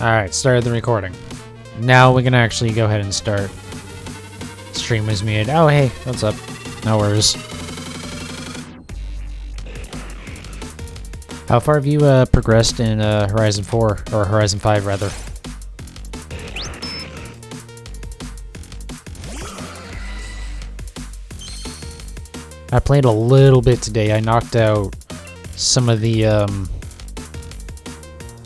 Alright, started the recording. Now we can actually go ahead and start. Stream was muted. Oh, hey, what's up? No worries. How far have you progressed in Horizon 4, or Horizon 5 rather? I played a little bit today. I knocked out some of the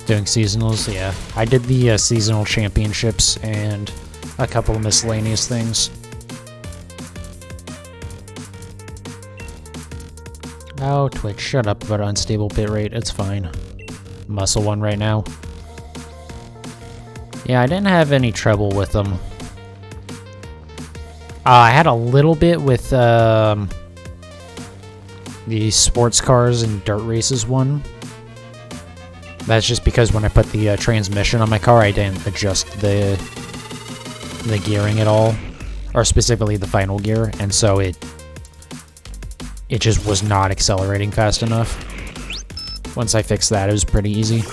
doing seasonals, yeah. I did the seasonal championships and a couple of miscellaneous things. Oh, Twitch, shut up about unstable bitrate. It's fine. Muscle one right now. Yeah, I didn't have any trouble with them. I had a little bit with the sports cars and dirt races one. That's just because when I put the transmission on my car, I didn't adjust the gearing at all, or specifically the final gear, and so it just was not accelerating fast enough. Once I fixed that, it was pretty easy.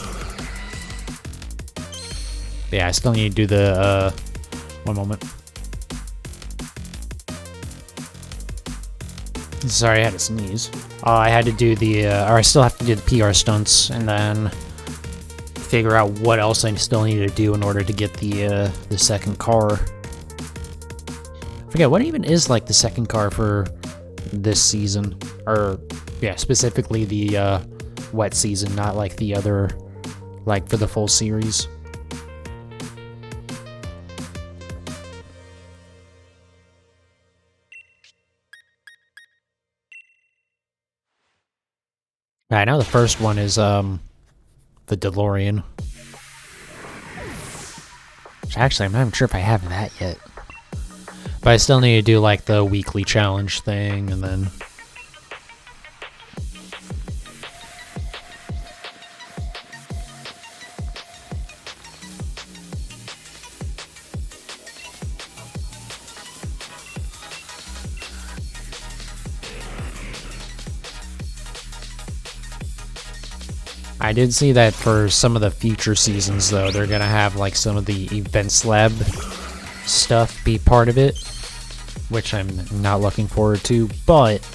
But yeah, I still need to do the one moment. Sorry, I had to sneeze. I had to do the, or I still have to do the PR stunts, and then figure out what else I still need to do in order to get the second car. I forget, what even is, like, the second car for this season? Or, yeah, specifically the, wet season, not, like, the other, like, for the full series. I know the first one is, the DeLorean. Which actually, I'm not even sure if I have that yet. But I still need to do, like, the weekly challenge thing, and then... I did see that for some of the future seasons, though, they're gonna have, like, some of the Events Lab stuff be part of it, which I'm not looking forward to, but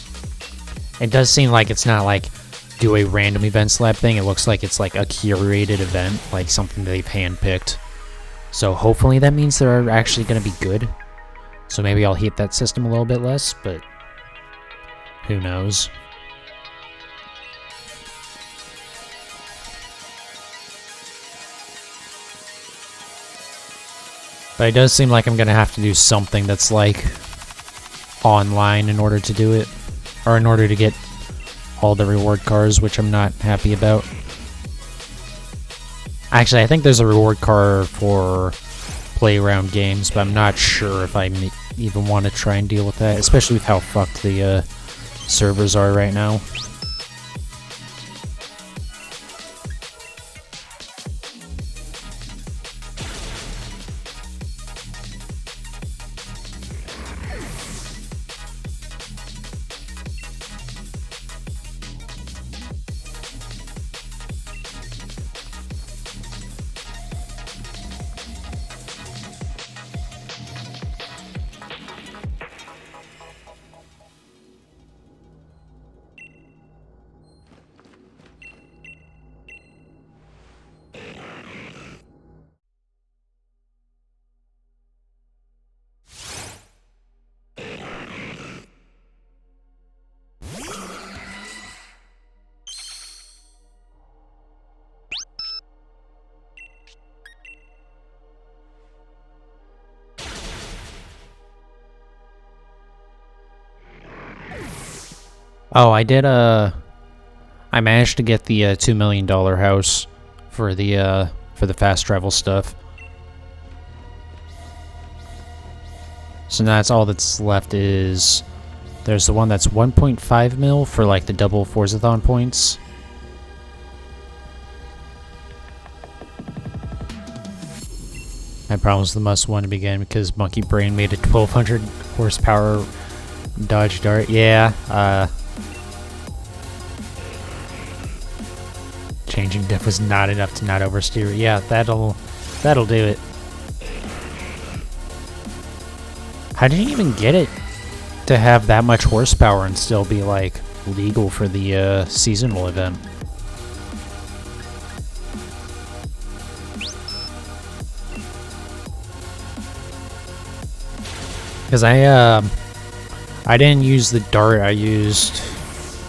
it does seem like it's not, like, do a random Events Lab thing. It looks like it's, like, a curated event, like something they've handpicked. So hopefully that means they're actually gonna be good. So maybe I'll hate that system a little bit less, but who knows. But it does seem like I'm gonna have to do something that's like online in order to do it, or in order to get all the reward cars, which I'm not happy about. Actually, I think there's a reward car for playground games, but I'm not sure if I even want to try and deal with that, especially with how fucked the servers are right now. Oh, I did, I managed to get the, $2 million house for the fast travel stuff. So now that's all that's left is... There's the one that's 1.5 mil for, like, the double Forzathon points. I promised the must one to begin because Monkey Brain made a 1200 horsepower Dodge Dart. Yeah, changing life was not enough to not oversteer. Yeah, that'll do it. How did you even get it to have that much horsepower and still be like legal for the seasonal event? Because I didn't use the Dart, I used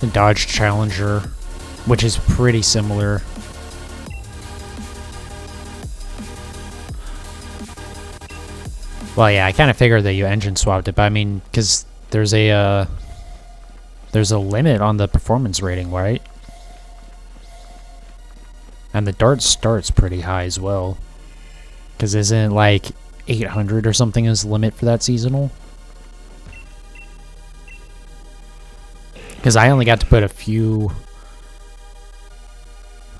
the Dodge Challenger, which is pretty similar. Well, yeah, I kind of figured that you engine swapped it, but I mean, because there's a limit on the performance rating, right? And the Dart starts pretty high as well. Because isn't it like 800 or something is the limit for that seasonal? Because I only got to put a few...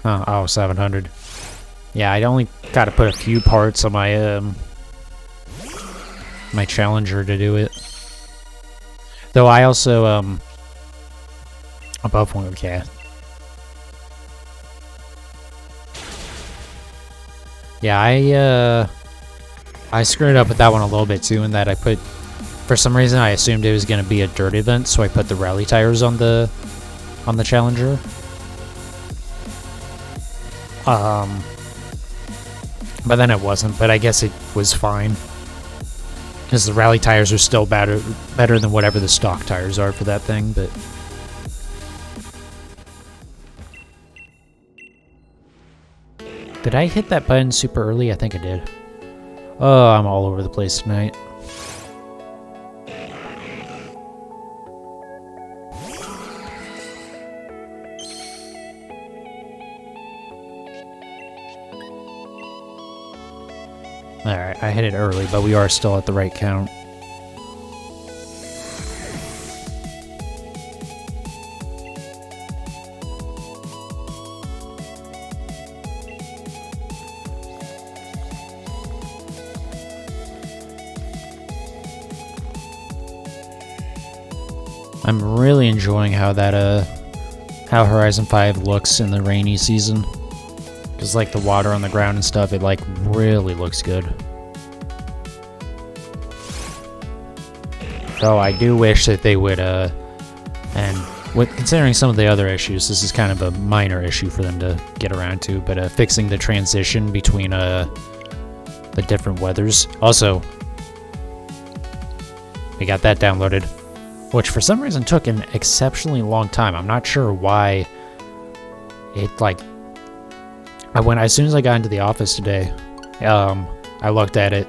Oh, 700. Yeah, I only got to put a few parts on my my Challenger to do it. Though I also above 1K. Yeah, I screwed up with that one a little bit too, in that I put, for some reason I assumed it was going to be a dirt event, so I put the rally tires on the Challenger. But then it wasn't, but I guess it was fine. Because the rally tires are still better than whatever the stock tires are for that thing, but... Did I hit that button super early? I think I did. Oh, I'm all over the place tonight. Alright, I hit it early, but we are still at the right count. I'm really enjoying how that, how Horizon 5 looks in the rainy season. Because, like, the water on the ground and stuff, it, like, really looks good. Though I do wish that they would, considering some of the other issues, this is kind of a minor issue for them to get around to, but, fixing the transition between, the different weathers. Also, we got that downloaded, which for some reason took an exceptionally long time. I'm not sure why it, like... as soon as I got into the office today, I looked at it,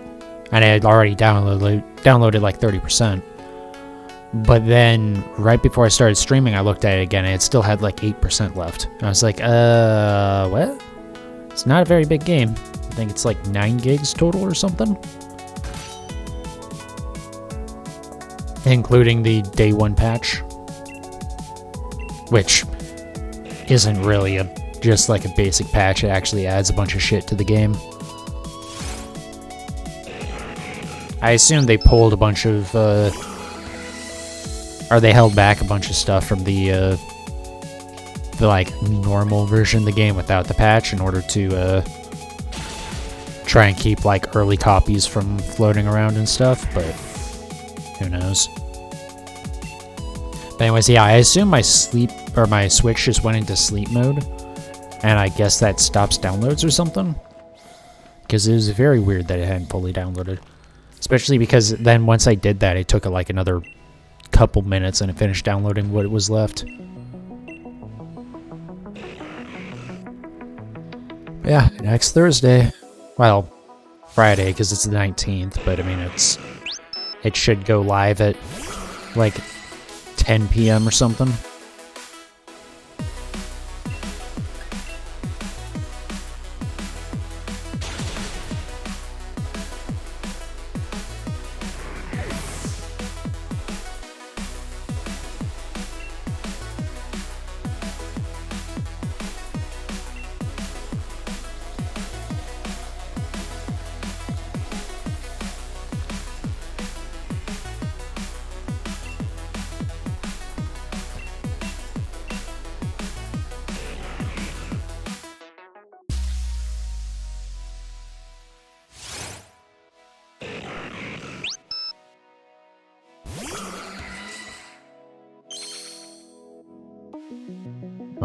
and I had already downloaded like 30%. But then, right before I started streaming, I looked at it again, and it still had like 8% left. And I was like, what? It's not a very big game. I think it's like 9 gigs total or something. Including the day 1 patch. Which isn't really just like a basic patch, it actually adds a bunch of shit to the game. I assume they pulled a bunch of, or they held back a bunch of stuff from the like, normal version of the game without the patch in order to, try and keep, like, early copies from floating around and stuff, but who knows. But anyways, yeah, I assume my Switch just went into sleep mode. And I guess that stops downloads or something? Because it was very weird that it hadn't fully downloaded. Especially because then once I did that, it took like another couple minutes and it finished downloading what was left. Yeah, next Thursday. Well, Friday, because it's the 19th, but I mean, it should go live at like 10 p.m. or something.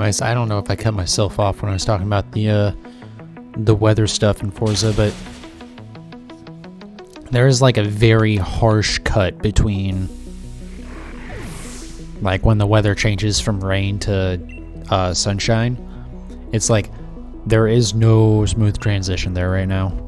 I don't know if I cut myself off when I was talking about the weather stuff in Forza, but there is like a very harsh cut between like when the weather changes from rain to sunshine. It's like there is no smooth transition there right now.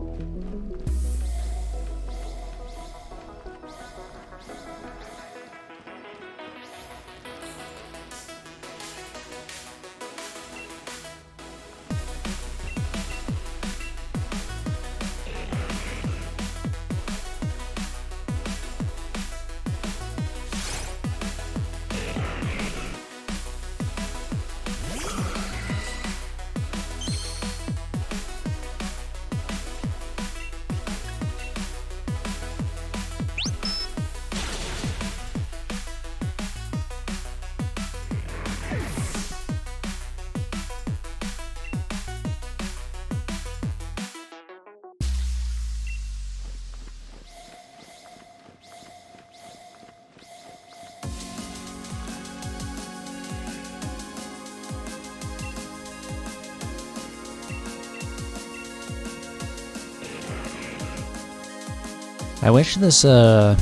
I wish this, I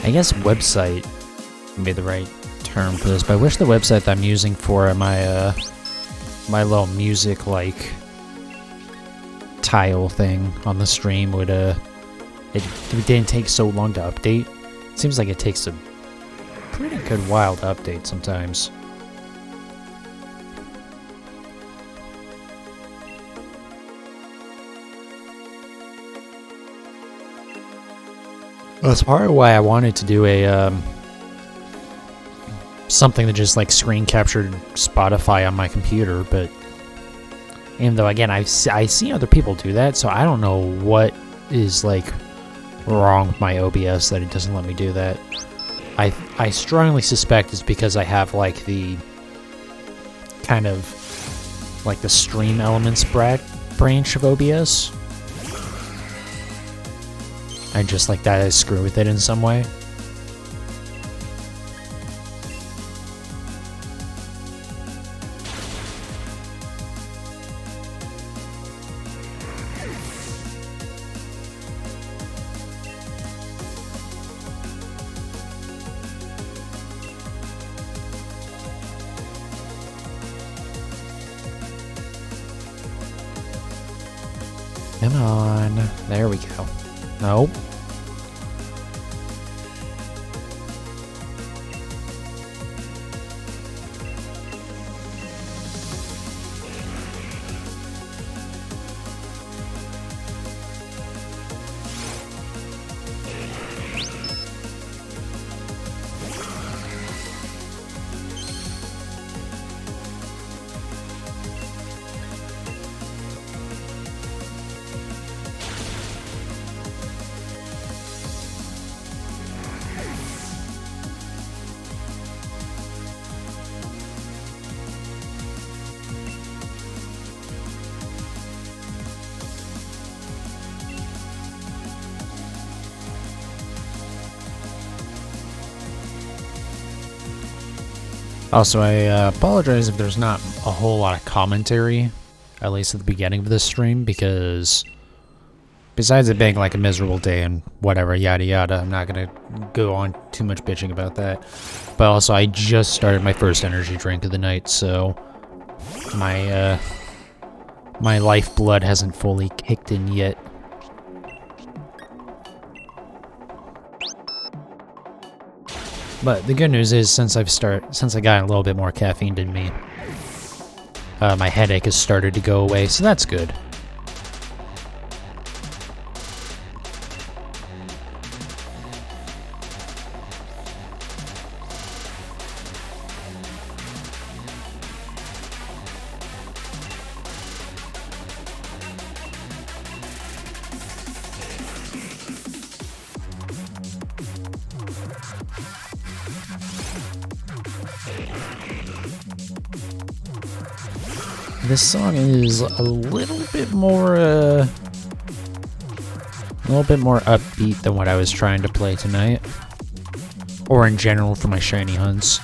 guess website would be the right term for this, but I wish the website that I'm using for my, my little music, like, tile thing on the stream would, it didn't take so long to update. It seems like it takes a pretty good while to update sometimes. Well, that's part of why I wanted to do a something that just like screen captured Spotify on my computer, but even though again I see other people do that, so I don't know what is like wrong with my OBS that it doesn't let me do that. I strongly suspect it's because I have like the kind of like the stream elements branch of OBS. I just like that I screw with it in some way. Come on. There we go. Nope. Also, I apologize if there's not a whole lot of commentary, at least at the beginning of this stream, because besides it being like a miserable day and whatever, yada yada, I'm not gonna go on too much bitching about that. But also, I just started my first energy drink of the night, so my my lifeblood hasn't fully kicked in yet. But the good news is, since I got a little bit more caffeine in me, my headache has started to go away, so that's good. This song is a little bit more upbeat than what I was trying to play tonight, or in general for my shiny hunts.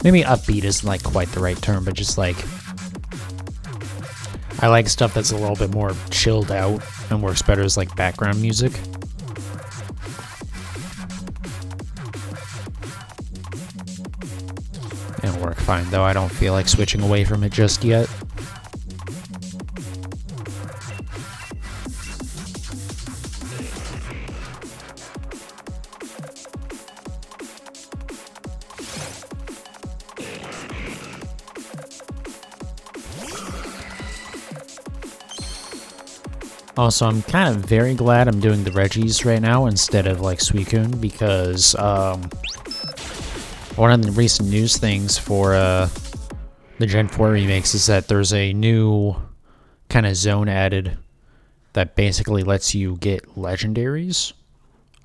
maybe upbeat isn't like quite the right term, but just like I like stuff that's a little bit more chilled out and works better as like background music. It'll work fine though. I don't feel like switching away from it just yet. Also, I'm kind of very glad I'm doing the Reggies right now instead of like Suicune, because one of the recent news things for the Gen 4 remakes is that there's a new kind of zone added that basically lets you get legendaries.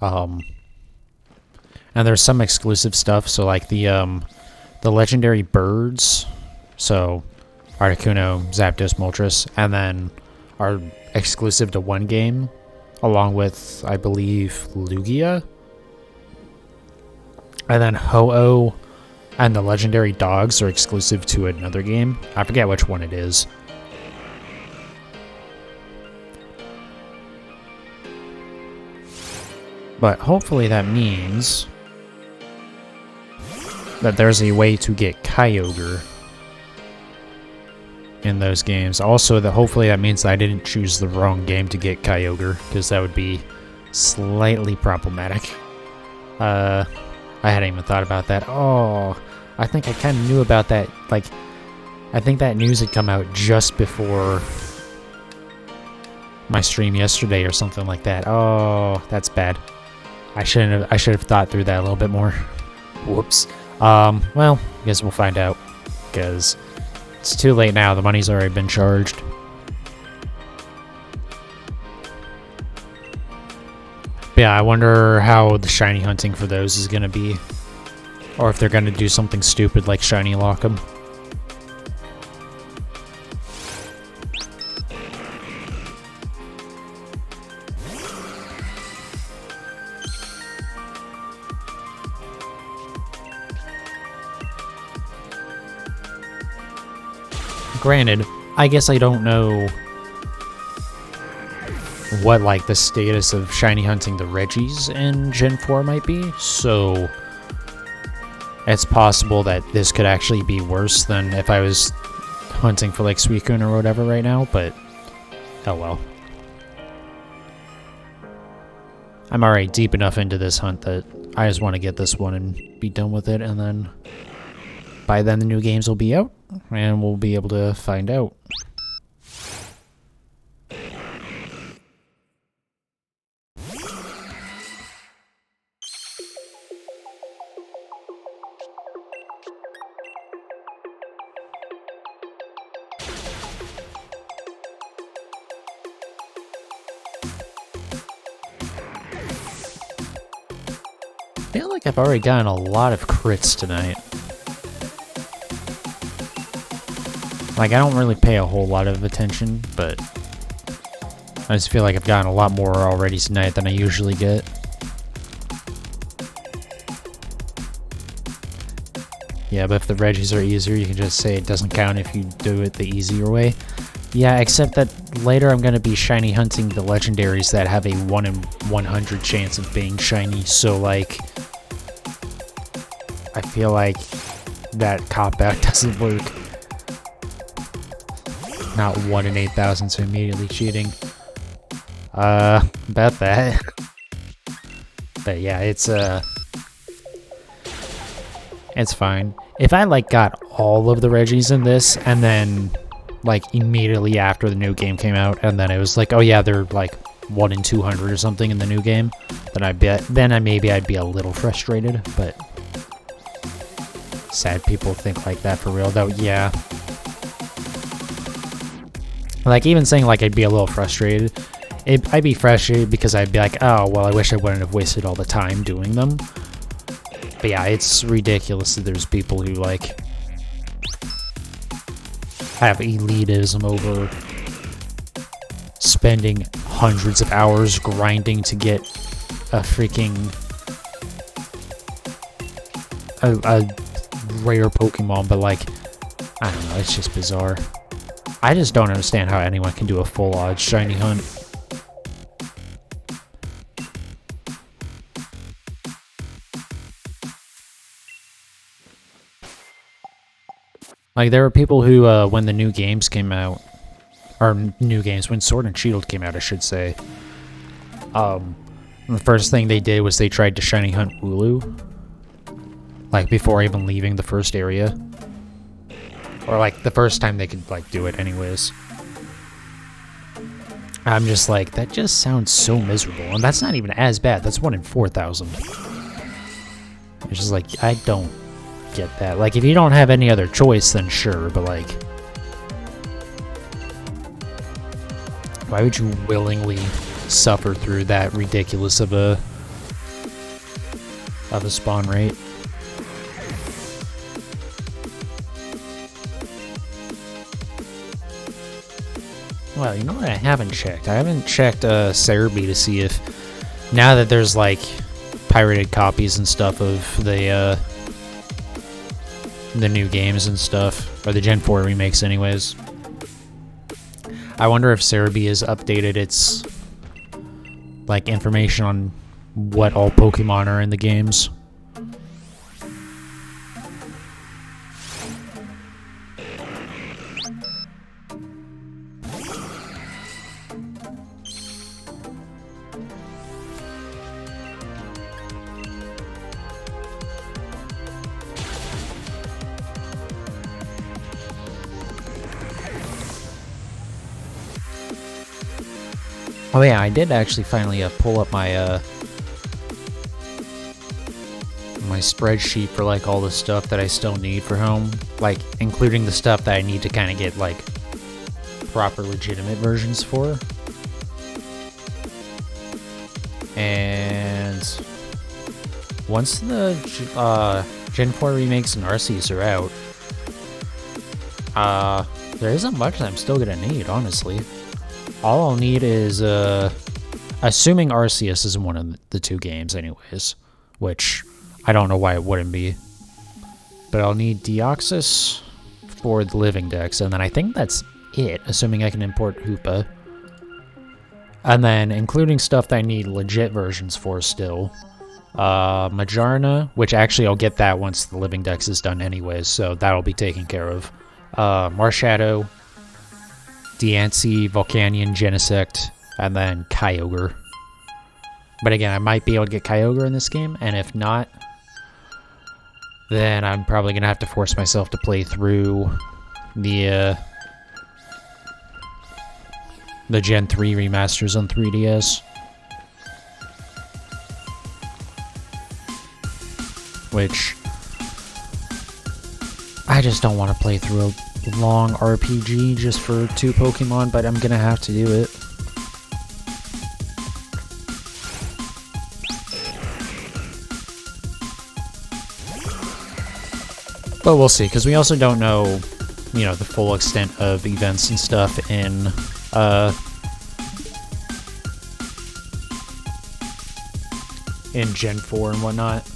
And there's some exclusive stuff, so like the legendary birds, so Articuno, Zapdos, Moltres, and then are exclusive to one game, along with, I believe, Lugia. And then Ho-Oh and the legendary dogs are exclusive to another game. I forget which one it is. But hopefully that means that there's a way to get Kyogre in those games. Also, that hopefully that means that I didn't choose the wrong game to get Kyogre, because that would be slightly problematic. I hadn't even thought about that. Oh, I think I kind of knew about that. Like, I think that news had come out just before my stream yesterday or something like that. Oh, that's bad. I should have thought through that a little bit more. Whoops. Well, I guess we'll find out, because it's too late now. The money's already been charged. But yeah, I wonder how the shiny hunting for those is going to be. Or if they're going to do something stupid like shiny lock them. Granted, I guess I don't know what like the status of shiny hunting the Reggies in Gen 4 might be, so it's possible that this could actually be worse than if I was hunting for like Suicune or whatever right now, but oh well. I'm already deep enough into this hunt that I just want to get this one and be done with it, and then by then the new games will be out, and we'll be able to find out. I feel like I've already gotten a lot of crits tonight. Like, I don't really pay a whole lot of attention, but I just feel like I've gotten a lot more already tonight than I usually get. Yeah, but if the Reggies are easier, you can just say it doesn't count if you do it the easier way. Yeah, except that later I'm going to be shiny hunting the legendaries that have a 1 in 100 chance of being shiny, so like, I feel like that cop-out doesn't work. Not 1 in 8,000, so immediately cheating. About that. But yeah, it's fine. If I like got all of the Reggies in this, and then like immediately after the new game came out, and then it was like, oh yeah, they're like 1 in 200 or something in the new game, then maybe I'd be a little frustrated, but sad people think like that for real though. Yeah. Like, even saying, like, I'd be a little frustrated, I'd be frustrated because I'd be like, oh, well, I wish I wouldn't have wasted all the time doing them. But yeah, it's ridiculous that there's people who, like, have elitism over spending hundreds of hours grinding to get a freaking... a rare Pokemon, but like, I don't know, it's just bizarre. I just don't understand how anyone can do a full odds shiny hunt. Like, there were people who, when the new games came out, or new games, when Sword and Shield came out, I should say, the first thing they did was they tried to shiny hunt Wooloo, like, before even leaving the first area. Or, like, the first time they could, like, do it anyways. I'm just like, that just sounds so miserable, and that's not even as bad. That's 1 in 4,000. It's just like, I don't get that. Like, if you don't have any other choice, then sure, but like, why would you willingly suffer through that ridiculous of a spawn rate? Well, you know what I haven't checked? I haven't checked Cerebi to see if, now that there's like pirated copies and stuff of the new games and stuff, or the Gen 4 remakes anyways, I wonder if Cerebi has updated its like information on what all Pokemon are in the games. Oh yeah, I did actually finally pull up my my spreadsheet for like all the stuff that I still need for home, like including the stuff that I need to kind of get like proper legitimate versions for. And once the Gen 4 remakes and Arceus are out, there isn't much that I'm still gonna need, honestly. All I'll need is, assuming Arceus is one of the two games anyways, which I don't know why it wouldn't be. But I'll need Deoxys for the living dex, and then I think that's it, assuming I can import Hoopa. And then, including stuff that I need legit versions for still, Majarna, which actually I'll get that once the living dex is done anyways, so that'll be taken care of. Marshadow, Diancie, Volcanion, Genesect, and then Kyogre. But again, I might be able to get Kyogre in this game, and if not, then I'm probably going to have to force myself to play through the Gen 3 remasters on 3DS. Which, I just don't want to play through a long RPG just for 2 Pokemon, but I'm gonna have to do it. But we'll see, because we also don't know, you know, the full extent of events and stuff in Gen 4 and whatnot.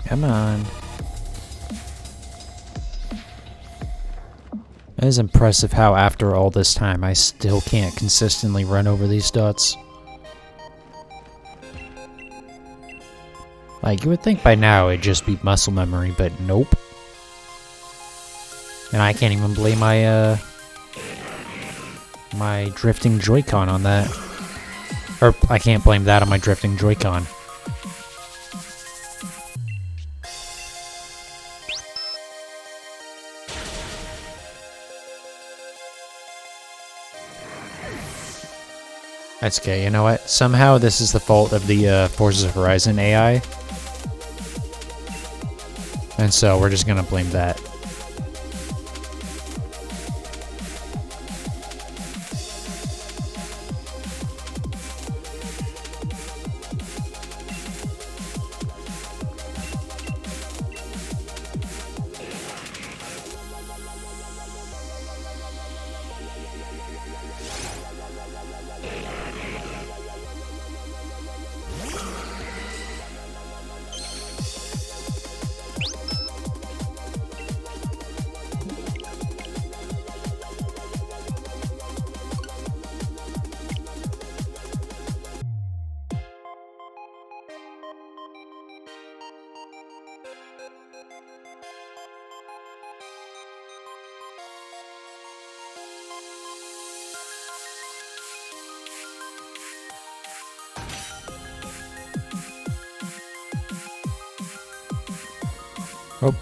Come on. It is impressive how after all this time I still can't consistently run over these dots. Like, you would think by now it'd just be muscle memory, but nope. And I can't even blame my, my drifting Joy-Con on that. Or, I can't blame that on my drifting Joy-Con. That's okay, you know what? Somehow this is the fault of the Forza Horizon AI. And so we're just gonna blame that. Oh,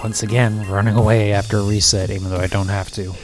once again, running away after a reset, even though I don't have to.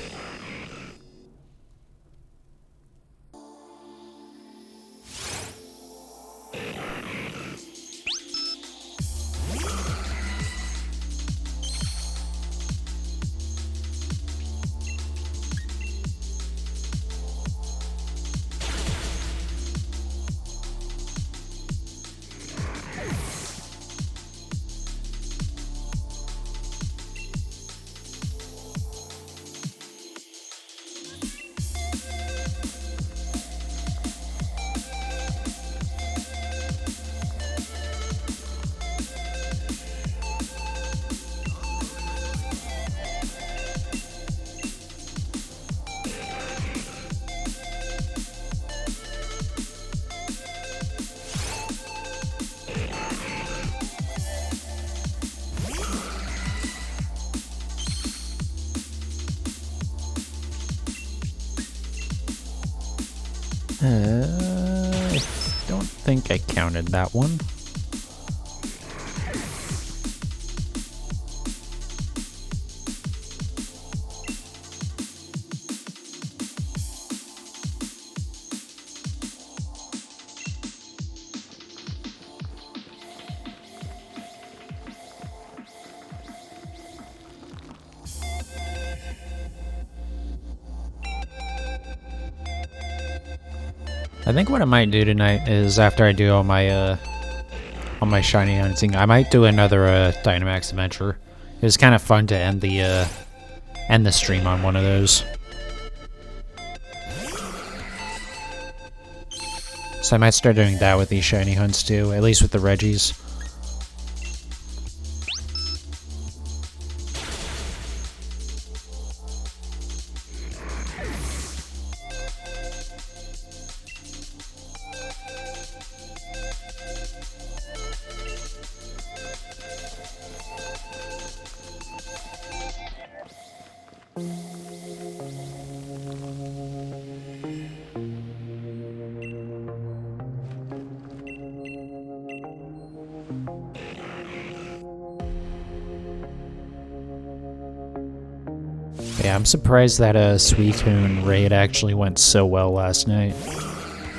I don't think I counted that one. I think what I might do tonight is after I do all my shiny hunting, I might do another Dynamax adventure. It was kind of fun to end the stream on one of those. So I might start doing that with these shiny hunts too, at least with the Reggies. Yeah, I'm surprised that Suicune raid actually went so well last night.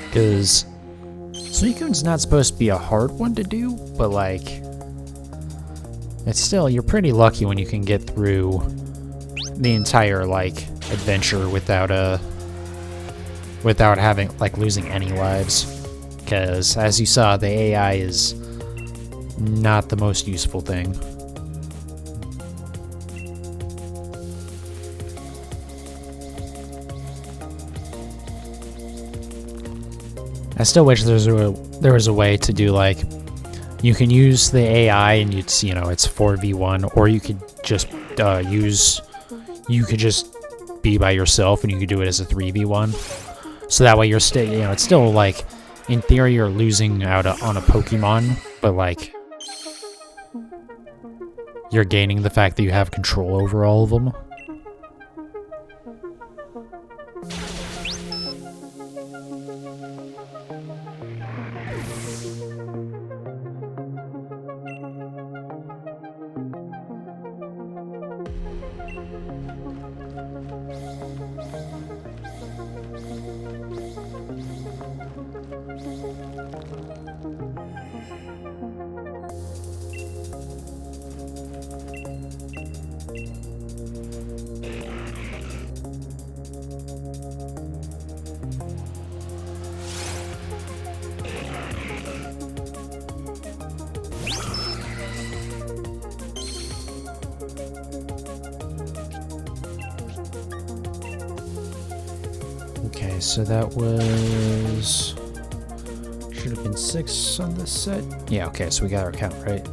Because Suicune's not supposed to be a hard one to do, but like, it's still, you're pretty lucky when you can get through the entire like adventure without having like losing any lives. Because as you saw, the AI is not the most useful thing. I still wish there was a way to do like You can use the AI and it's, you know, it's 4v1, or you could just you could just be by yourself and you could do it as a 3v1. So that way you're still, you know, it's still like, in theory you're losing out on a Pokemon, but like, you're gaining the fact that you have control over all of them. Okay, so that was... should have been 6 on this set. Yeah, okay, so we got our count right.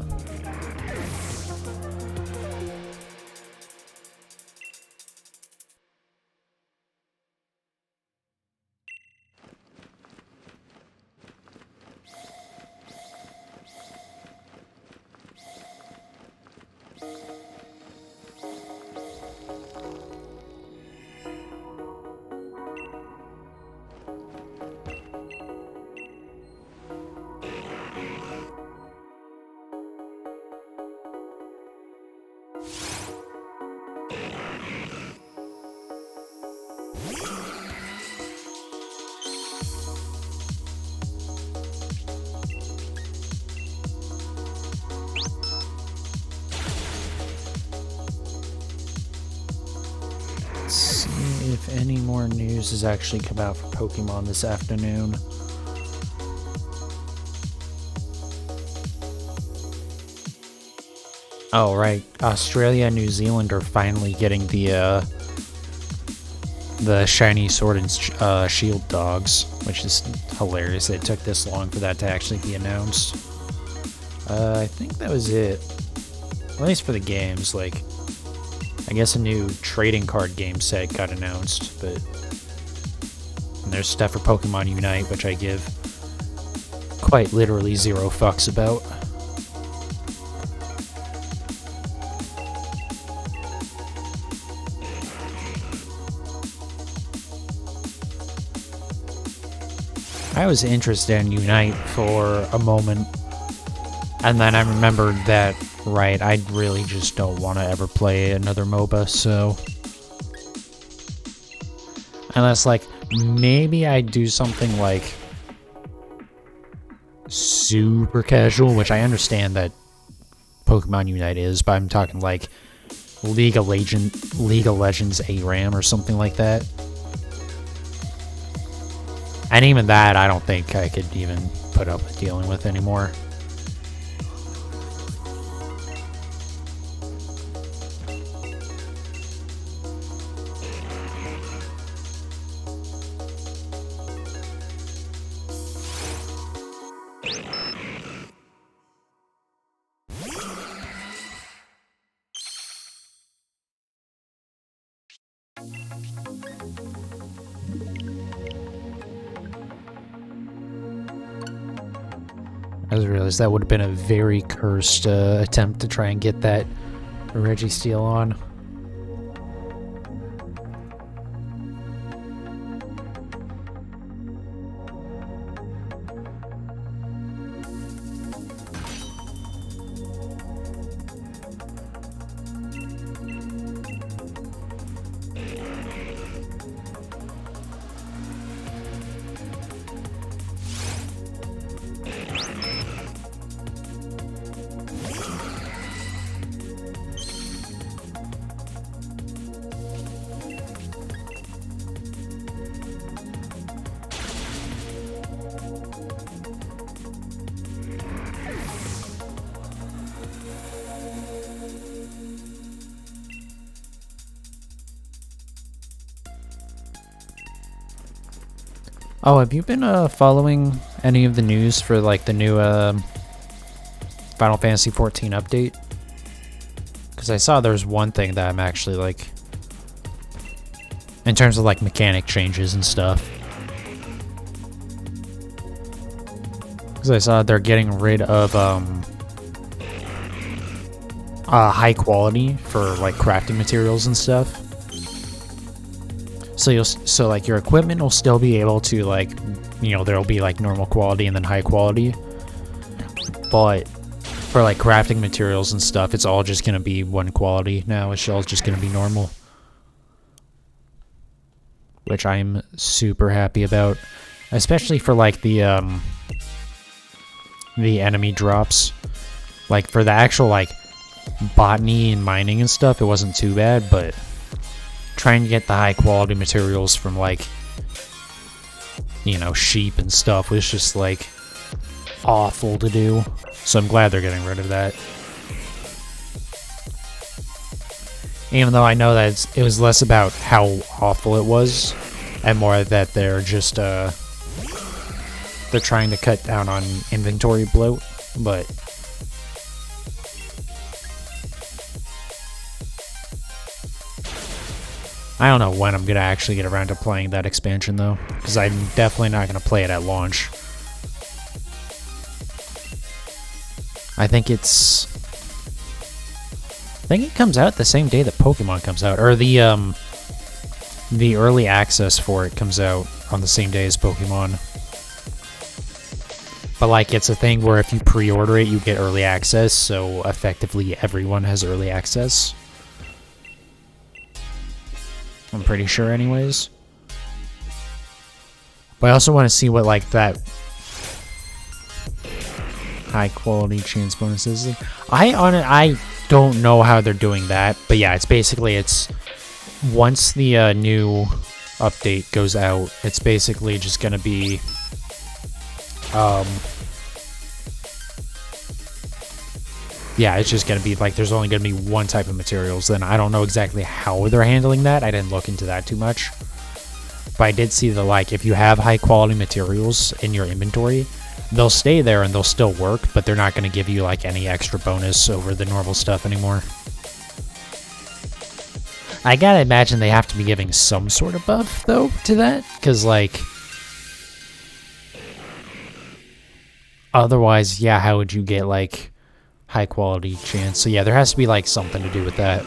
Let's see if any more news has actually come out for Pokemon this afternoon. Oh, right. Australia and New Zealand are finally getting the shiny Sword and Shield dogs, which is hilarious. It took this long for that to actually be announced. I think that was it. At least for the games, like, I guess a new trading card game set got announced, but and there's stuff for Pokemon Unite, which I give quite literally 0 fucks about. I was interested in Unite for a moment, and then I remembered that, right, I really just don't want to ever play another MOBA, so... Unless, like, maybe I do something, like, super casual, which I understand that Pokemon Unite is, but I'm talking, like, League of Legends ARAM or something like that. And even that, I don't think I could even put up with dealing with anymore. I just realized that would have been a very cursed attempt to try and get that Registeel on. Oh, have you been following any of the news for like the new Final Fantasy 14 update. Because I saw there's one thing that I'm actually like, in terms of like mechanic changes and stuff. Because I saw they're getting rid of high quality for like crafting materials and stuff. So like your equipment will still be able to like, you know, there'll be like normal quality and then high quality. But for like crafting materials and stuff, it's all just gonna be one quality now. It's all just gonna be normal, which I'm super happy about, especially for like the enemy drops. Like for the actual like botany and mining and stuff, it wasn't too bad, but trying to get the high quality materials from like, you know, sheep and stuff was just like awful to do. So I'm glad they're getting rid of that. Even though I know that it was less about how awful it was and more that they're just they're trying to cut down on inventory bloat, but I don't know when I'm gonna actually get around to playing that expansion though, because I'm definitely not gonna play it at launch. I think it comes out the same day that Pokemon comes out, or the early access for it comes out on the same day as Pokemon. But like, it's a thing where if you pre-order it, you get early access, so effectively everyone has early access. I'm pretty sure anyways. But I also want to see what like that high quality chance bonuses. I don't know how they're doing that, but yeah, it's basically once the new update goes out, it's basically just gonna be yeah, it's just gonna be like there's only gonna be one type of materials. Then I don't know exactly how they're handling that. I didn't look into that too much, but I did see that like if you have high quality materials in your inventory, they'll stay there and they'll still work, but they're not going to give you like any extra bonus over the normal stuff anymore. I gotta imagine they have to be giving some sort of buff though to that, because like otherwise, yeah, how would you get like high quality chance? So yeah, there has to be like something to do with that.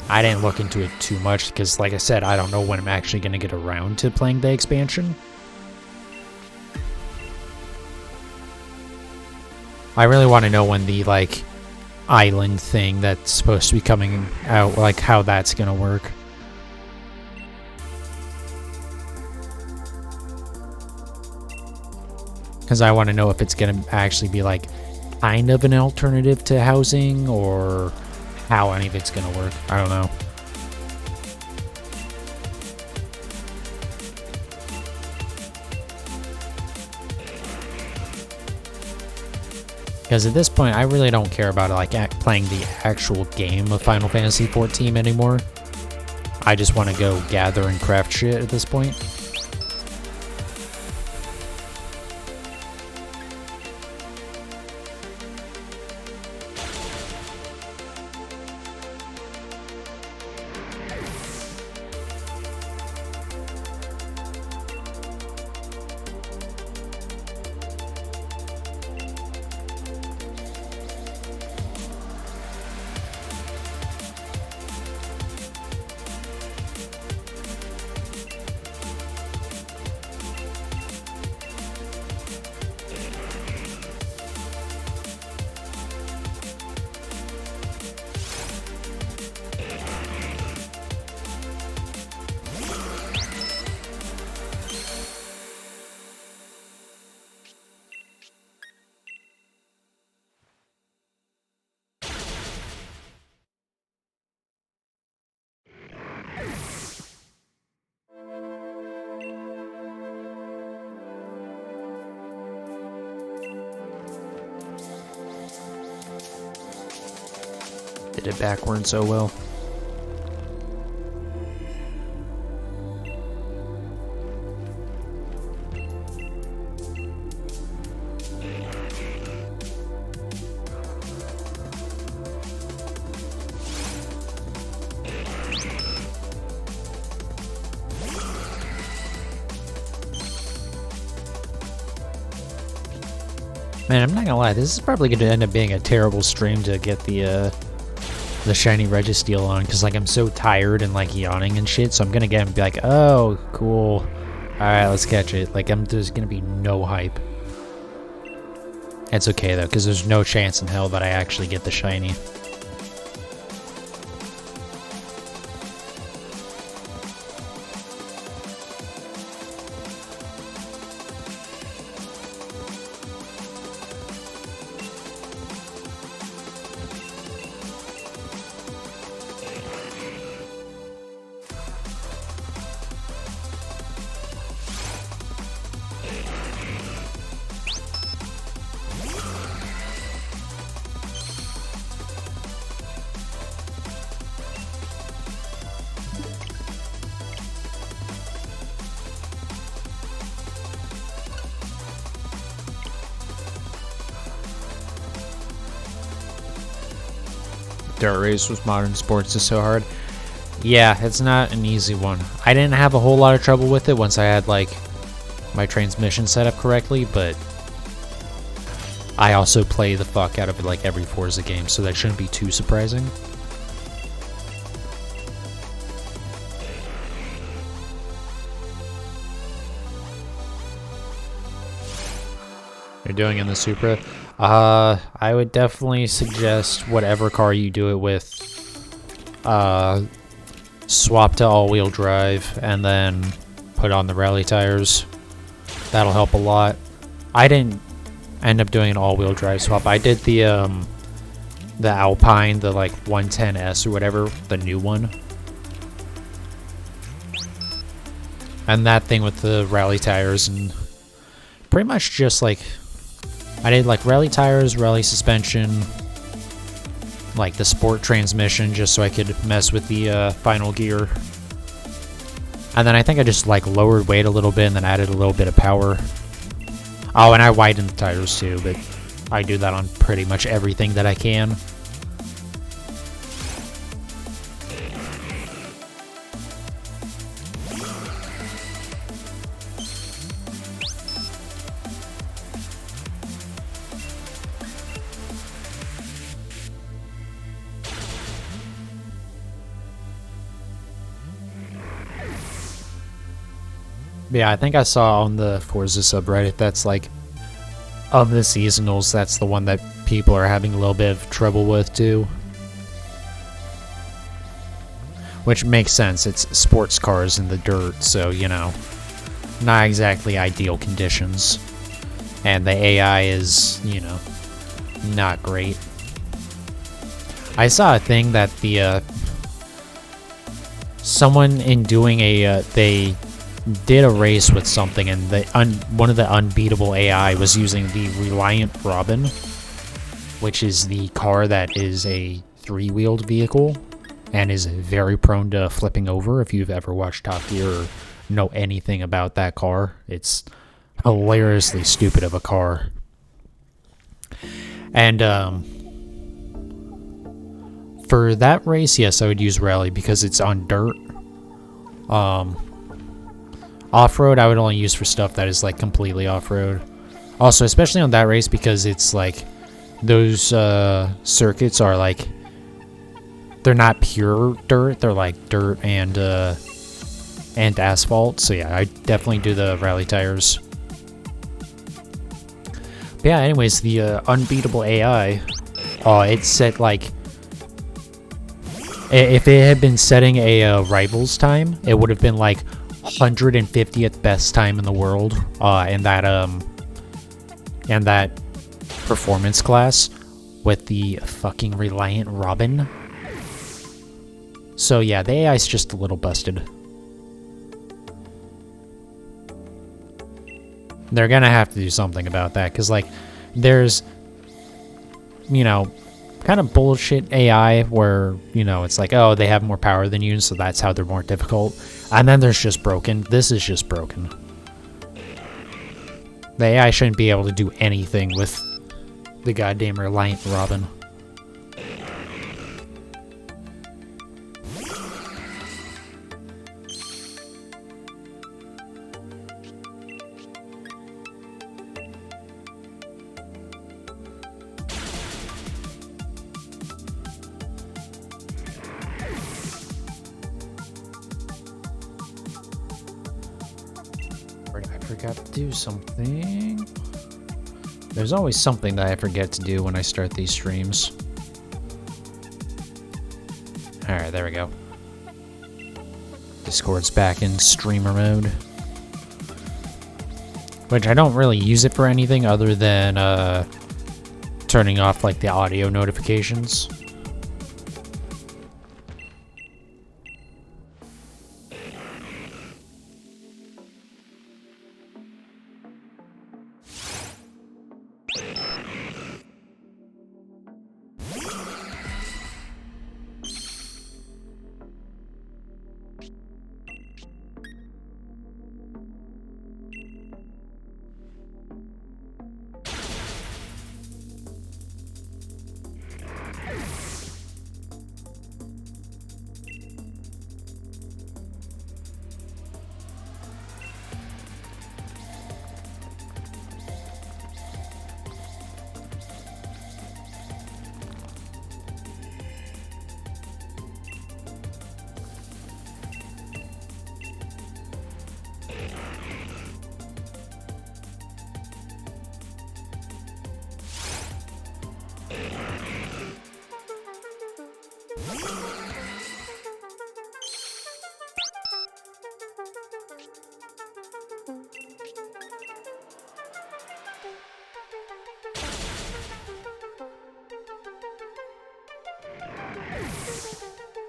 I didn't look into it too much because like I said, I don't know when I'm actually going to get around to playing the expansion. I really want to know when the, like, island thing that's supposed to be coming out, like, how that's gonna work. Because I want to know if it's gonna actually be, like, kind of an alternative to housing, or how any of it's gonna work. I don't know. Because at this point, I really don't care about like playing the actual game of Final Fantasy 14 anymore. I just want to go gather and craft shit at this point. Did it backwards so well. Man, I'm not gonna lie, this is probably gonna end up being a terrible stream to get the shiny Registeel on, because like I'm so tired and like yawning and shit, so I'm gonna get him and be like, oh, cool. Alright, let's catch it. Like, there's gonna be no hype. It's okay though, because there's no chance in hell that I actually get the shiny. Dirt race with modern sports is so hard. Yeah, it's not an easy one. I didn't have a whole lot of trouble with it once I had like my transmission set up correctly, but I also play the fuck out of it like every Forza game, so that shouldn't be too surprising. You're doing in the Supra? I would definitely suggest whatever car you do it with, swap to all-wheel drive and then put on the rally tires. That'll help a lot. I didn't end up doing an all-wheel drive swap. I did the Alpine, the like 110S or whatever, the new one. And that thing with the rally tires, and pretty much just like I did like rally tires, rally suspension, like the sport transmission, just so I could mess with the final gear. And then I think I just like lowered weight a little bit and then added a little bit of power. Oh, and I widened the tires too, but I do that on pretty much everything that I can. Yeah, I think I saw on the Forza subreddit that's like, of the seasonals, that's the one that people are having a little bit of trouble with too. Which makes sense, it's sports cars in the dirt, so, you know, not exactly ideal conditions. And the AI is, you know, not great. I saw a thing that the, someone in doing a, they did a race with something, and the one of the unbeatable AI was using the Reliant Robin, which is the car that is a three-wheeled vehicle and is very prone to flipping over. If you've ever watched Top Gear or know anything about that car, it's hilariously stupid of a car. And for that race, yes, I would use Rally because it's on dirt. Off-road, I would only use for stuff that is like completely off-road. Also, especially on that race, because it's like those circuits are like, they're not pure dirt, they're like dirt and asphalt. So yeah, I definitely do the rally tires. But yeah, anyways, the unbeatable AI, it set like, if it had been setting a rivals time, it would have been like 150th best time in the world in that performance class with the fucking Reliant Robin. So yeah, the AI is just a little busted. They're gonna have to do something about that, because like there's, you know, kind of bullshit AI where, you know, it's like, oh, they have more power than you, so that's how they're more difficult. And then there's just broken. This is just broken. The AI shouldn't be able to do anything with the goddamn Reliant Robin. forgot to do something. There's always something that I forget to do when I start these streams. Alright, there we go. Discord's back in streamer mode. Which I don't really use it for anything other than turning off like the audio notifications.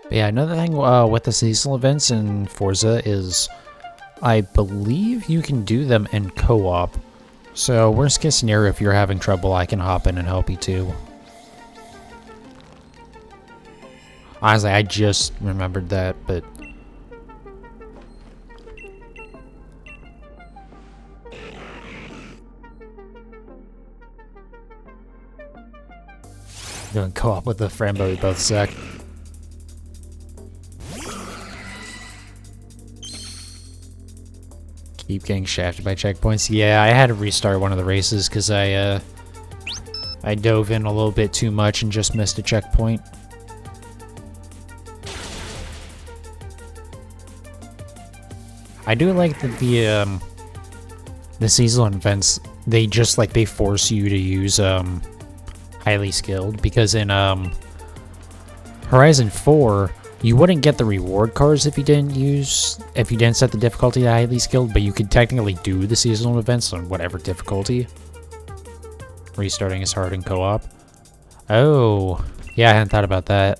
But yeah, another thing with the seasonal events in Forza is I believe you can do them in co-op. So worst case scenario, if you're having trouble, I can hop in and help you too. Honestly, I just remembered that, but... Doing co-op with a friend, but we both suck. Keep getting shafted by checkpoints. Yeah, I had to restart one of the races because I dove in a little bit too much and just missed a checkpoint. I do like that the seasonal events, they just like they force you to use highly skilled, because in Horizon 4 you wouldn't get the reward cards if you didn't set the difficulty to highly skilled, but you could technically do the seasonal events on whatever difficulty. Restarting is hard in co-op. Oh, yeah, I hadn't thought about that.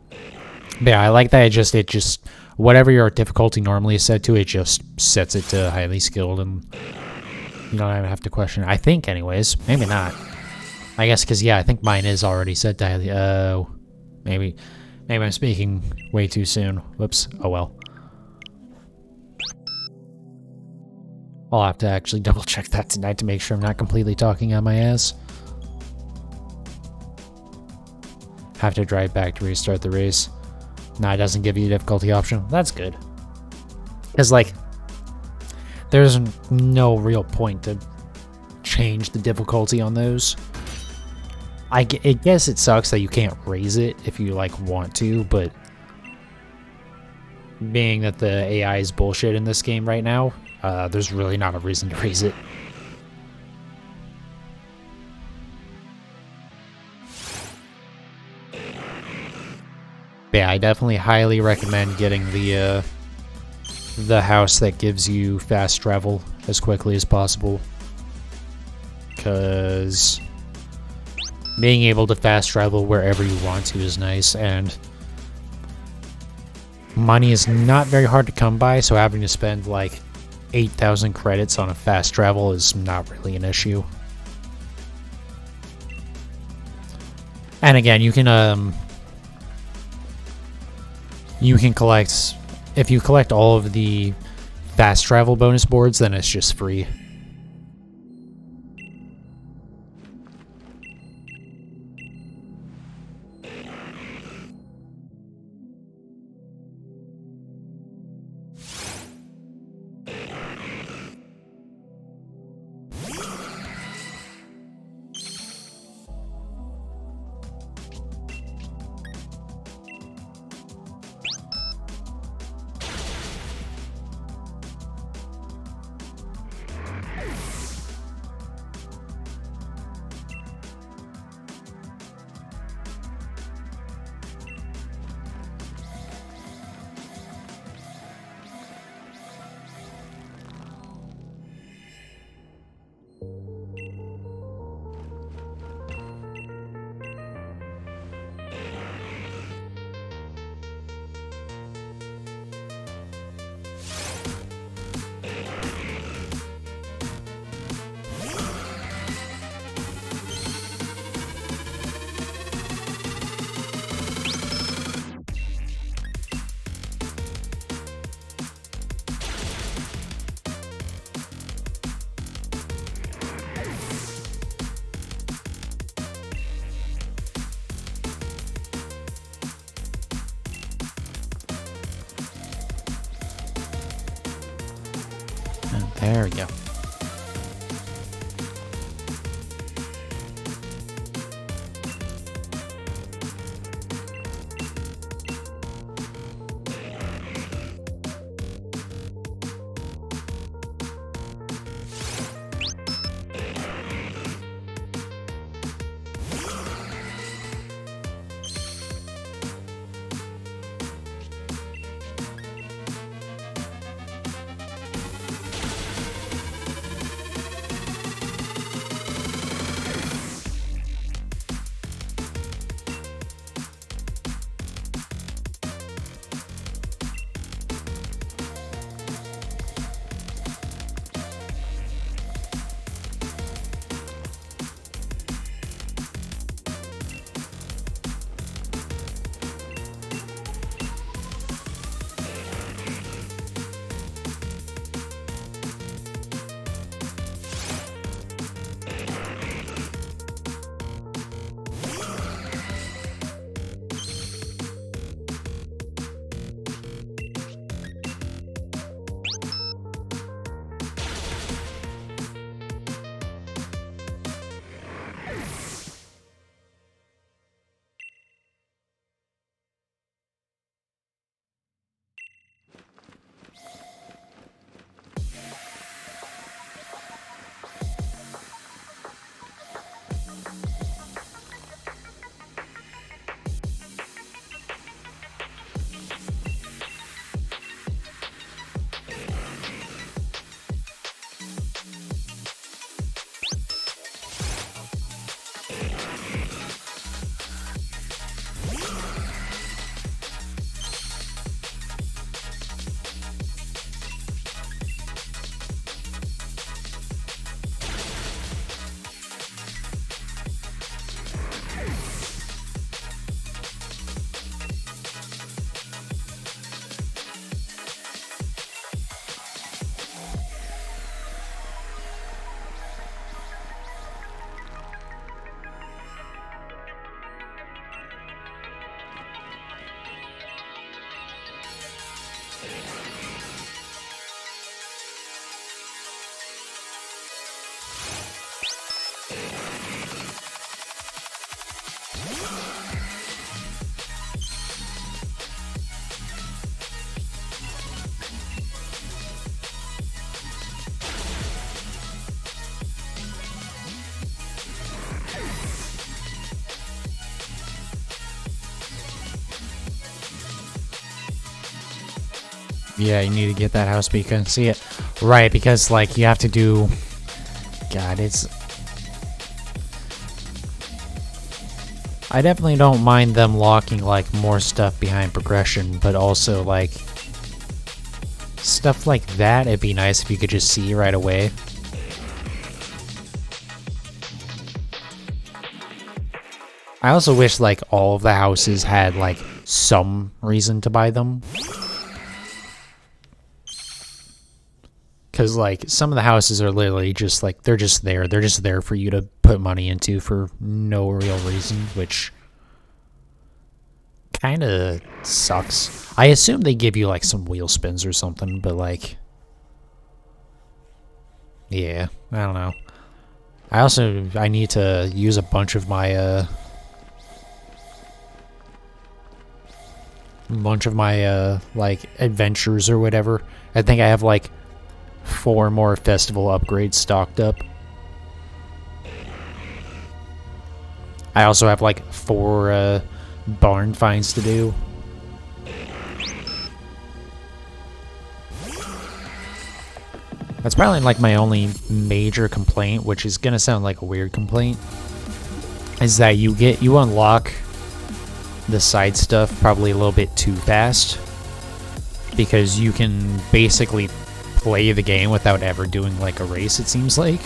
But yeah, I like that it just whatever your difficulty normally is set to, it just sets it to highly skilled, and you don't even have to question it. I think, anyways. Maybe not. I guess because, yeah, I think mine is already set to highly... Oh, maybe I'm speaking way too soon. Whoops. Oh well. I'll have to actually double check that tonight to make sure I'm not completely talking on my ass. Have to drive back to restart the race. Nah, it doesn't give you a difficulty option. That's good. Because, like, there's no real point to change the difficulty on those. I guess it sucks that you can't raise it if you, like, want to, but being that the AI is bullshit in this game right now, there's really not a reason to raise it. But yeah, I definitely highly recommend getting the house that gives you fast travel as quickly as possible, because being able to fast travel wherever you want to is nice, and money is not very hard to come by, so having to spend like 8,000 credits on a fast travel is not really an issue. And again, you can collect, if you collect all of the fast travel bonus boards, then it's just free. There we go. Yeah, you need to get that house, but you couldn't see it. Right, because, like, you have to do... God, it's... I definitely don't mind them locking, like, more stuff behind progression, but also, like... Stuff like that, it'd be nice if you could just see right away. I also wish, like, all of the houses had, like, some reason to buy them. Because, like, some of the houses are literally just, like, they're just there. They're just there for you to put money into for no real reason, which kind of sucks. I assume they give you, like, some wheel spins or something, but, like... Yeah, I don't know. I need to use a bunch of my, like, adventures or whatever. I think I have, like... 4 more festival upgrades stocked up. I also have like 4 barn finds to do. That's probably like my only major complaint, which is gonna sound like a weird complaint, is that you unlock the side stuff probably a little bit too fast, because you can basically play the game without ever doing like a race, it seems like,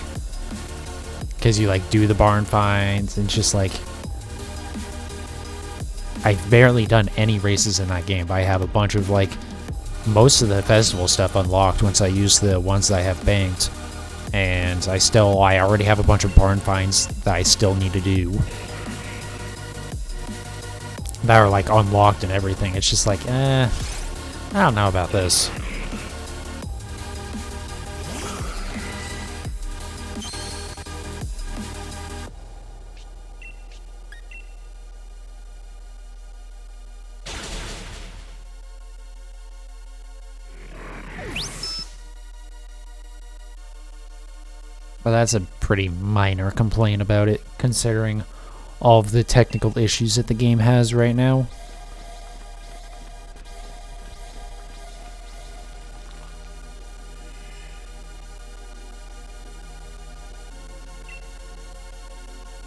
because you like do the barn finds and just like I've barely done any races in that game, but I have a bunch of like most of the festival stuff unlocked once I use the ones that I have banked, and I already have a bunch of barn finds that I still need to do that are like unlocked and everything. It's just like I don't know about this. But that's a pretty minor complaint about it, considering all of the technical issues that the game has right now.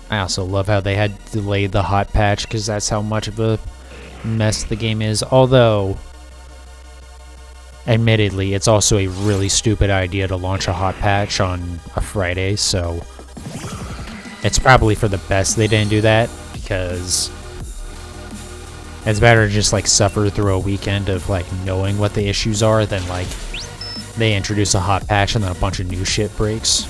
I also love how they had delayed the hot patch, because that's how much of a mess the game is. Although, admittedly, it's also a really stupid idea to launch a hot patch on a Friday, so it's probably for the best they didn't do that, because it's better to just like suffer through a weekend of like knowing what the issues are than like they introduce a hot patch and then a bunch of new shit breaks.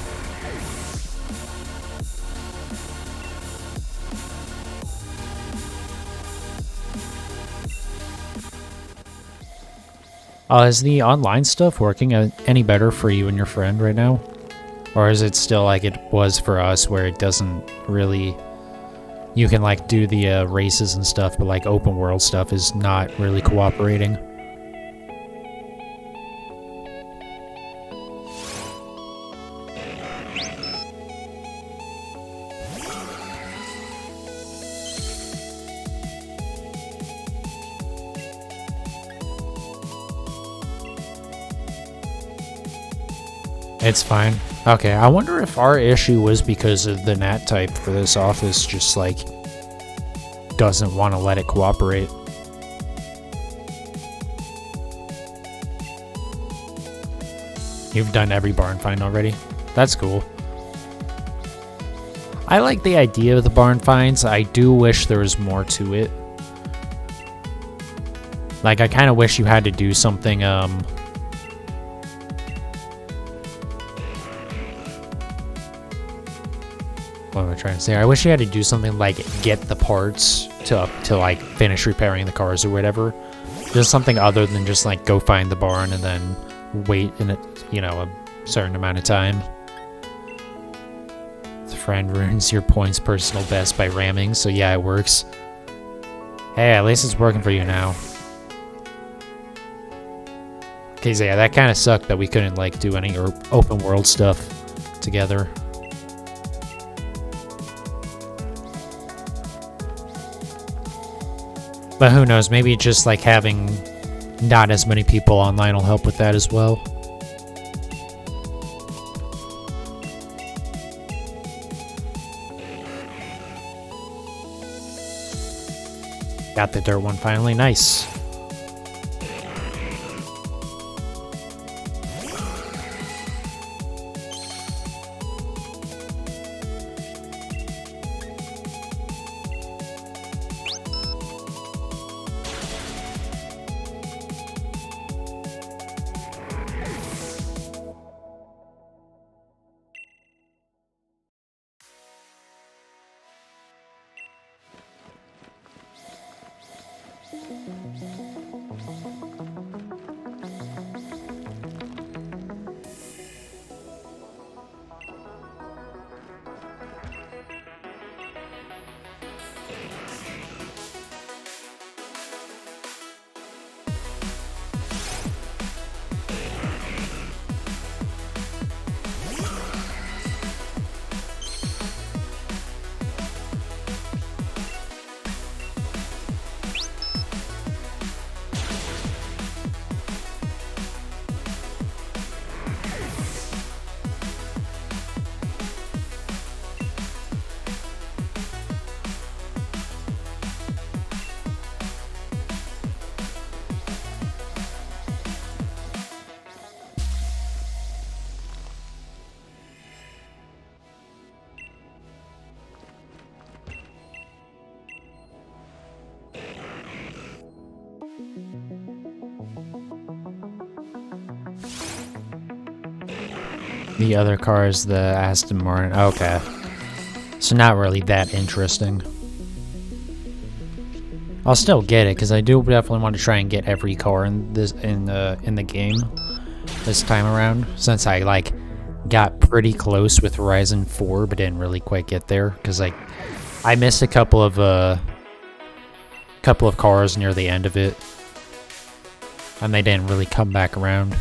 Is the online stuff working any better for you and your friend right now? Or is it still like it was for us, where it doesn't really... You can like do the races and stuff, but like open world stuff is not really cooperating? It's fine. Okay, I wonder if our issue was because of the NAT type for this office just, like, doesn't want to let it cooperate. You've done every barn find already? That's cool. I like the idea of the barn finds. I do wish there was more to it. Like, I kind of wish you had to do something, what am I trying to say? I wish you had to do something like get the parts to like finish repairing the cars or whatever. Just something other than just like go find the barn and then wait in a, you know, a certain amount of time. The friend ruins your points personal best by ramming, so yeah, it works. Hey, at least it's working for you now. Okay, so yeah, that kind of sucked that we couldn't like do any open world stuff together. But who knows, maybe just like having not as many people online will help with that as well. Got the dirt one finally, nice. The other car is the Aston Martin. Okay. So not really that interesting. I'll still get it, because I do definitely want to try and get every car in this in the game this time around, since I like got pretty close with Horizon 4 but didn't really quite get there, because like I missed a couple of cars near the end of it, and they didn't really come back around.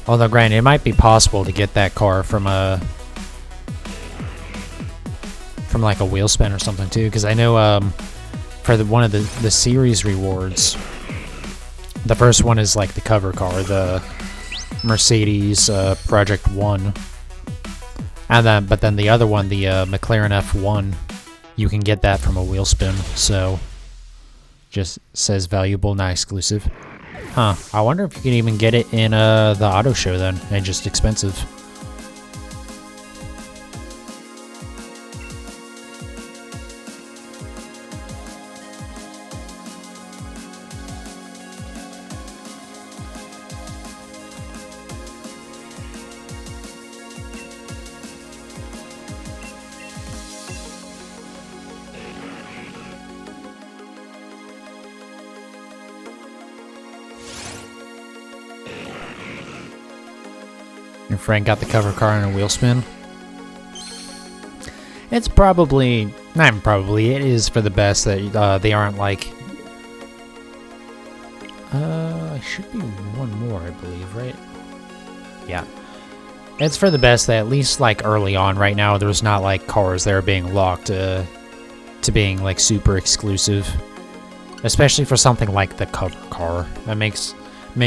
Although, granted, it might be possible to get that car from like a wheel spin or something too, because I know for one of the series rewards, the first one is like the cover car, the Mercedes Project 1, and but then the other one, the McLaren F1, you can get that from a wheel spin. So just says valuable, not exclusive. Huh. I wonder if you can even get it in the auto show then, and just expensive. Your friend got the cover car in a wheel spin. It's probably, not even probably, it is for the best that they aren't like... should be one more, I believe, right? Yeah. It's for the best that at least like early on right now, there's not like cars that are being locked to being like super exclusive. Especially for something like the cover car. That makes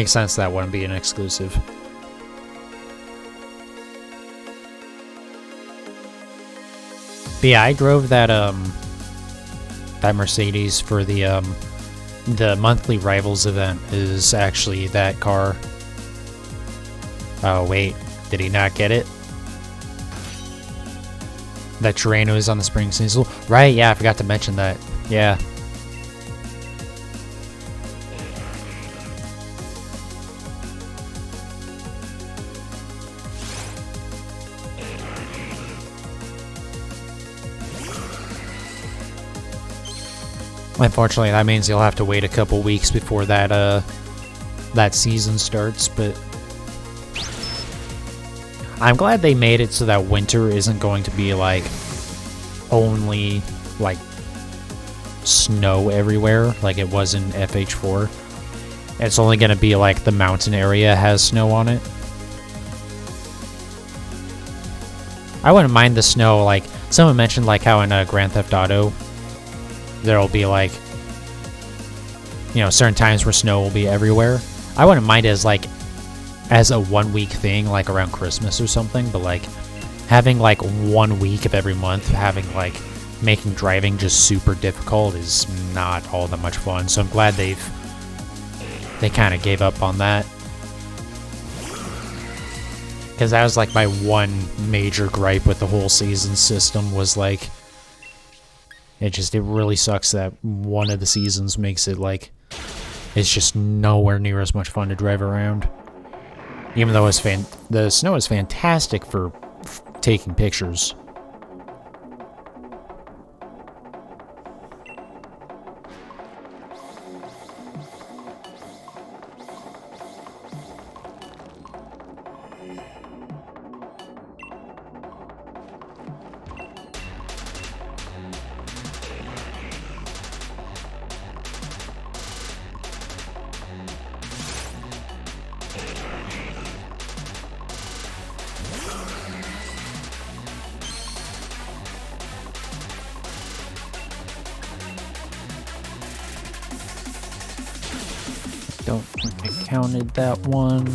sense that wouldn't be an exclusive. But yeah, I drove that that Mercedes for the monthly Rivals event. Is actually that car. Oh wait, did he not get it? That Terreno is on the spring season, right? Yeah, I forgot to mention that. Yeah. Unfortunately, that means you'll have to wait a couple weeks before that that season starts, but I'm glad they made it so that winter isn't going to be like only like snow everywhere like it was in FH4. It's only going to be like the mountain area has snow on it. I wouldn't mind the snow, like someone mentioned like how in Grand Theft Auto there'll be like, you know, certain times where snow will be everywhere. I wouldn't mind it as like as a 1 week thing, like around Christmas or something, but like having like 1 week of every month having like making driving just super difficult is not all that much fun. So I'm glad they kind of gave up on that, because that was like my one major gripe with the whole season system was like it really sucks that one of the seasons makes it like it's just nowhere near as much fun to drive around. Even though the snow is fantastic for taking pictures. Don't think I counted that one.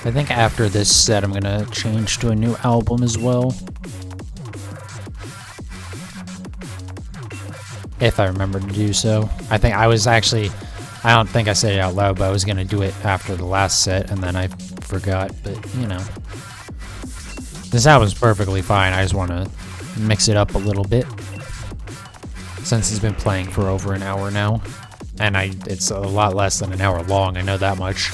I think after this set, I'm gonna change to a new album as well. If I remember to do so. I think I was actually, I don't think I said it out loud, but I was gonna do it after the last set, and then I forgot, but you know. This album's perfectly fine, I just want to mix it up a little bit. Since it's been playing for over an hour now. And it's a lot less than an hour long, I know that much.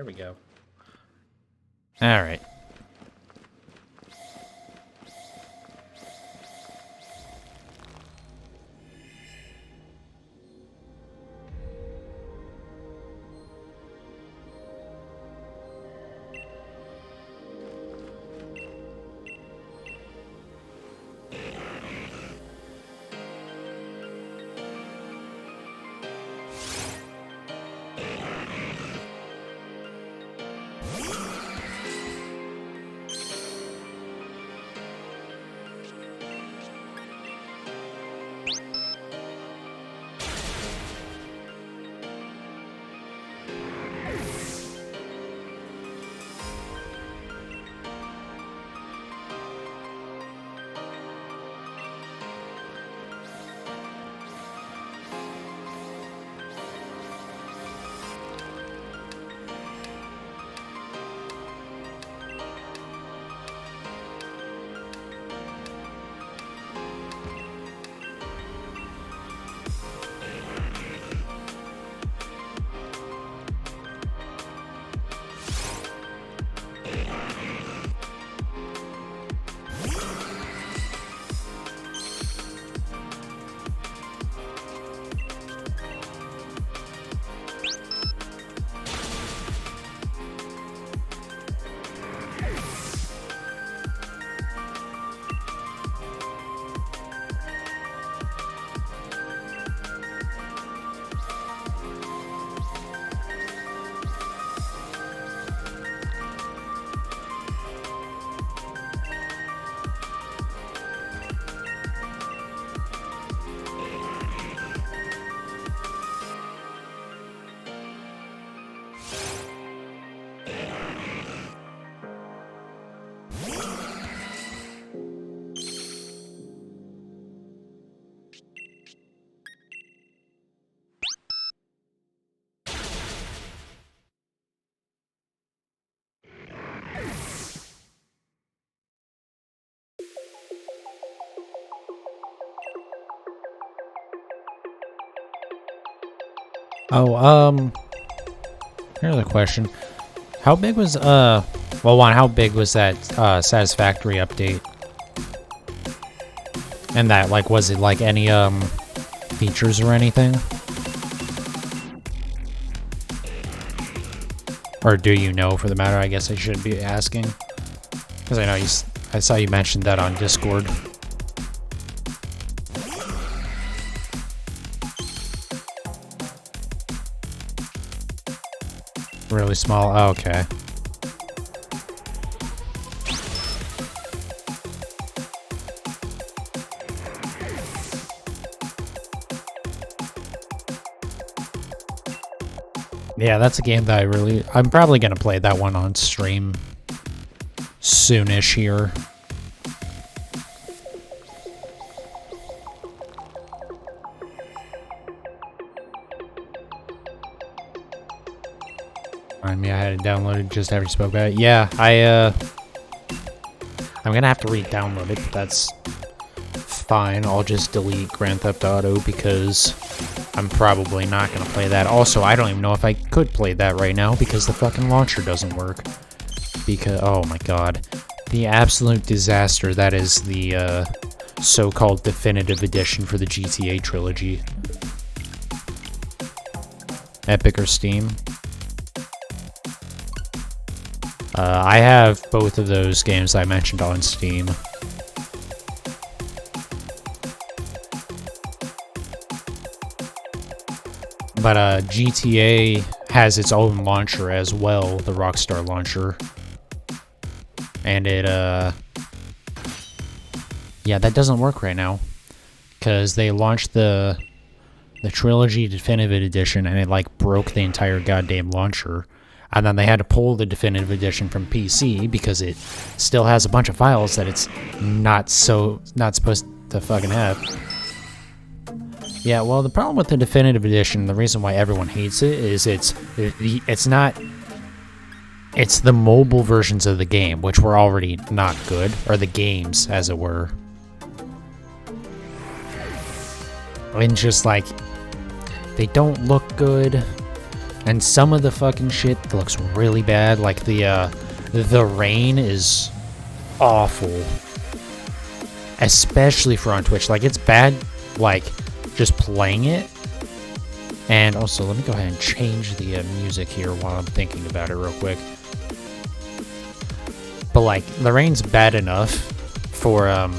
There we go. All right. Oh, here's a question. How big was, well, one, how big was that, Satisfactory update? And that, like, was it, like, any, features or anything? Or do you know, for the matter? I guess I should be asking. Because I know I saw you mentioned that on Discord. Really small? Oh, okay. Yeah, that's a game that I'm probably gonna play that one on stream soonish here. I mean, I had it downloaded just after you spoke about it. Yeah, I'm gonna have to re-download it, but that's fine. I'll just delete Grand Theft Auto because I'm probably not gonna play that. Also, I don't even know if I could play that right now because the fucking launcher doesn't work. Because, oh my god. The absolute disaster that is the, so-called definitive edition for the GTA trilogy. Epic or Steam? I have both of those games I mentioned on Steam. But GTA has its own launcher as well, the Rockstar launcher. And it, yeah, that doesn't work right now. Because they launched the Trilogy Definitive Edition and it, like, broke the entire goddamn launcher. And then they had to pull the Definitive Edition from PC because it still has a bunch of files that it's not supposed to fucking have. Yeah, well, the problem with the Definitive Edition, the reason why everyone hates it, is it's the mobile versions of the game, which were already not good, or the games, as it were. And just, like, they don't look good. And some of the fucking shit looks really bad. Like the rain is awful. Especially for on Twitch. Like, it's bad, like, just playing it. And also, let me go ahead and change the music here while I'm thinking about it real quick. But, like, the rain's bad enough for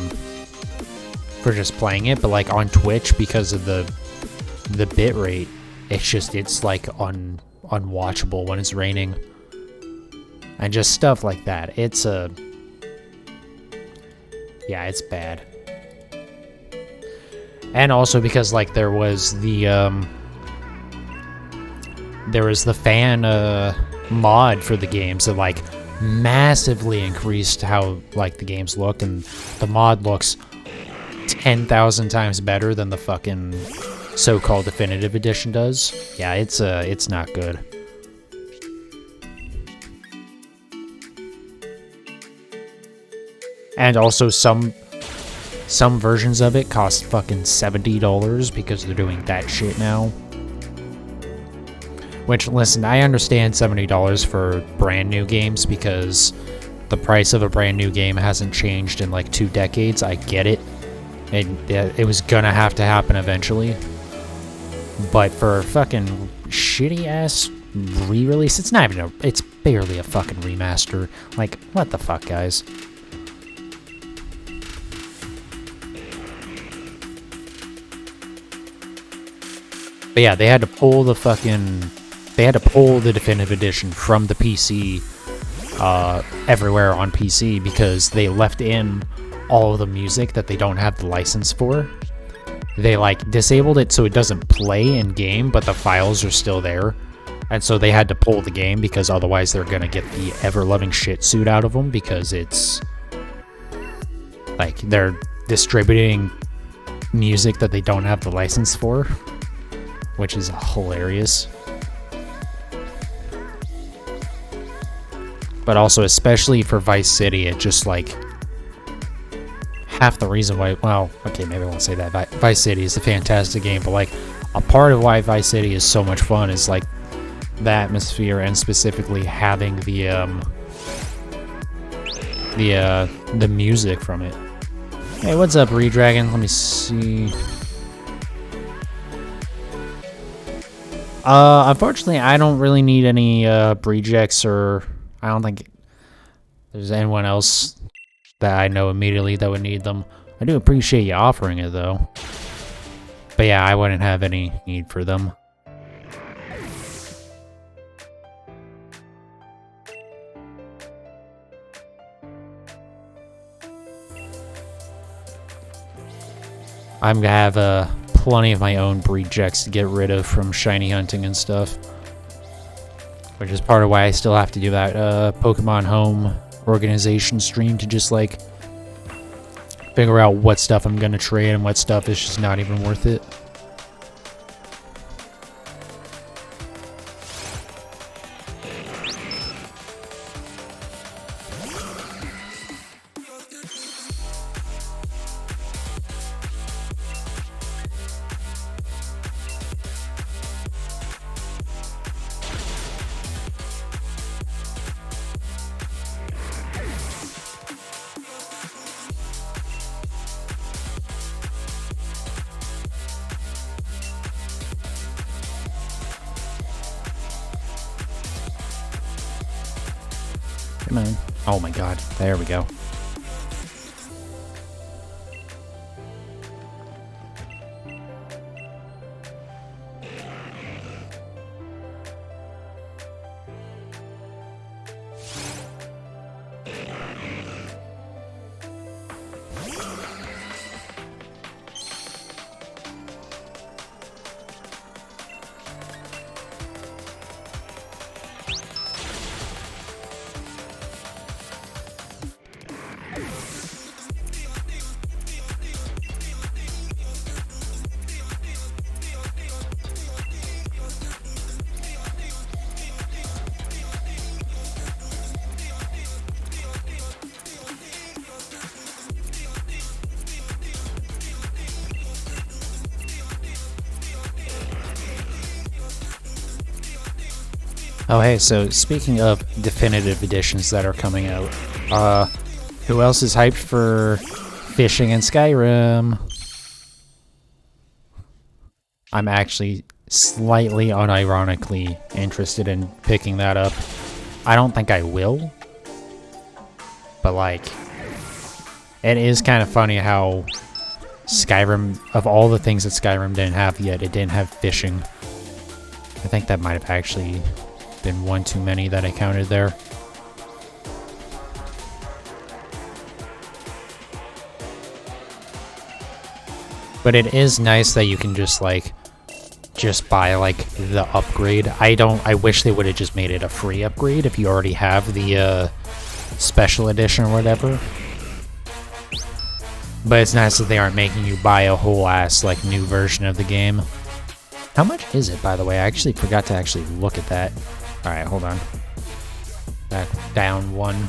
just playing it. But, like, on Twitch, because of the bit rate, it's like unwatchable when it's raining. And just stuff like that. It's yeah, it's bad. And also because, like, there was the fan mod for the games that, like, massively increased how, like, the games look, and the mod looks 10,000 times better than the fucking so-called definitive edition does. Yeah, it's not good. And also some versions of it cost fucking $70 because they're doing that shit now. Which, listen, I understand $70 for brand new games because the price of a brand new game hasn't changed in like 2 decades. I get it. It was gonna have to happen eventually. But for fucking shitty ass re-release, it's not even it's barely a fucking remaster. Like, what the fuck, guys? But yeah, they had to pull the definitive edition from the PC, everywhere on PC, because they left in all of the music that they don't have the license for. They, like, disabled it so it doesn't play in game, but the files are still there. And so they had to pull the game because otherwise they're gonna get the ever-loving shit suit out of them, because it's like they're distributing music that they don't have the license for. Which is hilarious. But also, especially for Vice City, it just, like, half the reason why, well, okay, maybe I won't say that. Vice City is a fantastic game, but, like, a part of why Vice City is so much fun is, like, the atmosphere, and specifically having the music from it. Hey, what's up, Redragon? Let me see. Unfortunately, I don't really need any, rejects, or I don't think there's anyone else that I know immediately that would need them. I do appreciate you offering it, though. But yeah, I wouldn't have any need for them. I'm gonna have, plenty of my own rejects to get rid of from shiny hunting and stuff. Which is part of why I still have to do that Pokemon Home organization stream to just, like, figure out what stuff I'm gonna trade and what stuff is just not even worth it. Come on. Oh my god. There we go. Oh hey, so speaking of definitive editions that are coming out, who else is hyped for fishing in Skyrim? I'm actually slightly unironically interested in picking that up. I don't think I will, but like, it is kind of funny how Skyrim, of all the things that Skyrim didn't have yet, it didn't have fishing. I think that might have actually been one too many that I counted there. But it is nice that you can just like buy like the upgrade. I wish they would have just made it a free upgrade if you already have the special edition or whatever. But it's nice that they aren't making you buy a whole ass like new version of the game. How much is it, by the way? I actually forgot to actually look at that. Alright, hold on. Back down one.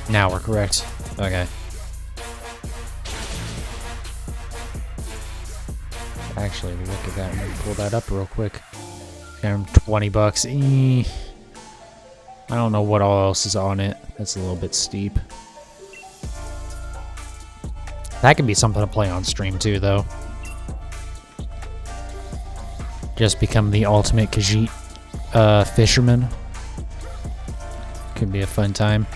Now we're correct. Okay. Actually, look at that. Let me pull that up real quick. $20. I don't know what all else is on it. That's a little bit steep. That could be something to play on stream too, though. Just become the ultimate Khajiit fisherman. Could be a fun time.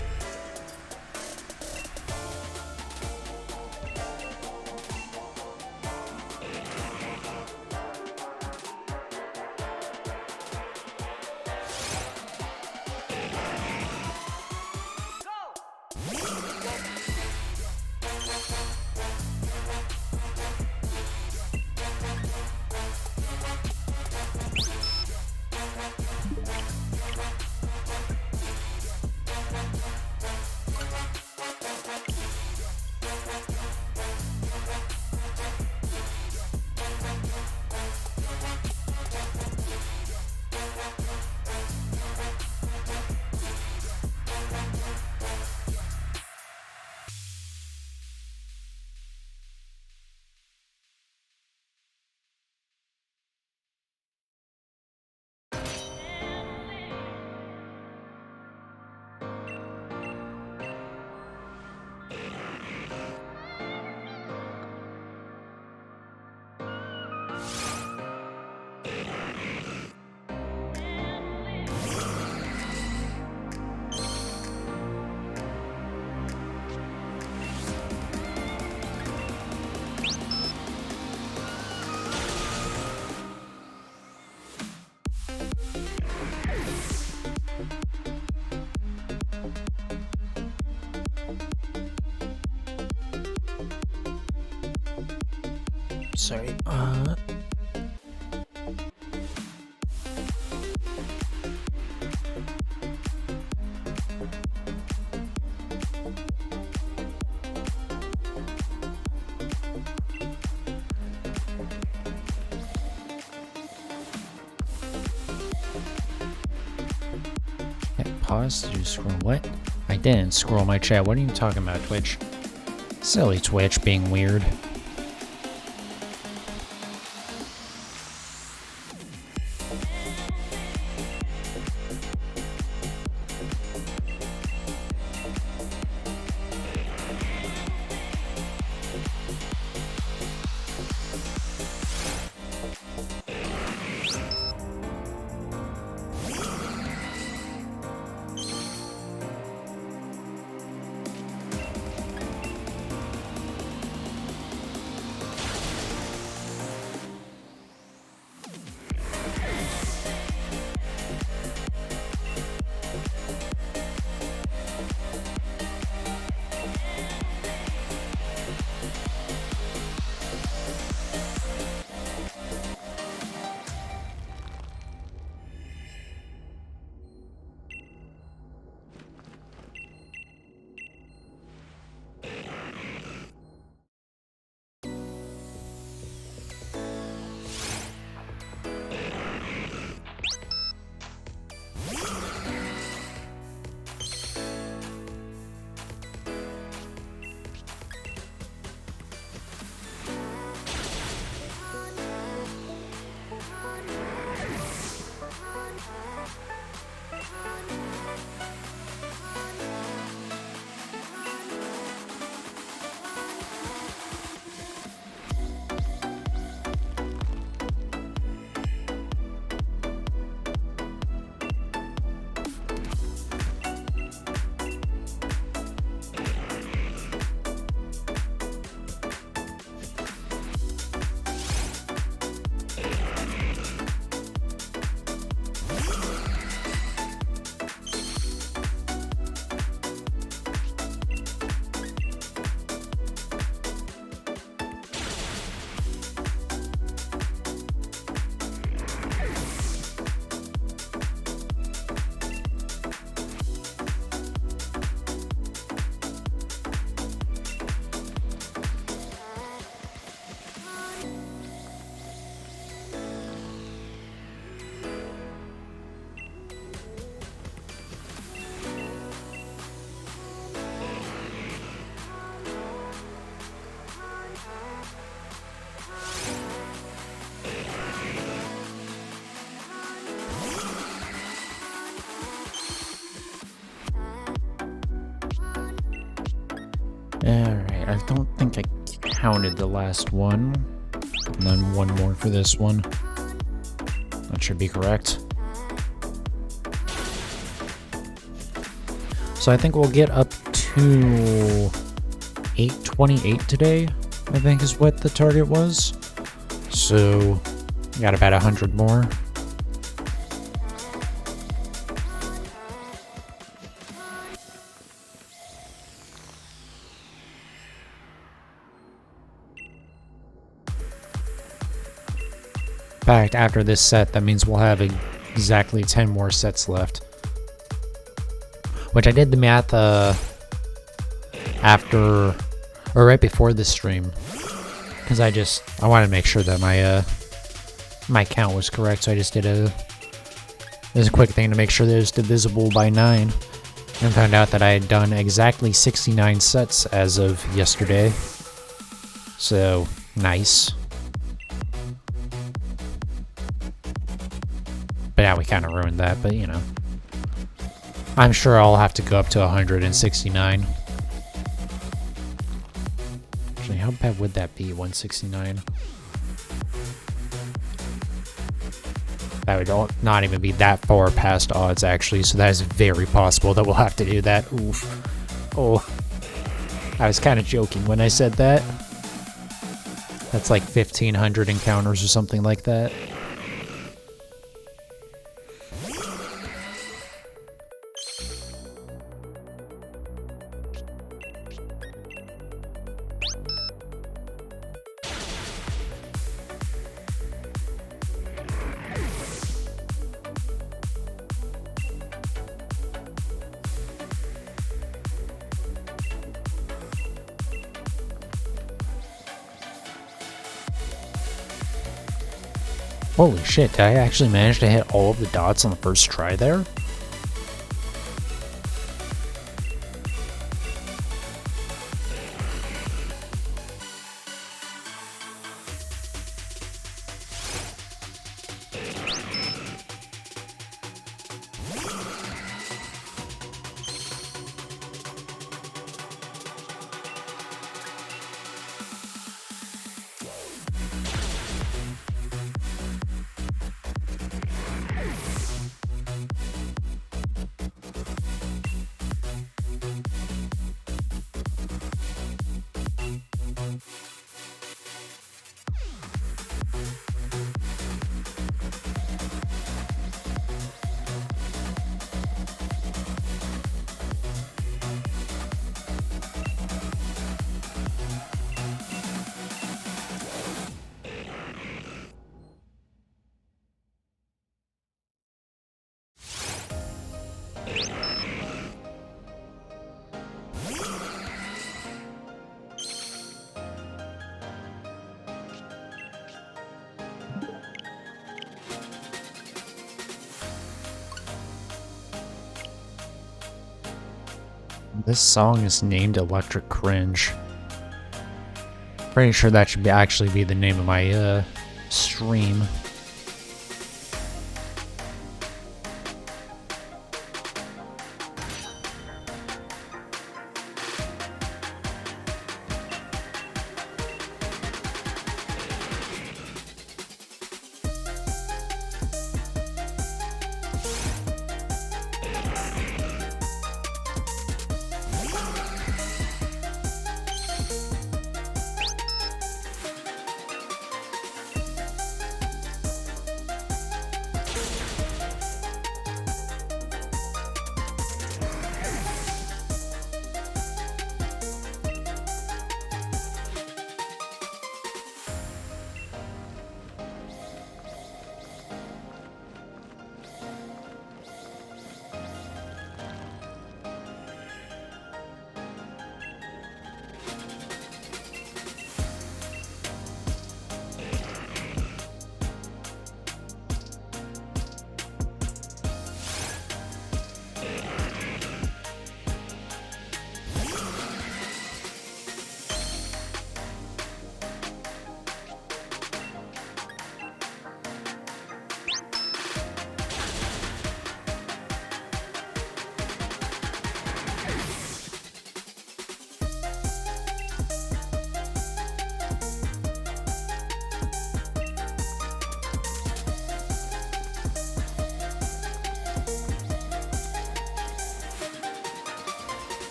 Sorry. Pause to scroll. What? I didn't scroll my chat. What are you talking about, Twitch? Silly Twitch being weird. Alright, I don't think I counted the last one. And then one more for this one. That should be correct. So I think we'll get up to 828 today, I think is what the target was. So, got about 100 more. In fact, after this set, that means we'll have exactly 10 more sets left. Which I did the math after, or right before this stream. Because I wanted to make sure that my count was correct, so I just did a quick thing to make sure that it was divisible by 9. And found out that I had done exactly 69 sets as of yesterday. So, nice. But now we kind of ruined that, but you know. I'm sure I'll have to go up to 169. Actually, how bad would that be, 169? That would not even be that far past odds, actually, so that is very possible that we'll have to do that. Oof. Oh. I was kind of joking when I said that. That's like 1,500 encounters or something like that. Holy shit, did I actually manage to hit all of the dots on the first try there? This song is named Electric Cringe. Pretty sure that should actually be the name of my stream.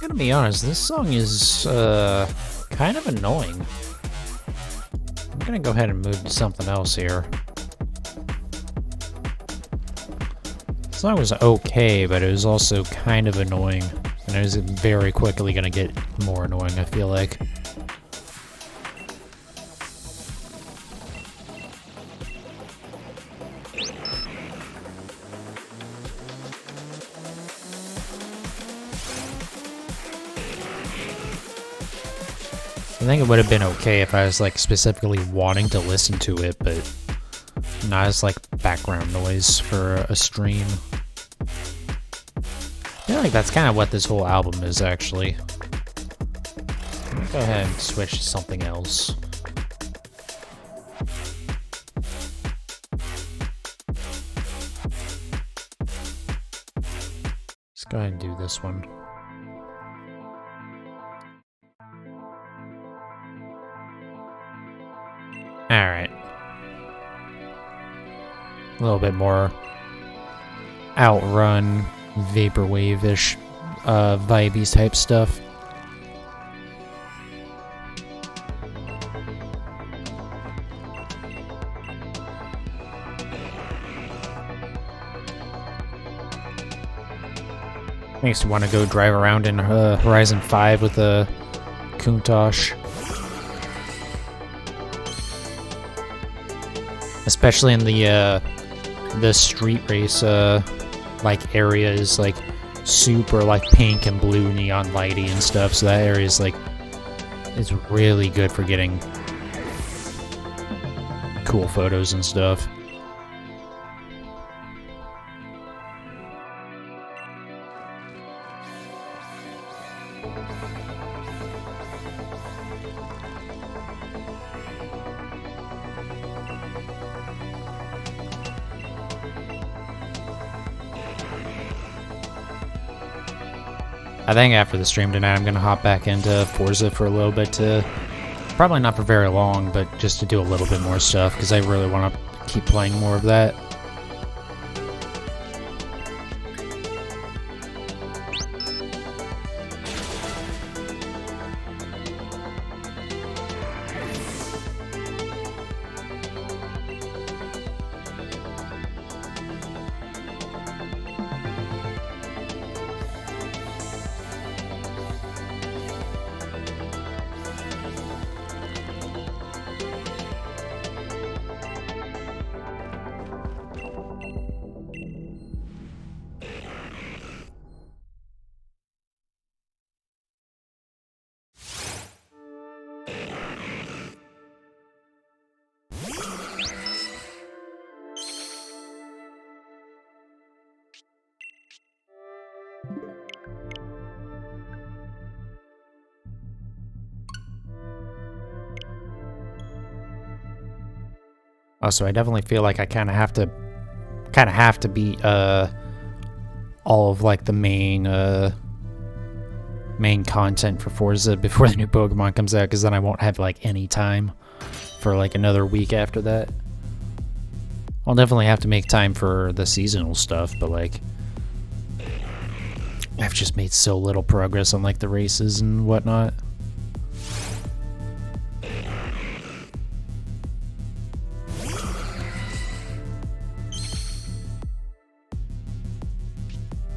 gonna be honest, this song is kind of annoying. I'm gonna go ahead and move to something else here. The song was okay, but it was also kind of annoying. And it was very quickly gonna get more annoying, I feel like. I think it would have been okay if I was like specifically wanting to listen to it, but not as like background noise for a stream. I feel like that's kind of what this whole album is, actually. Let me go ahead and switch to something else. Let's go ahead and do this one. Alright. A little bit more Outrun, Vaporwave-ish, vibey type stuff. Makes you want to go drive around in Horizon 5 with a Countach. Especially in the street race like area is like super like pink and blue neon lighty and stuff, so that area is like it's really good for getting cool photos and stuff. I think after the stream tonight, I'm going to hop back into Forza for a little bit to, probably not for very long, but just to do a little bit more stuff, because I really want to keep playing more of that. Also, I definitely feel like I kind of have to beat all of like the main content for Forza before the new Pokemon comes out, because then I won't have like any time for like another week after that. I'll definitely have to make time for the seasonal stuff, but like I've just made so little progress on like the races and whatnot.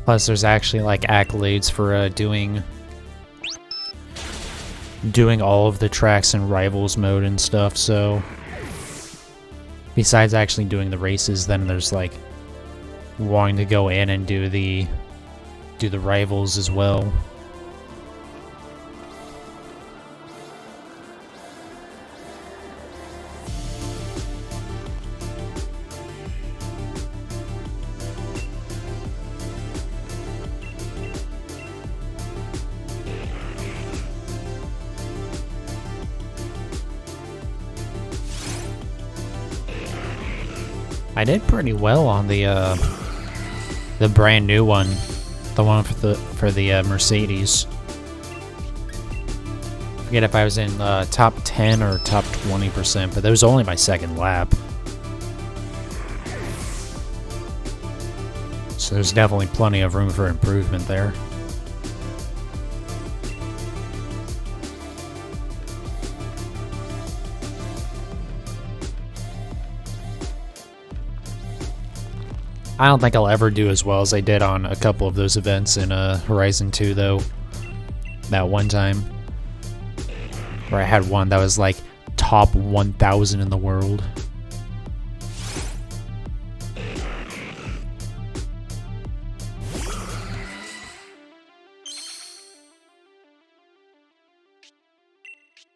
Plus, there's actually like accolades for doing all of the tracks in Rivals mode and stuff. So, besides actually doing the races, then there's like wanting to go in and do the Rivals as well. I did pretty well on the brand new one, the one for the Mercedes. I forget if I was in top 10 or top 20%, but that was only my second lap. So there's definitely plenty of room for improvement there. I don't think I'll ever do as well as I did on a couple of those events in Horizon 2, though. That one time. Where I had one that was like top 1,000 in the world.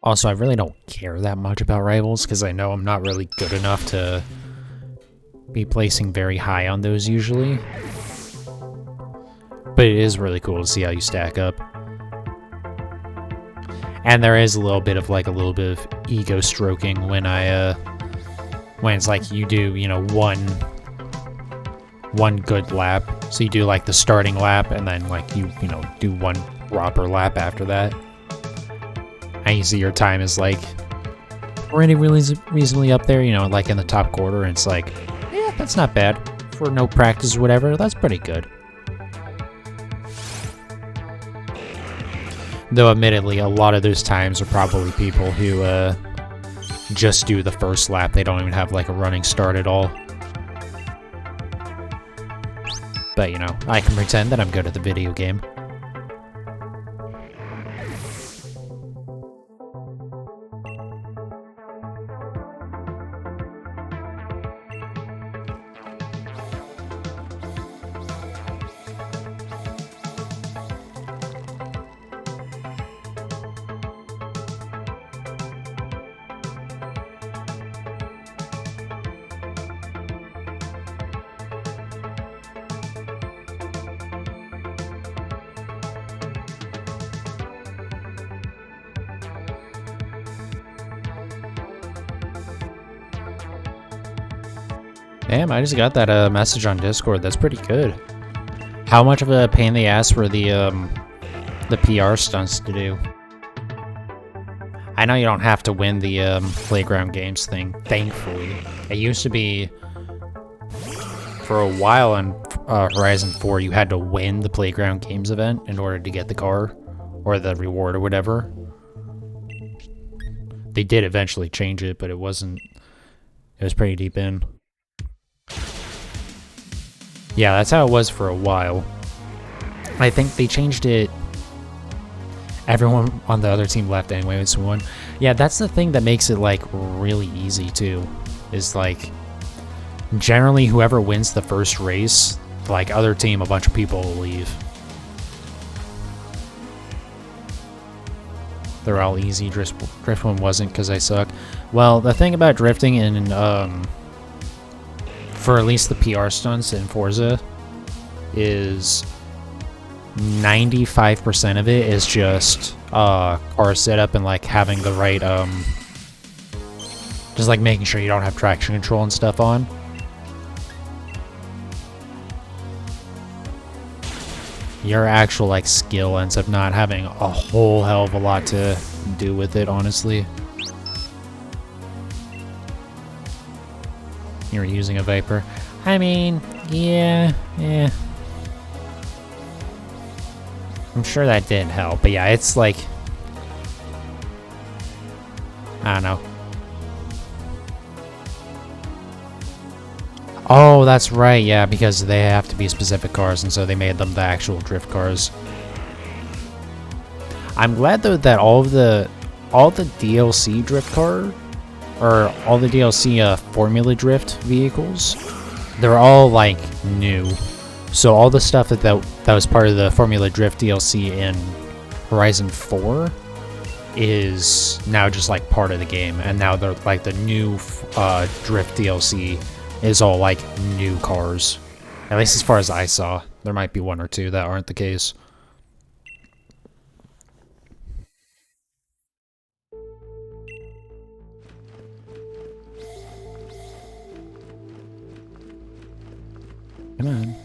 Also, I really don't care that much about rivals because I know I'm not really good enough to be placing very high on those usually. But it is really cool to see how you stack up. And there is a little bit of ego stroking when when it's like you do, you know, one good lap. So you do like the starting lap and then like you know, do one proper lap after that. And you see your time is like already really reasonably up there, you know, like in the top quarter, and it's like, yeah, that's not bad. For no practice or whatever, that's pretty good. Though admittedly, a lot of those times are probably people who just do the first lap. They don't even have like a running start at all. But you know, I can pretend that I'm good at the video game. Damn, I just got that message on Discord. That's pretty good. How much of a pain in the ass were the PR stunts to do? I know you don't have to win the playground games thing, thankfully. It used to be, for a while on Horizon 4, you had to win the playground games event in order to get the car, or the reward or whatever. They did eventually change it, but it was pretty deep in. Yeah, that's how it was for a while. I think they changed it. Everyone on the other team left anyway, so one. Yeah, that's the thing that makes it like really easy too. Is like generally whoever wins the first race, like other team, a bunch of people will leave. They're all easy. Drift one wasn't because I suck. Well, the thing about drifting in for at least the PR stunts in Forza is 95% of it is just car setup and like having the right just like making sure you don't have traction control and stuff on. Your actual like skill ends up not having a whole hell of a lot to do with it, honestly. You were using a Viper. I mean, yeah. I'm sure that did help, but yeah, it's like, I don't know. Oh, that's right, yeah, because they have to be specific cars, and so they made them the actual drift cars. I'm glad though that all the DLC drift car, or all the DLC Formula Drift vehicles, they're all like new. So all the stuff that was part of the Formula Drift DLC in Horizon 4 is now just like part of the game, and now they're like the new Drift DLC is all like new cars. At least as far as I saw. There might be one or two that aren't the case. Come on.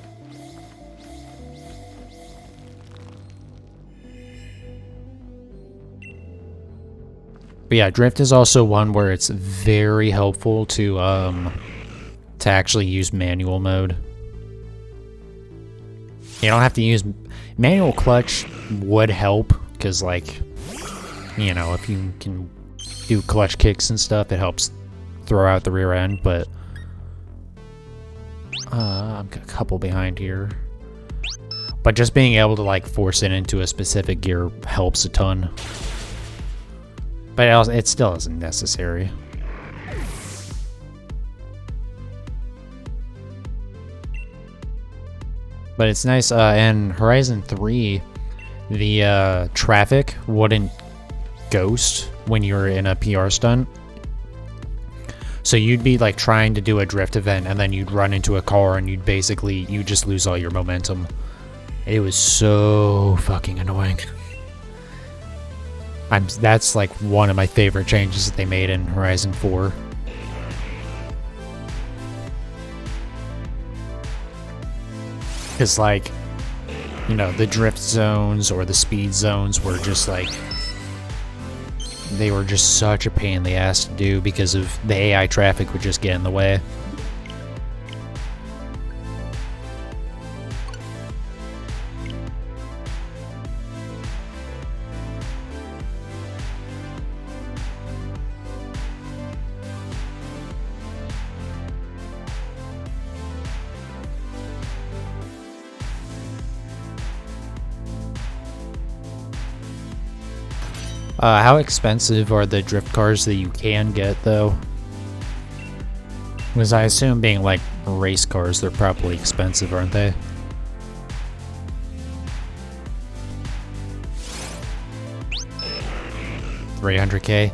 But yeah, drift is also one where it's very helpful to actually use manual mode. You don't have to use manual clutch would help because, like, you know, if you can do clutch kicks and stuff, it helps throw out the rear end. But I'm a couple behind here. But just being able to like force it into a specific gear helps a ton. But it still isn't necessary. But it's nice, in Horizon 3, the traffic wouldn't ghost when you were in a PR stunt. So you'd be like trying to do a drift event and then you'd run into a car and you just lose all your momentum. It was so fucking annoying. That's like one of my favorite changes that they made in Horizon 4. Because like, you know, the drift zones or the speed zones were just like, they were just such a pain in the ass to do because of the AI traffic would just get in the way. How expensive are the drift cars that you can get, though? Because I assume being, like, race cars, they're probably expensive, aren't they? $300K?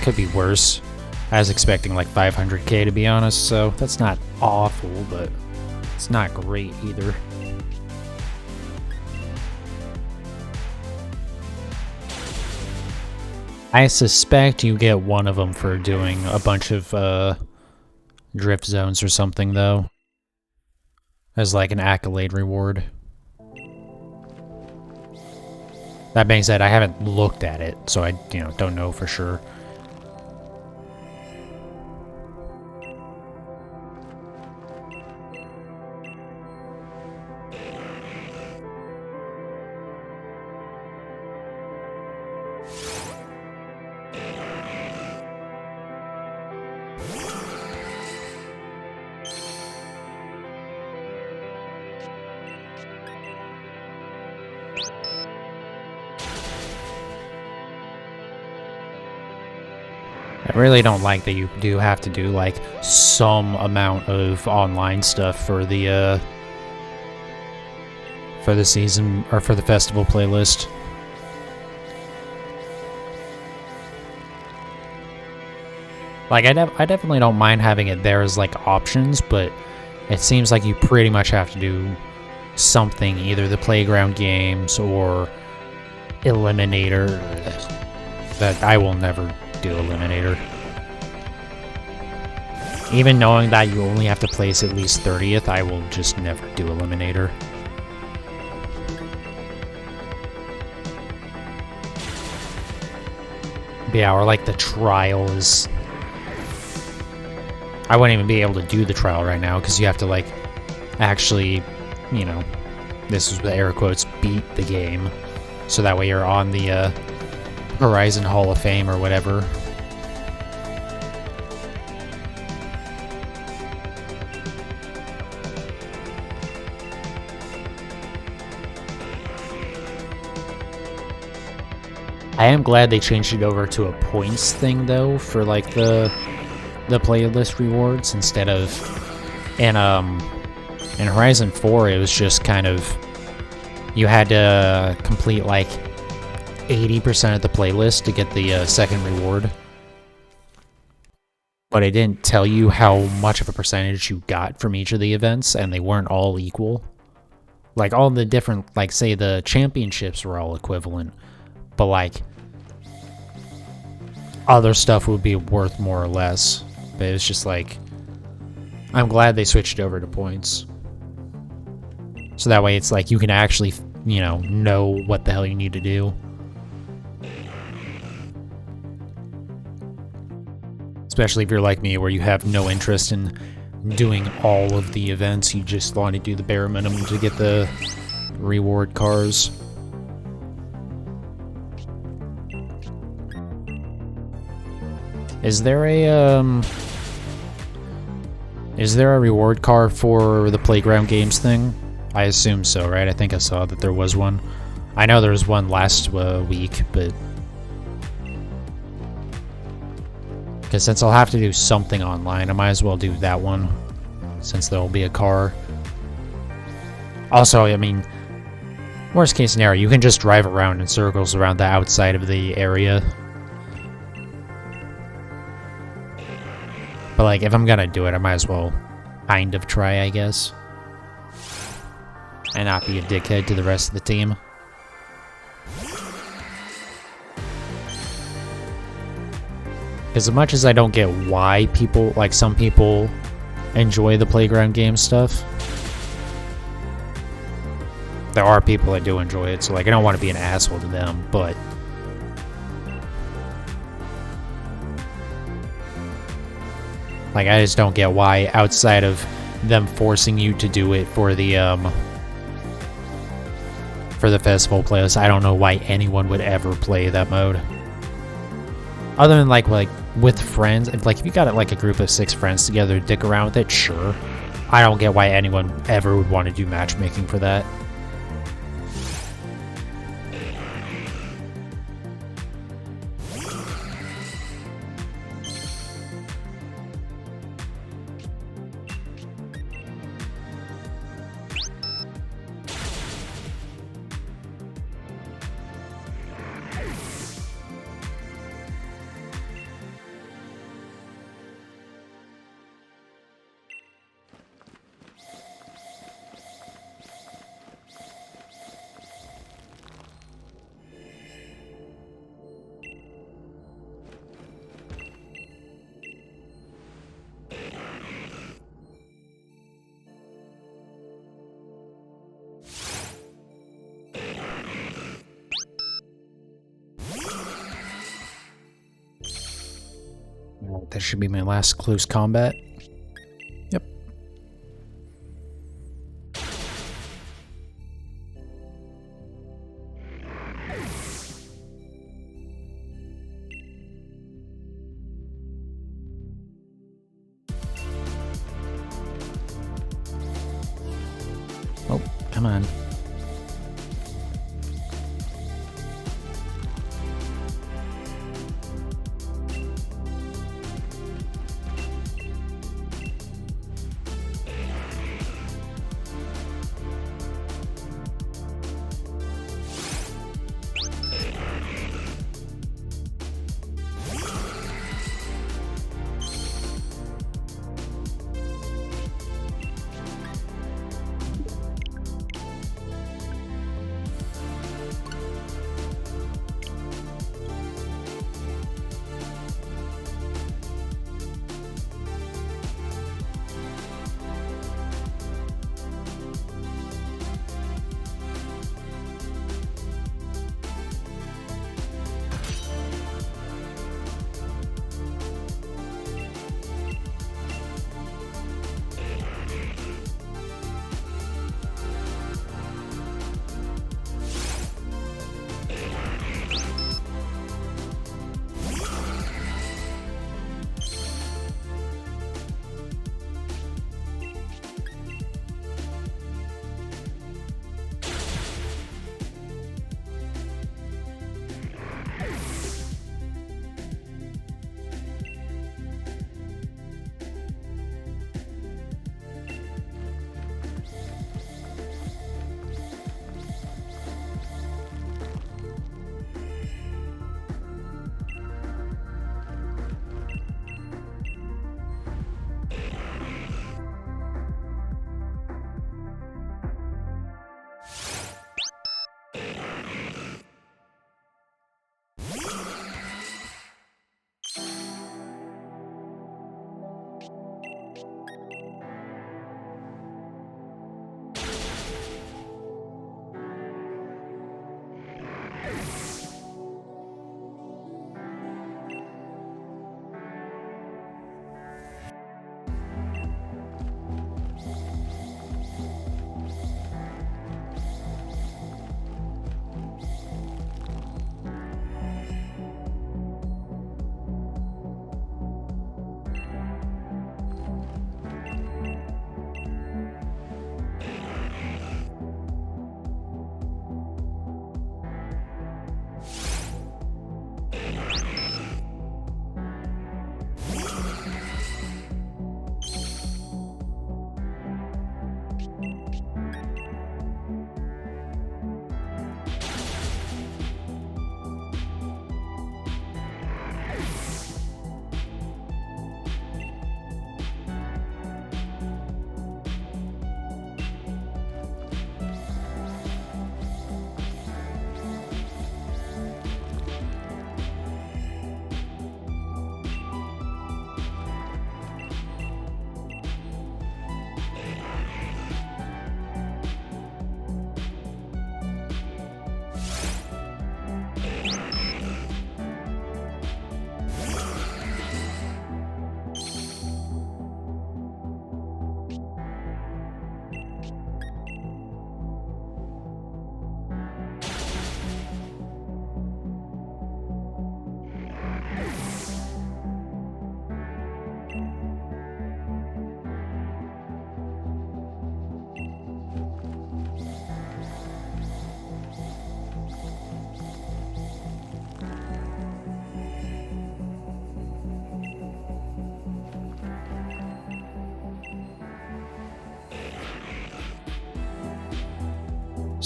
Could be worse. I was expecting, like, $500K, to be honest, so that's not awful, but it's not great either. I suspect you get one of them for doing a bunch of drift zones or something, though, as like an accolade reward. That being said, I haven't looked at it, so I don't know for sure. I really don't like that you do have to do like some amount of online stuff for the season or for the festival playlist. Like I definitely don't mind having it there as like options, but it seems like you pretty much have to do something, either the playground games or Eliminator. That I will never do Eliminator. Even knowing that you only have to place at least 30th, I will just never do Eliminator. Yeah, or like the trial is... I wouldn't even be able to do the trial right now because you have to like actually, you know, this is the air quotes, beat the game. So that way you're on the Horizon Hall of Fame or whatever. I am glad they changed it over to a points thing though for like the playlist rewards instead of in Horizon 4 it was just kind of you had to complete like 80% of the playlist to get the second reward. But it didn't tell you how much of a percentage you got from each of the events, and they weren't all equal. Like, all the different, like, say the championships were all equivalent, but, like, other stuff would be worth more or less. But it was just, like, I'm glad they switched over to points. So that way it's, like, you can actually, you know what the hell you need to do. Especially if you're like me, where you have no interest in doing all of the events, you just want to do the bare minimum to get the reward cars. Is there a, Is there a reward card for the playground games thing? I assume so, right? I think I saw that there was one. I know there was one last week, but... Because since I'll have to do something online, I might as well do that one. Since there'll be a car. Also, I mean... Worst case scenario, you can just drive around in circles around the outside of the area. But, like, if I'm gonna do it, I might as well kind of try, I guess. And not be a dickhead to the rest of the team. Because as much as I don't get why people, like some people, enjoy the playground game stuff, there are people that do enjoy it, so like I don't want to be an asshole to them, but... Like, I just don't get why, outside of them forcing you to do it for the festival playlist, I don't know why anyone would ever play that mode. Other than, like with friends, if you got, like, a group of 6 friends together to dick around with it, sure. I don't get why anyone ever would want to do matchmaking for that. That should be my last close combat. Yep. Oh, come on.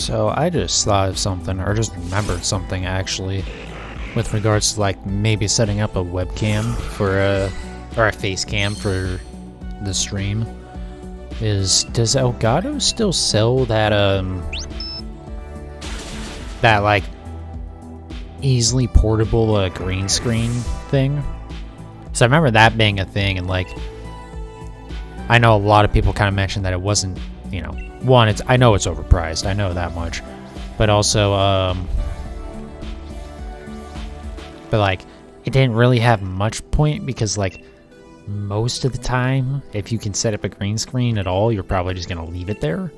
So I just thought of something, or just remembered something actually, with regards to like maybe setting up a webcam for or a face cam for the stream. Does Elgato still sell that that like easily portable green screen thing? So I remember that being a thing, and like I know a lot of people kind of mentioned that it wasn't, you know, one, I know it's overpriced, I know that much, but also but like it didn't really have much point, because like most of the time, if you can set up a green screen at all, you're probably just gonna leave it there.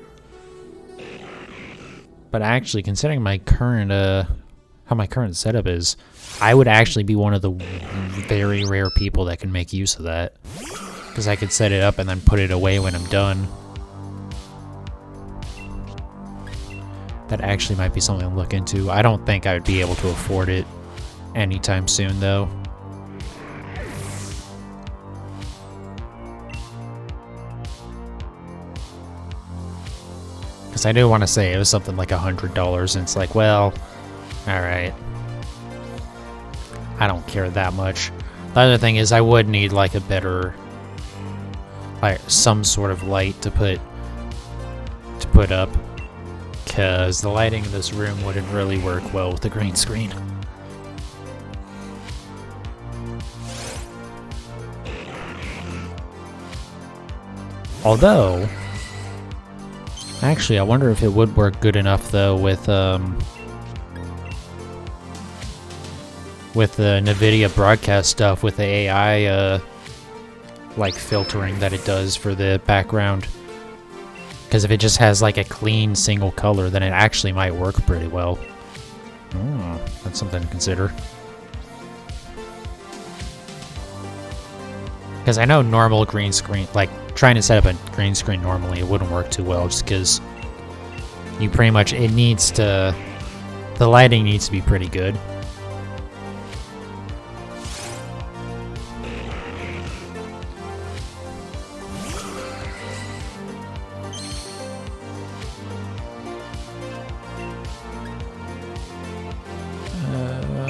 But actually, considering my current how my current setup is, I would actually be one of the very rare people that can make use of that, because I could set it up and then put it away when I'm done. That actually might be something to look into. I don't think I would be able to afford it anytime soon, though. Because I do want to say it was something like $100, and it's like, well, alright. I don't care that much. The other thing is I would need like a better, like some sort of light to put up, because the lighting in this room wouldn't really work well with the green screen. Although, actually, I wonder if it would work good enough though with the NVIDIA broadcast stuff, with the AI like filtering that it does for the background. Because if it just has like a clean single color, then it actually might work pretty well. That's something to consider. Because I know normal green screen, like trying to set up a green screen normally, it wouldn't work too well, just because you pretty much, it needs to, the lighting needs to be pretty good.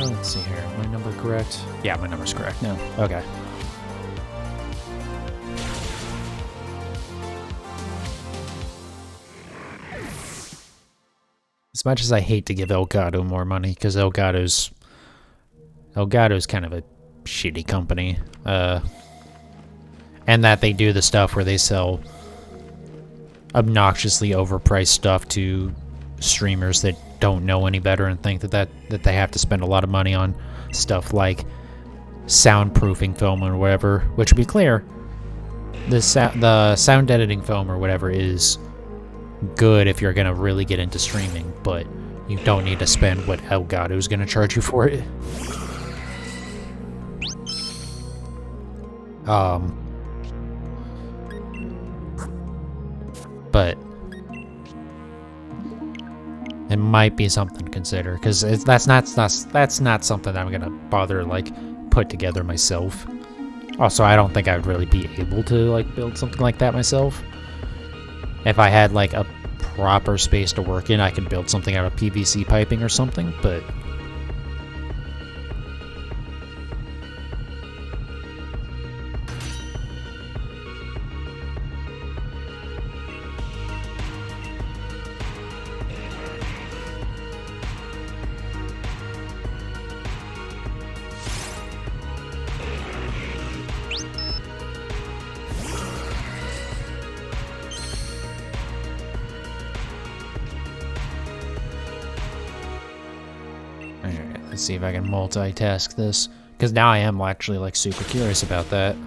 Let's see here. My number correct? Yeah, my number's correct now. Okay. As much as I hate to give Elgato more money, because Elgato's kind of a shitty company, and that they do the stuff where they sell obnoxiously overpriced stuff to streamers that don't know any better and think that they have to spend a lot of money on stuff like soundproofing film or whatever. Which, to be clear, the sound editing film or whatever is good if you're gonna really get into streaming, but you don't need to spend what Elgato is gonna charge you for it. But it might be something to consider, because that's not something that I'm gonna bother like put together myself. Also, I don't think I would really be able to like build something like that myself. If I had like a proper space to work in, I could build something out of PVC piping or something, but let's see if I can multitask this, because now I am actually like super curious about that.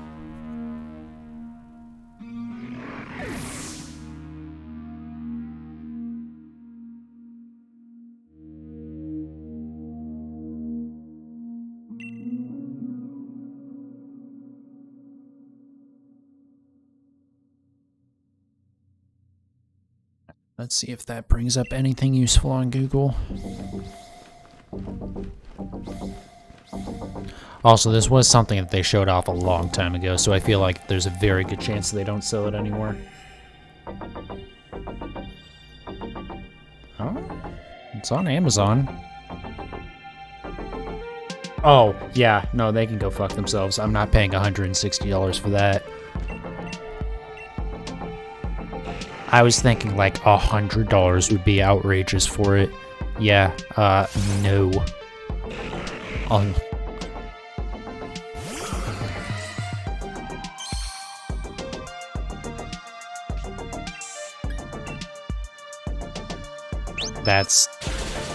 Let's see if that brings up anything useful on Google. Also, this was something that they showed off a long time ago, so I feel like there's a very good chance they don't sell it anymore. Oh, it's on Amazon. Oh, yeah, no, they can go fuck themselves. I'm not paying $160 for that. I was thinking like $100 would be outrageous for it. Yeah, no.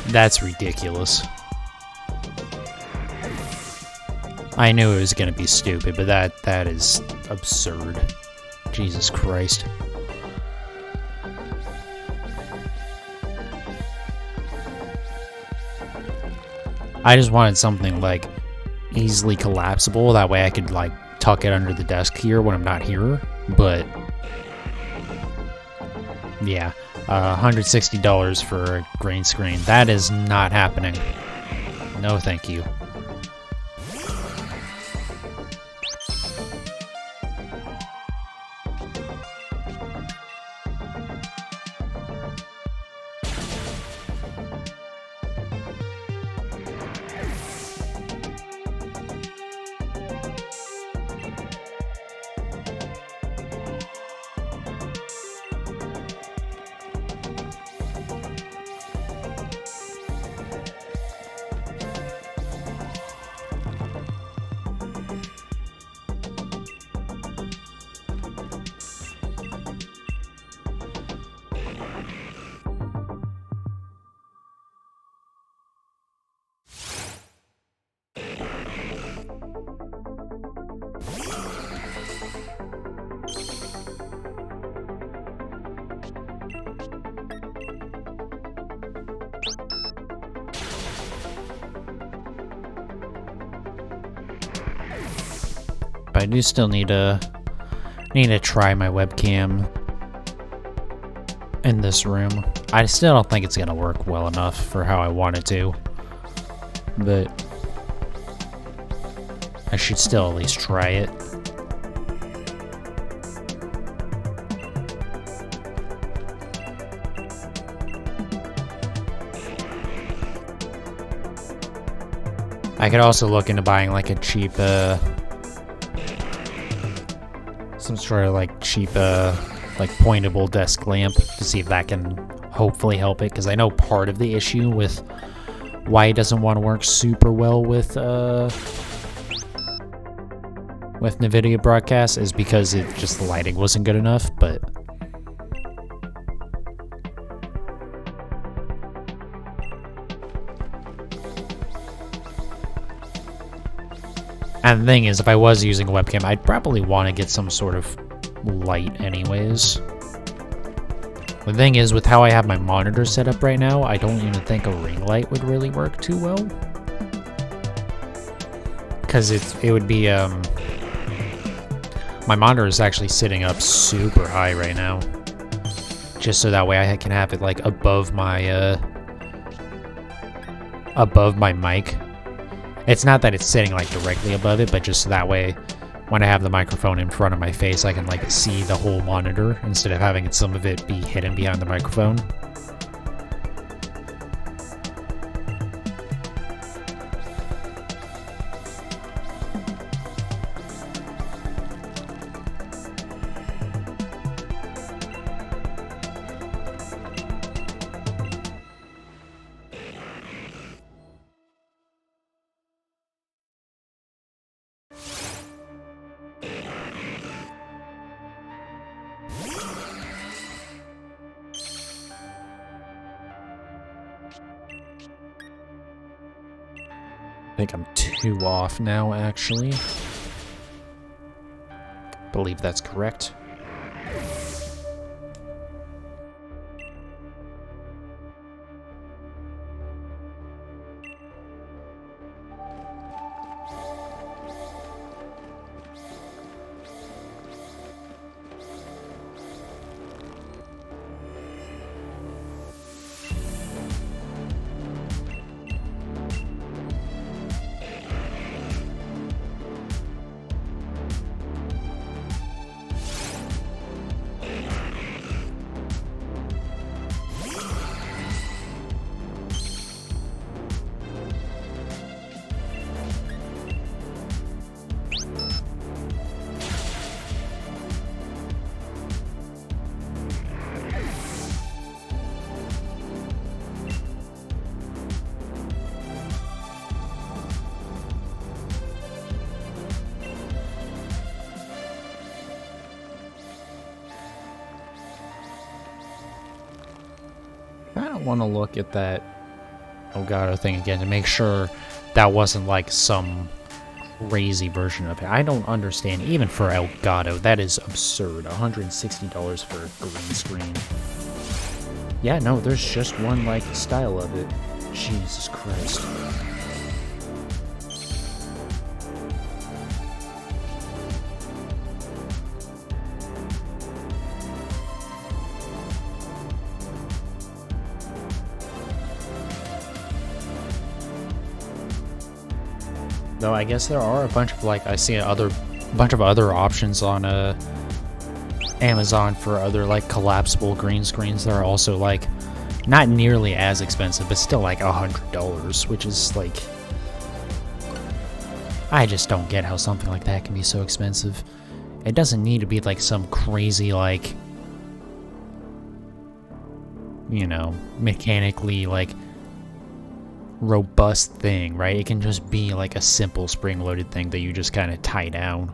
That's ridiculous. I knew it was gonna be stupid, but that is absurd. Jesus Christ. I just wanted something like easily collapsible, that way I could like tuck it under the desk here when I'm not here, but yeah, $160 for a green screen. That is not happening. No thank you. But I do still need to try my webcam in this room. I still don't think it's gonna work well enough for how I want it to, but I should still at least try it. I could also look into buying like a cheap, some sort of like cheap, like pointable desk lamp to see if that can hopefully help it, because I know part of the issue with why it doesn't want to work super well with NVIDIA broadcast is because it just the lighting wasn't good enough, but and the thing is, if I was using a webcam, I'd probably want to get some sort of light anyways. The thing is, with how I have my monitor set up right now, I don't even think a ring light would really work too well. Because it would be, my monitor is actually sitting up super high right now. Just so that way I can have it, like, above my mic. It's not that it's sitting like directly above it, but just so that way when I have the microphone in front of my face, I can like see the whole monitor instead of having some of it be hidden behind the microphone. I think I'm 2 off now, actually. Believe that's correct. of want to look at that Elgato thing again to make sure that wasn't like some crazy version of it. I don't understand, even for Elgato, that is absurd. $160 for a green screen. Yeah, no, there's just one, like, style of it. Jesus Christ. Though I guess there are a bunch of, like, I see a bunch of other options on Amazon for other, like, collapsible green screens that are also, like, not nearly as expensive, but still like $100, which is like, I just don't get how something like that can be so expensive. It doesn't need to be like some crazy, like, you know, mechanically, like, robust thing, right? It can just be like a simple spring-loaded thing that you just kind of tie down.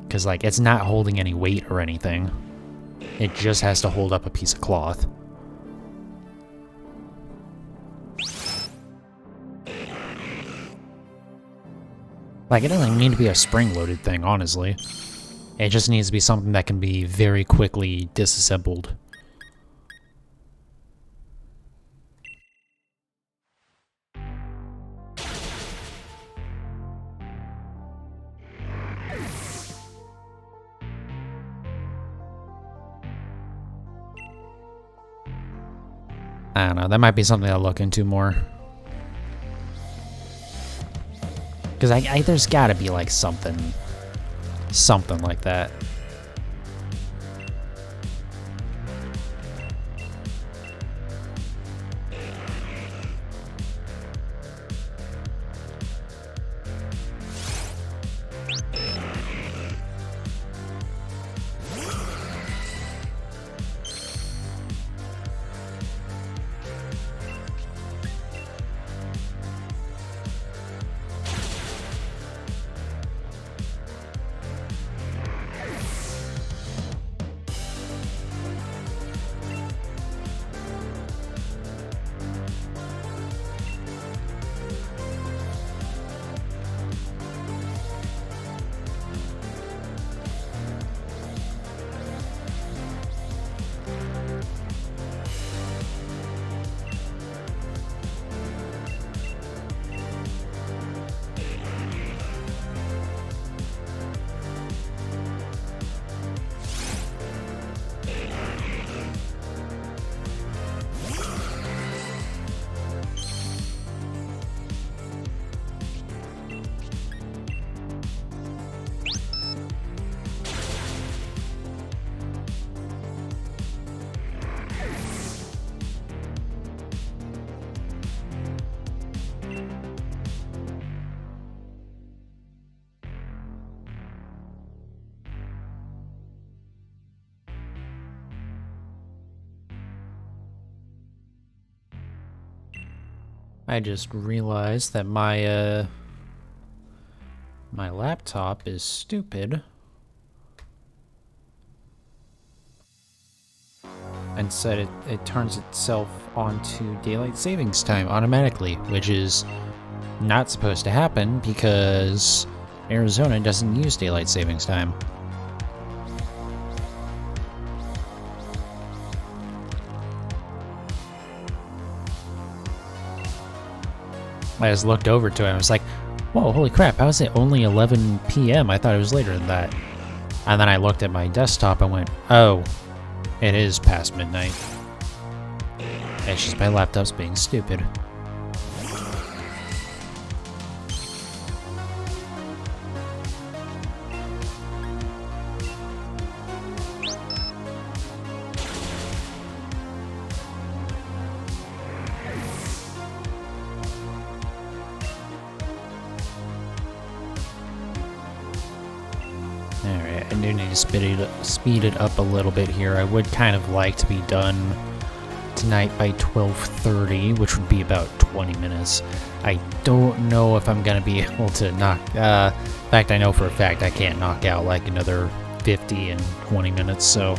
Because, like, it's not holding any weight or anything. It just has to hold up a piece of cloth. Like, it doesn't need to be a spring-loaded thing, honestly. It just needs to be something that can be very quickly disassembled. I don't know, that might be something I'll look into more. Because there's gotta be, like, something like that. I just realized that my laptop is stupid and said it turns itself onto daylight savings time automatically, which is not supposed to happen because Arizona doesn't use daylight savings time. I just looked over to it and I was like, whoa, holy crap, how is it only 11 p.m.? I thought it was later than that. And then I looked at my desktop and went, oh, it is past midnight. It's just my laptop's being stupid. Alright, I do need to speed it up a little bit here. I would kind of like to be done tonight by 12:30, which would be about 20 minutes. I don't know if I'm going to be able to knock... in fact, I know for a fact I can't knock out like another 50 and 20 minutes, so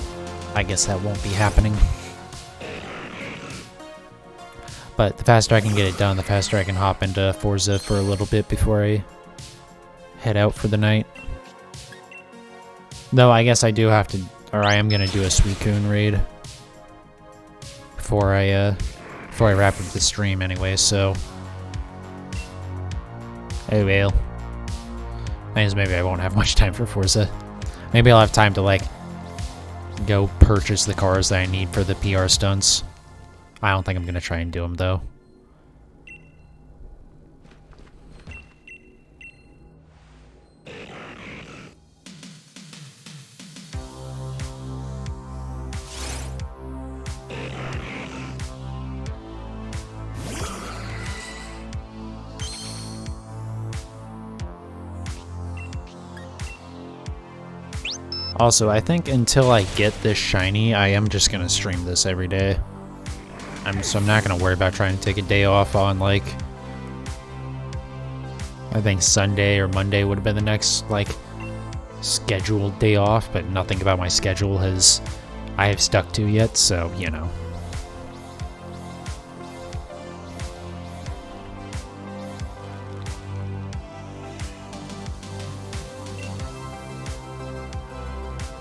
I guess that won't be happening. But the faster I can get it done, the faster I can hop into Forza for a little bit before I head out for the night. Though I guess I do have to, or I am gonna do a Suicune raid before I wrap up the stream anyway. So, oh well. I guess maybe I won't have much time for Forza. Maybe I'll have time to like go purchase the cars that I need for the PR stunts. I don't think I'm gonna try and do them though. Also, I think until I get this shiny, I am just gonna stream this every day. So I'm not gonna worry about trying to take a day off on like, I think Sunday or Monday would have been the next like scheduled day off, but nothing about my schedule I have stuck to yet, so you know.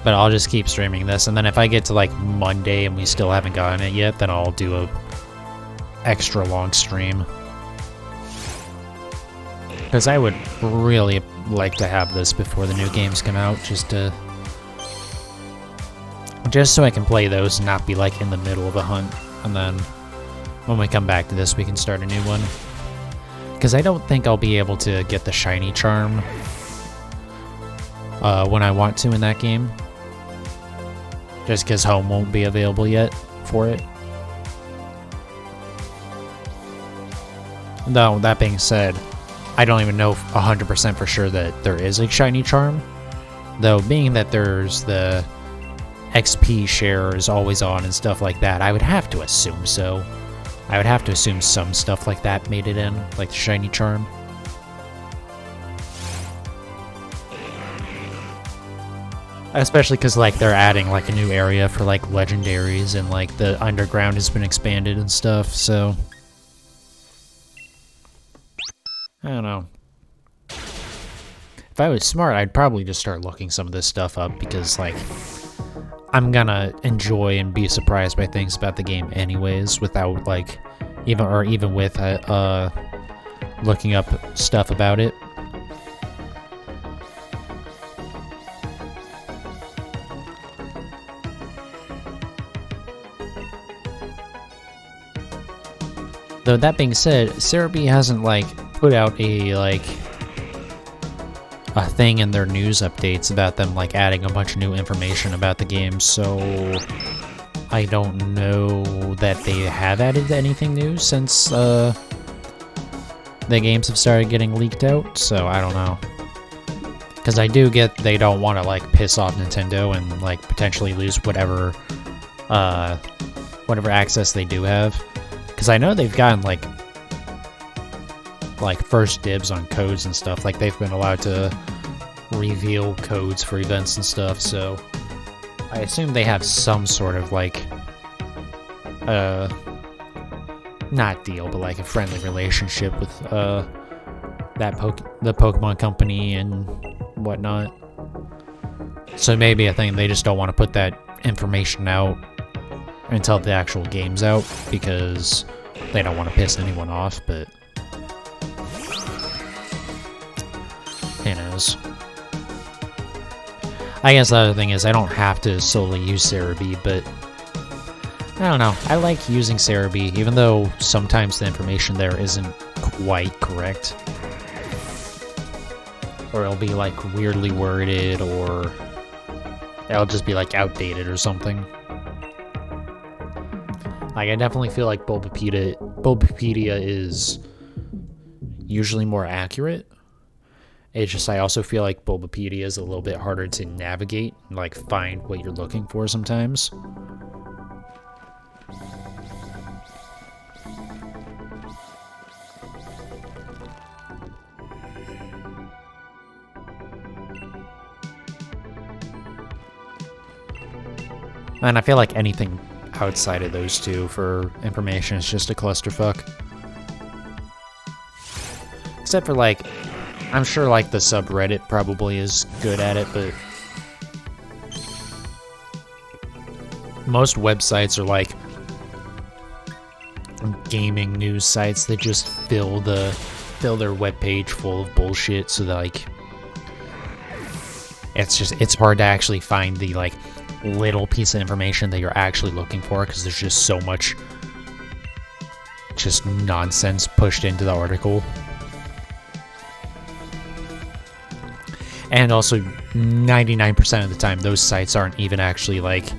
But I'll just keep streaming this, and then if I get to like Monday and we still haven't gotten it yet, then I'll do a extra long stream. Because I would really like to have this before the new games come out, just so I can play those and not be like in the middle of a hunt, and then when we come back to this we can start a new one. Because I don't think I'll be able to get the shiny charm when I want to in that game. Just because home won't be available yet for it. Though, that being said, I don't even know 100% for sure that there is a shiny charm. Though, being that there's the XP share is always on and stuff like that, I would have to assume so. I would have to assume some stuff like that made it in, like the shiny charm. Especially because, like, they're adding, like, a new area for, like, legendaries, and, like, the underground has been expanded and stuff, so... I don't know. If I was smart, I'd probably just start looking some of this stuff up, because, like, I'm gonna enjoy and be surprised by things about the game anyways, without, like, even with, looking up stuff about it. Though that being said, Cerebi hasn't like put out a thing in their news updates about them like adding a bunch of new information about the game, so I don't know that they have added anything new since the games have started getting leaked out, so I don't know. Because I do get they don't want to like piss off Nintendo and like potentially lose whatever access they do have. Because I know they've gotten, like, first dibs on codes and stuff. Like, they've been allowed to reveal codes for events and stuff, so... I assume they have some sort of, like... not deal, but, like, a friendly relationship with, the Pokemon Company and whatnot. So maybe I think they just don't want to put that information out until the actual game's out, because they don't want to piss anyone off, but who knows. I guess the other thing is I don't have to solely use Cerebi, but I don't know. I like using Cerebi, even though sometimes the information there isn't quite correct. Or it'll be like weirdly worded, or it'll just be like outdated or something. Like, I definitely feel like Bulbapedia is usually more accurate. It's just I also feel like Bulbapedia is a little bit harder to navigate and, like, find what you're looking for sometimes. And I feel like anything outside of those two for information is just a clusterfuck. Except for, like, I'm sure, like, the subreddit probably is good at it, but most websites are, like, gaming news sites that just fill their webpage full of bullshit, so that, like, it's hard to actually find the, like, little piece of information that you're actually looking for, because there's just so much just nonsense pushed into the article. And also, 99% of the time, those sites aren't even actually, like,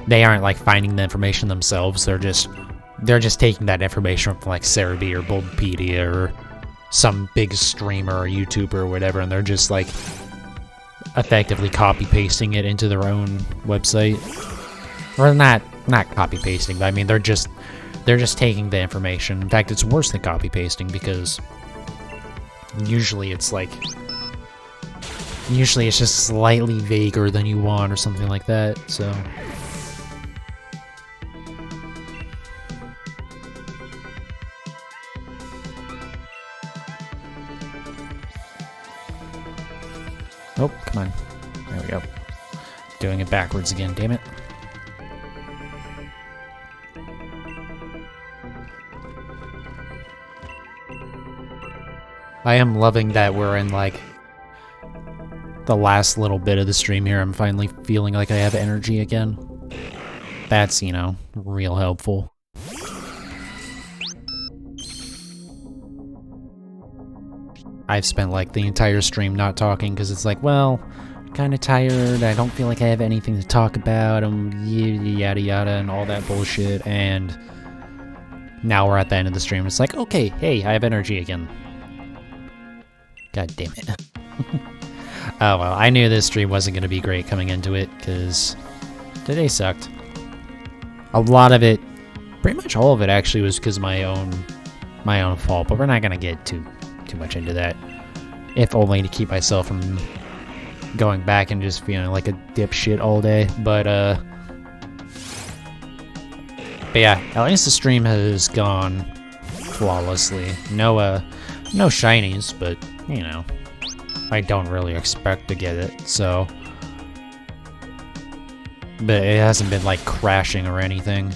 they aren't, like, finding the information themselves. They're just taking that information from, like, Cerebi or Bulbapedia or some big streamer or YouTuber or whatever, and they're just, like, effectively copy-pasting it into their own website. Or not copy-pasting, but I mean, they're just taking the information. In fact, it's worse than copy-pasting, because usually it's just slightly vaguer than you want or something like that, so. Oh, come on. There we go. Doing it backwards again, damn it. I am loving that we're in, like, the last little bit of the stream here. I'm finally feeling like I have energy again. That's, you know, real helpful. I've spent, like, the entire stream not talking because it's like, well, I'm kind of tired, I don't feel like I have anything to talk about, yada yada and all that bullshit, and now we're at the end of the stream. It's like, okay, hey, I have energy again. God damn it. Oh well, I knew this stream wasn't going to be great coming into it, because today sucked. A lot of it, pretty much all of it actually, was because of my own fault, but we're not going to get too much into that. If only to keep myself from going back and just feeling like a dipshit all day. But yeah, at least the stream has gone flawlessly. No shinies, but, you know, I don't really expect to get it, so. But it hasn't been, like, crashing or anything.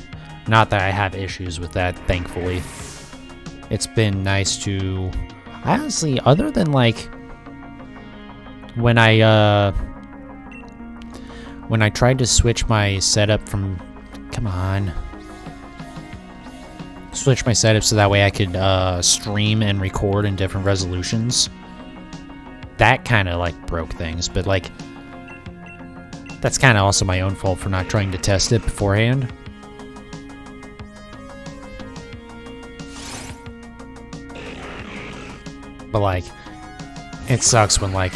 Not that I have issues with that, thankfully. It's been nice to... Honestly, other than, like, when I tried to switch my setup from... Come on. Switch my setup so that way I could stream and record in different resolutions. That kind of, like, broke things, but, like, that's kind of also my own fault for not trying to test it beforehand. But, like, it sucks when, like,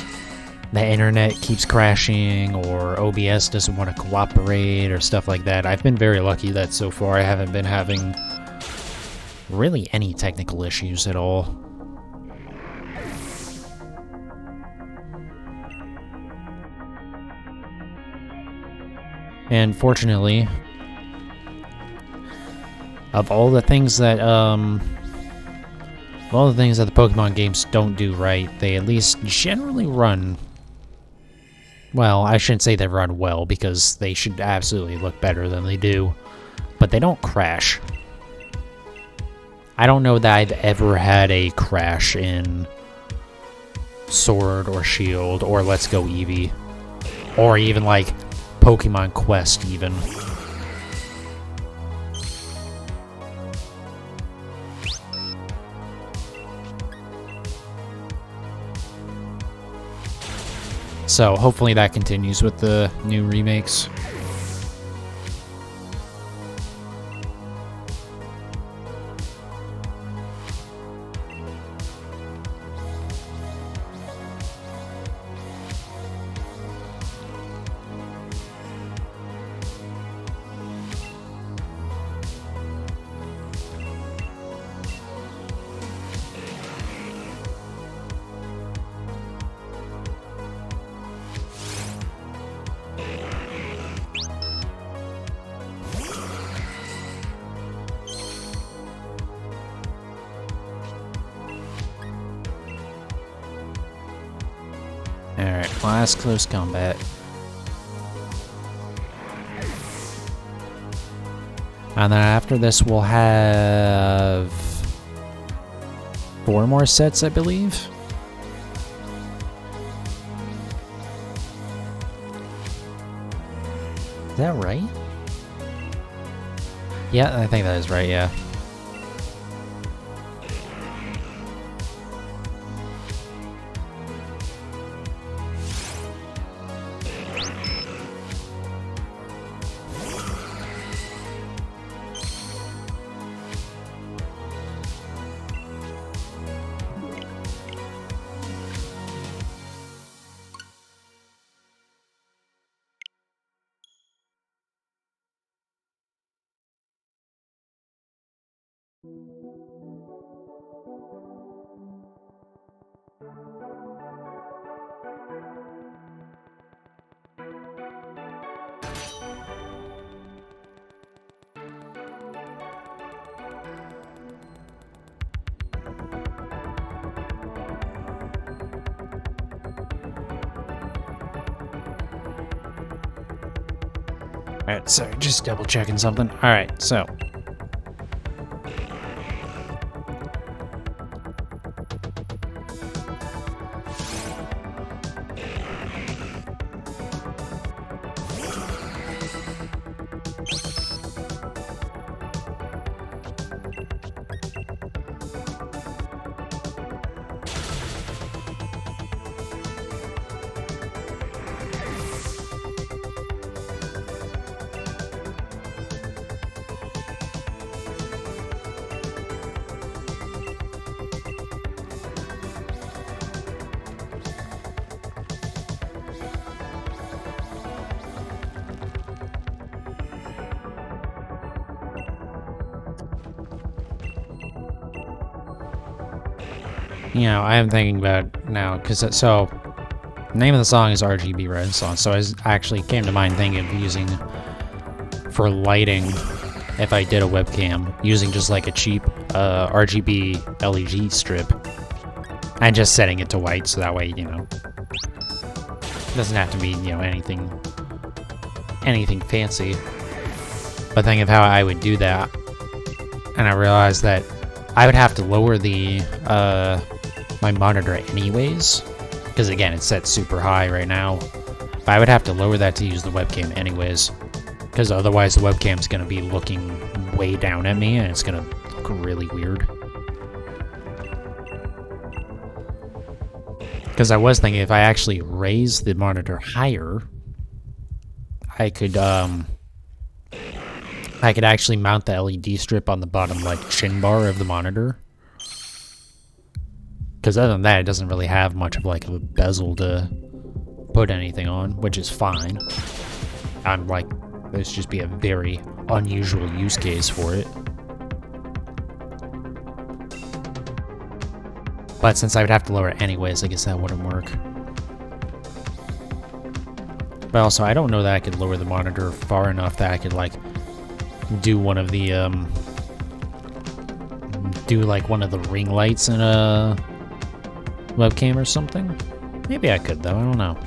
the internet keeps crashing or OBS doesn't want to cooperate or stuff like that. I've been very lucky that so far I haven't been having really any technical issues at all. And fortunately, of all the things that the Pokemon games don't do right, they at least generally run... Well, I shouldn't say they run well, because they should absolutely look better than they do. But they don't crash. I don't know that I've ever had a crash in Sword or Shield or Let's Go Eevee. Or even, like, Pokemon Quest, even. So hopefully that continues with the new remakes. Last close combat. And then after this, we'll have 4 more sets, I believe. Is that right? Yeah, I think that is right, yeah. Alright, sorry, just double checking something. Alright, so. You know, I am thinking about now, because so, the name of the song is RGB Renaissance, so I actually came to mind thinking of using, for lighting, if I did a webcam, using just like a cheap RGB LED strip, and just setting it to white, so that way, you know, it doesn't have to be, you know, anything fancy. But think of how I would do that, and I realized that I would have to lower the my monitor anyways, because again, it's set super high right now. But I would have to lower that to use the webcam anyways, because otherwise the webcam's going to be looking way down at me, and it's going to look really weird. Because I was thinking if I actually raise the monitor higher, I could actually mount the LED strip on the bottom, like, chin bar of the monitor. Because other than that, it doesn't really have much of, like, a bezel to put anything on, which is fine. I'm like, this just be a very unusual use case for it. But since I would have to lower it anyways, I guess that wouldn't work. But also, I don't know that I could lower the monitor far enough that I could, like, do one of the, one of the ring lights in a webcam or something. Maybe I could, though. I don't know.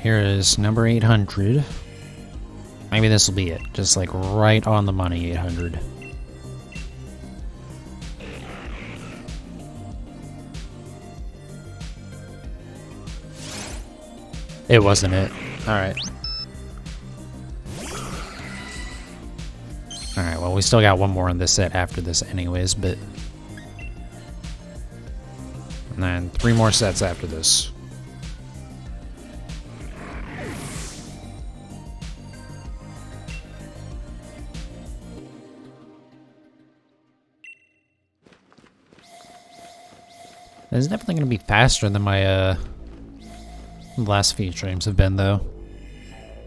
here is number 800. Maybe this will be it. Just like right on the money, 800. It wasn't it. Alright. Alright, well, we still got one more in this set after this anyways, but... And then 3 more sets after this. It's definitely going to be faster than my last few streams have been, though.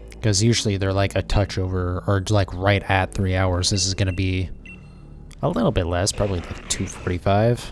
Because usually they're like a touch over, or like right at 3 hours. This is going to be a little bit less, probably like 2:45.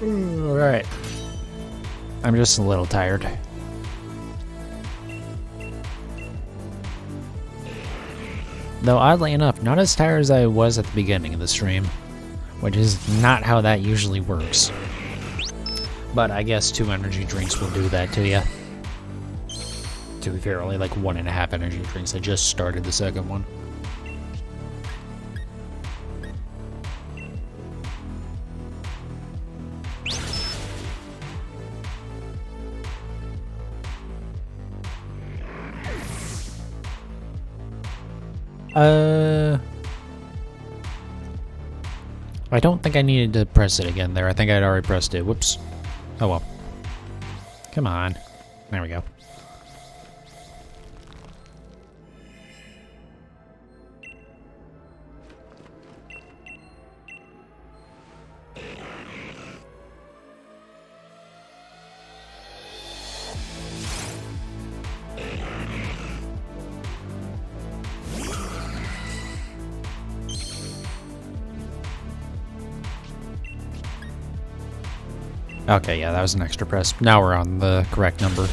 Alright. I'm just a little tired. Though, oddly enough, not as tired as I was at the beginning of the stream, which is not how that usually works. But I guess 2 energy drinks will do that to you. To be fair, only like 1.5 energy drinks. I just started the second one. I don't think I needed to press it again there. I think I'd already pressed it. Whoops. Oh well. Come on. There we go. Okay, yeah, that was an extra press. Now we're on the correct number.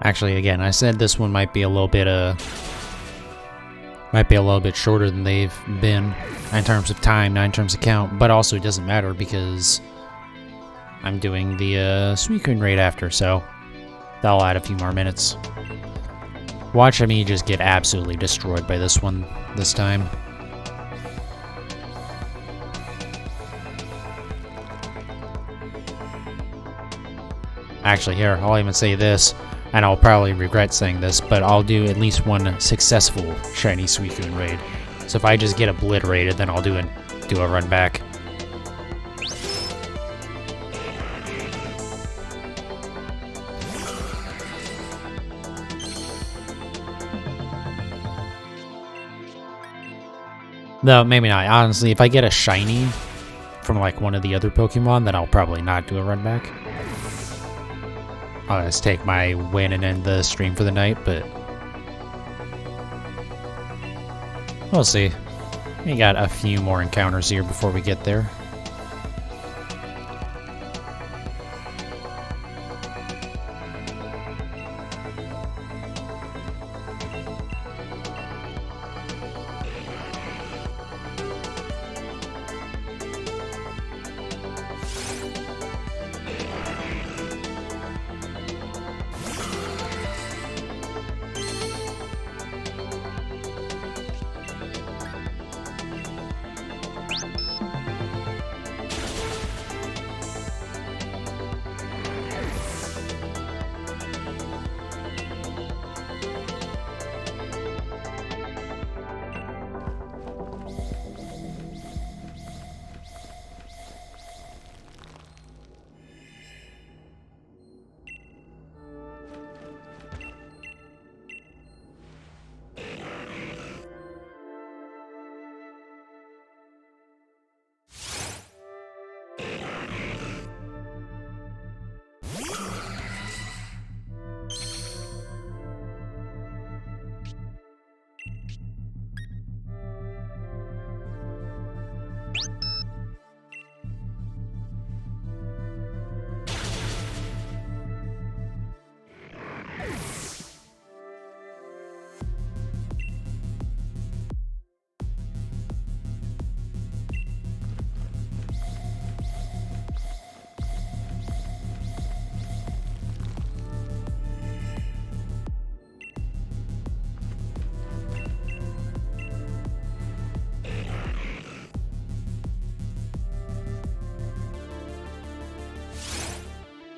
Actually, again, I said this one might be a little bit shorter than they've been in terms of time, not in terms of count, but also it doesn't matter because I'm doing the Suicune raid after, so that'll add a few more minutes. Watch me just get absolutely destroyed by this one this time. Actually, here, I'll even say this, and I'll probably regret saying this, but I'll do at least one successful shiny Suicune raid. So if I just get obliterated, then I'll do a run back. No, maybe not. Honestly, if I get a shiny from like one of the other Pokemon, then I'll probably not do a run back. I'll just take my win and end the stream for the night, but we'll see. We got a few more encounters here before we get there.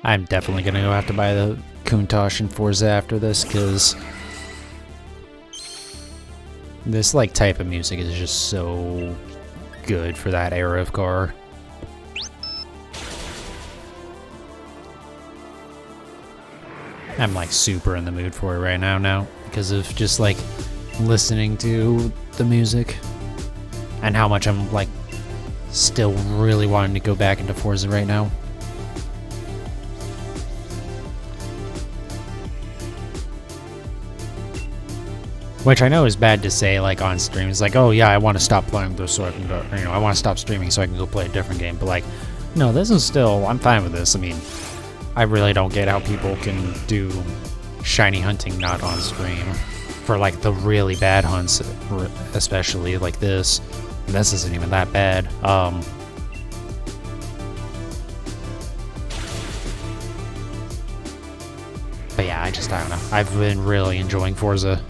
I'm definitely gonna go have to buy the Countach and Forza after this, because this like type of music is just so good for that era of car. I'm like super in the mood for it right now because of just like listening to the music and how much I'm like still really wanting to go back into Forza right now. Which I know is bad to say like on stream. It's like, oh yeah, I want to stop playing this so I can go, you know, I want to stop streaming so I can go play a different game. But like, no, this is still, I'm fine with this. I mean, I really don't get how people can do shiny hunting not on stream for like the really bad hunts, especially like this. This isn't even that bad. But yeah, I don't know. I've been really enjoying Forza.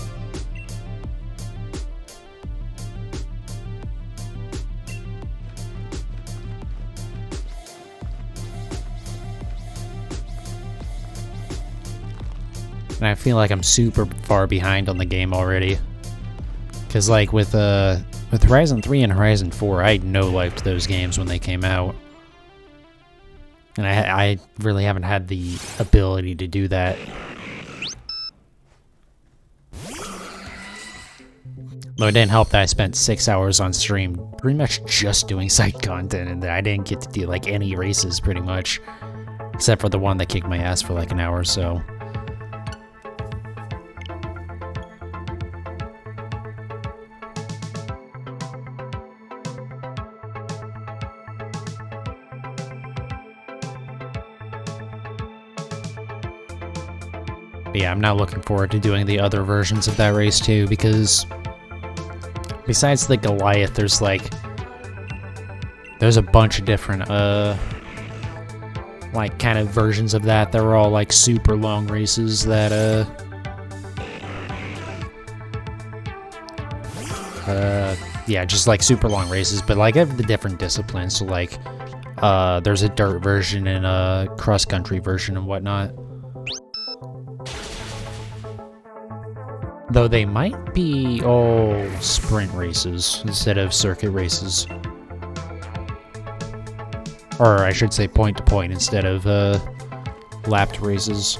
And I feel like I'm super far behind on the game already. Because like with Horizon 3 and Horizon 4, I no-lifed those games when they came out. And I really haven't had the ability to do that. Though it didn't help that I spent 6 hours on stream pretty much just doing side content, and that I didn't get to do like any races pretty much. Except for the one that kicked my ass for like an hour or so. But yeah, I'm now looking forward to doing the other versions of that race too, because besides the Goliath, there's a bunch of different like kind of versions of that. They're all like super long races that yeah, just like super long races, but like of the different disciplines. So like there's a dirt version and a cross country version and whatnot. Though they might be all sprint races instead of circuit races. Or I should say point to point instead of lapped races.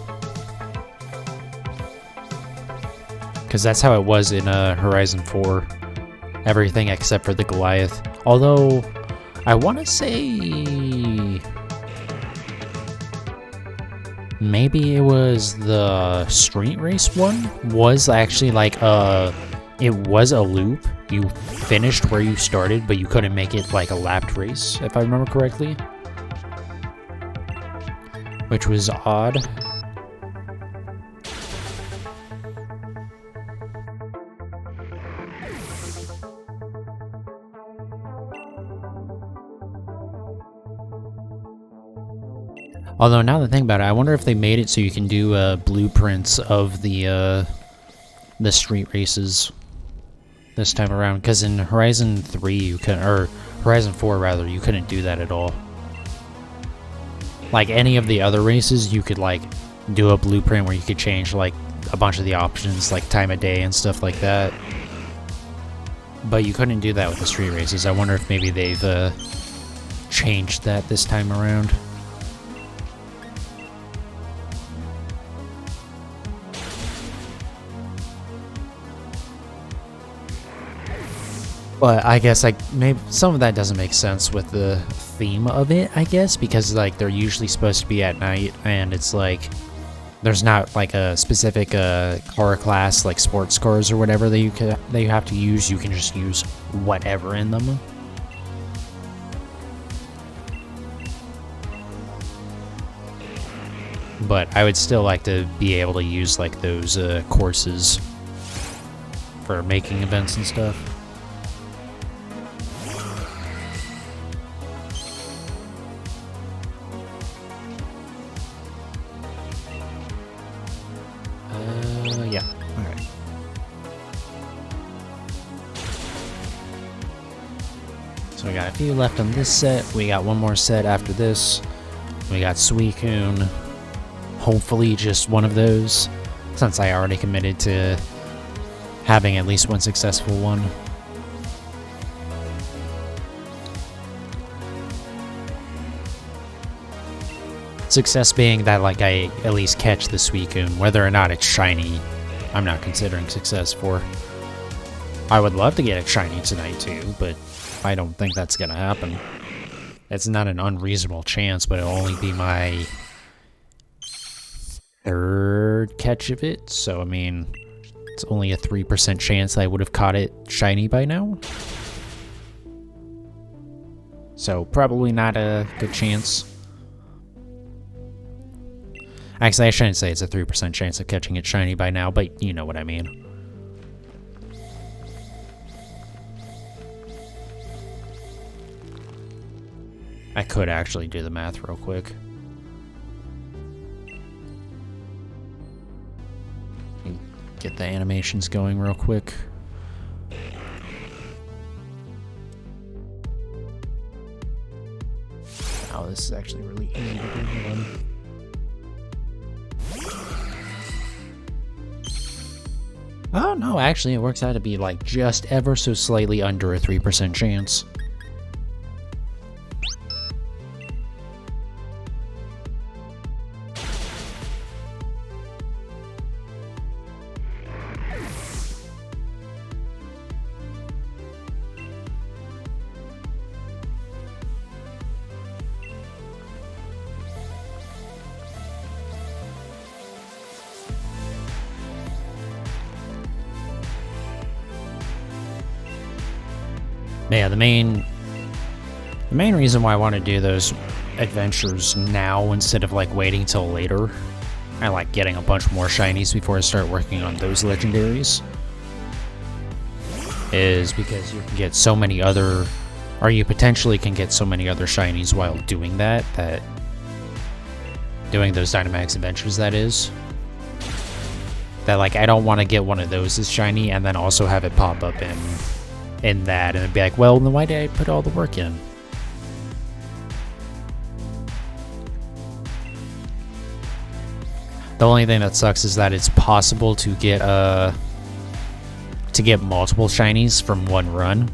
Because that's how it was in Horizon 4. Everything except for the Goliath. Although, I want to say maybe it was the street race one was actually like it was a loop. You finished where you started, but you couldn't make it like a lapped race, if I remember correctly. Which was odd. Although now that I think about it, I wonder if they made it so you can do blueprints of the street races this time around. Because in Horizon 3 you couldn't, or Horizon 4 rather, you couldn't do that at all. Like any of the other races, you could like do a blueprint where you could change like a bunch of the options, like time of day and stuff like that. But you couldn't do that with the street races. I wonder if maybe they've changed that this time around. But I guess like maybe some of that doesn't make sense with the theme of it, I guess, because like they're usually supposed to be at night, and it's like there's not like a specific car class like sports cars or whatever that you have to use. You can just use whatever in them. But I would still like to be able to use like those courses for making events and stuff. Yeah. Alright. So we got a few left on this set. We got one more set after this. We got Suicune. hopefully just one of those, since I already committed to having at least one successful one. Success being that, like, I at least catch this week, and whether or not it's shiny, I'm not considering success for. I would love to get it shiny tonight too, but I don't think that's gonna happen. It's not an unreasonable chance, but it'll only be my third catch of it, so I mean, it's only a 3% chance I would have caught it shiny by now. So probably not a good chance. Actually, I shouldn't say it's a 3% chance of catching it shiny by now, but you know what I mean. I could actually do the math real quick. Get the animations going real quick. Oh, this is actually really easy to do. Oh, no, actually, it works out to be, like, just ever so slightly under a 3% chance. Yeah, the main reason why I want to do those adventures now instead of like waiting till later, I like getting a bunch more shinies before I start working on those legendaries, is because you can get so many other, or you potentially can get so many other shinies while doing that, doing those Dynamax adventures, that is. That, like, I don't want to get one of those as shiny and then also have it pop up in that, and it'd be like, well, then why did I put all the work in? The only thing that sucks is that it's possible to get multiple shinies from one run,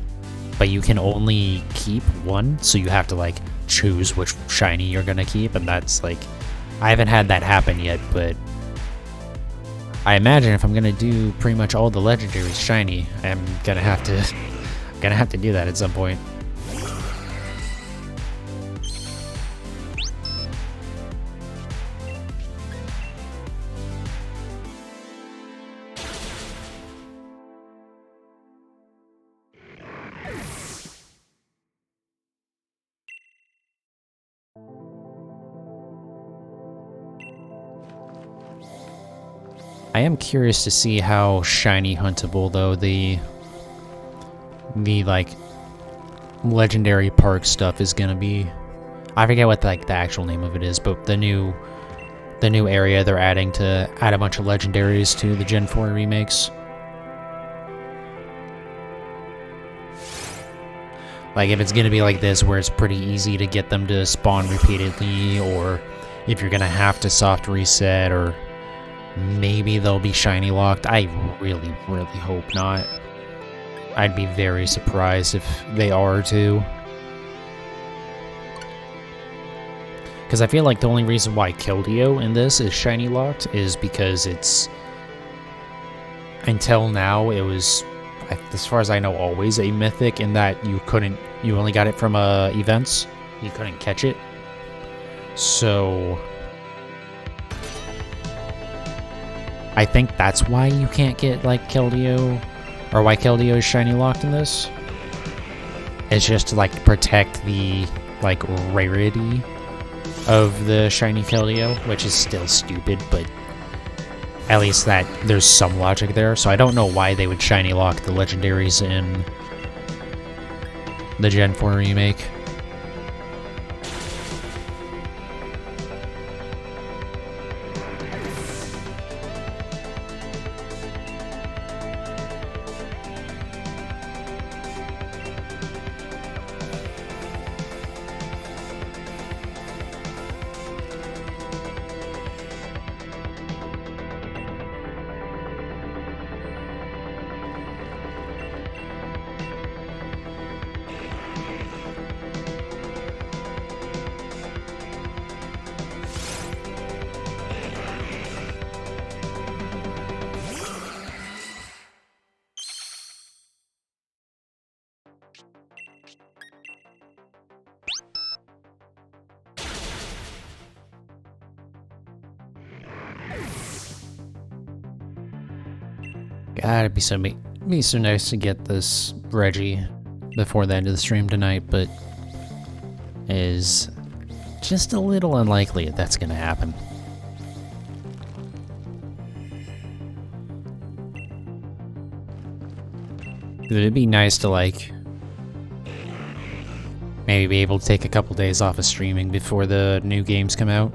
but you can only keep one, so you have to like choose which shiny you're gonna keep, and that's like, I haven't had that happen yet, but I imagine if I'm gonna do pretty much all the legendaries shiny, I'm gonna have to do that at some point. I am curious to see how shiny huntable though the like legendary park stuff is gonna be. I forget what like the actual name of it is, but the new area they're adding to add a bunch of legendaries to the Gen 4 remakes. Like if it's gonna be like this where it's pretty easy to get them to spawn repeatedly, or if you're gonna have to soft reset, or maybe they'll be shiny locked. I really, really hope not. I'd be very surprised if they are too. Because I feel like the only reason why Keldeo in this is shiny locked is because it's, until now, it was, as far as I know, always a mythic in that you only got it from events. You couldn't catch it. So I think that's why you can't get like Keldeo, or why Keldeo is shiny locked in this. It's just to like protect the like rarity of the shiny Keldeo, which is still stupid, but at least that there's some logic there. So I don't know why they would shiny lock the legendaries in the Gen 4 remake. God, it'd be so nice to get this Reggie before the end of the stream tonight, but it is just a little unlikely that that's gonna happen. It'd be nice to, like, maybe be able to take a couple days off of streaming before the new games come out.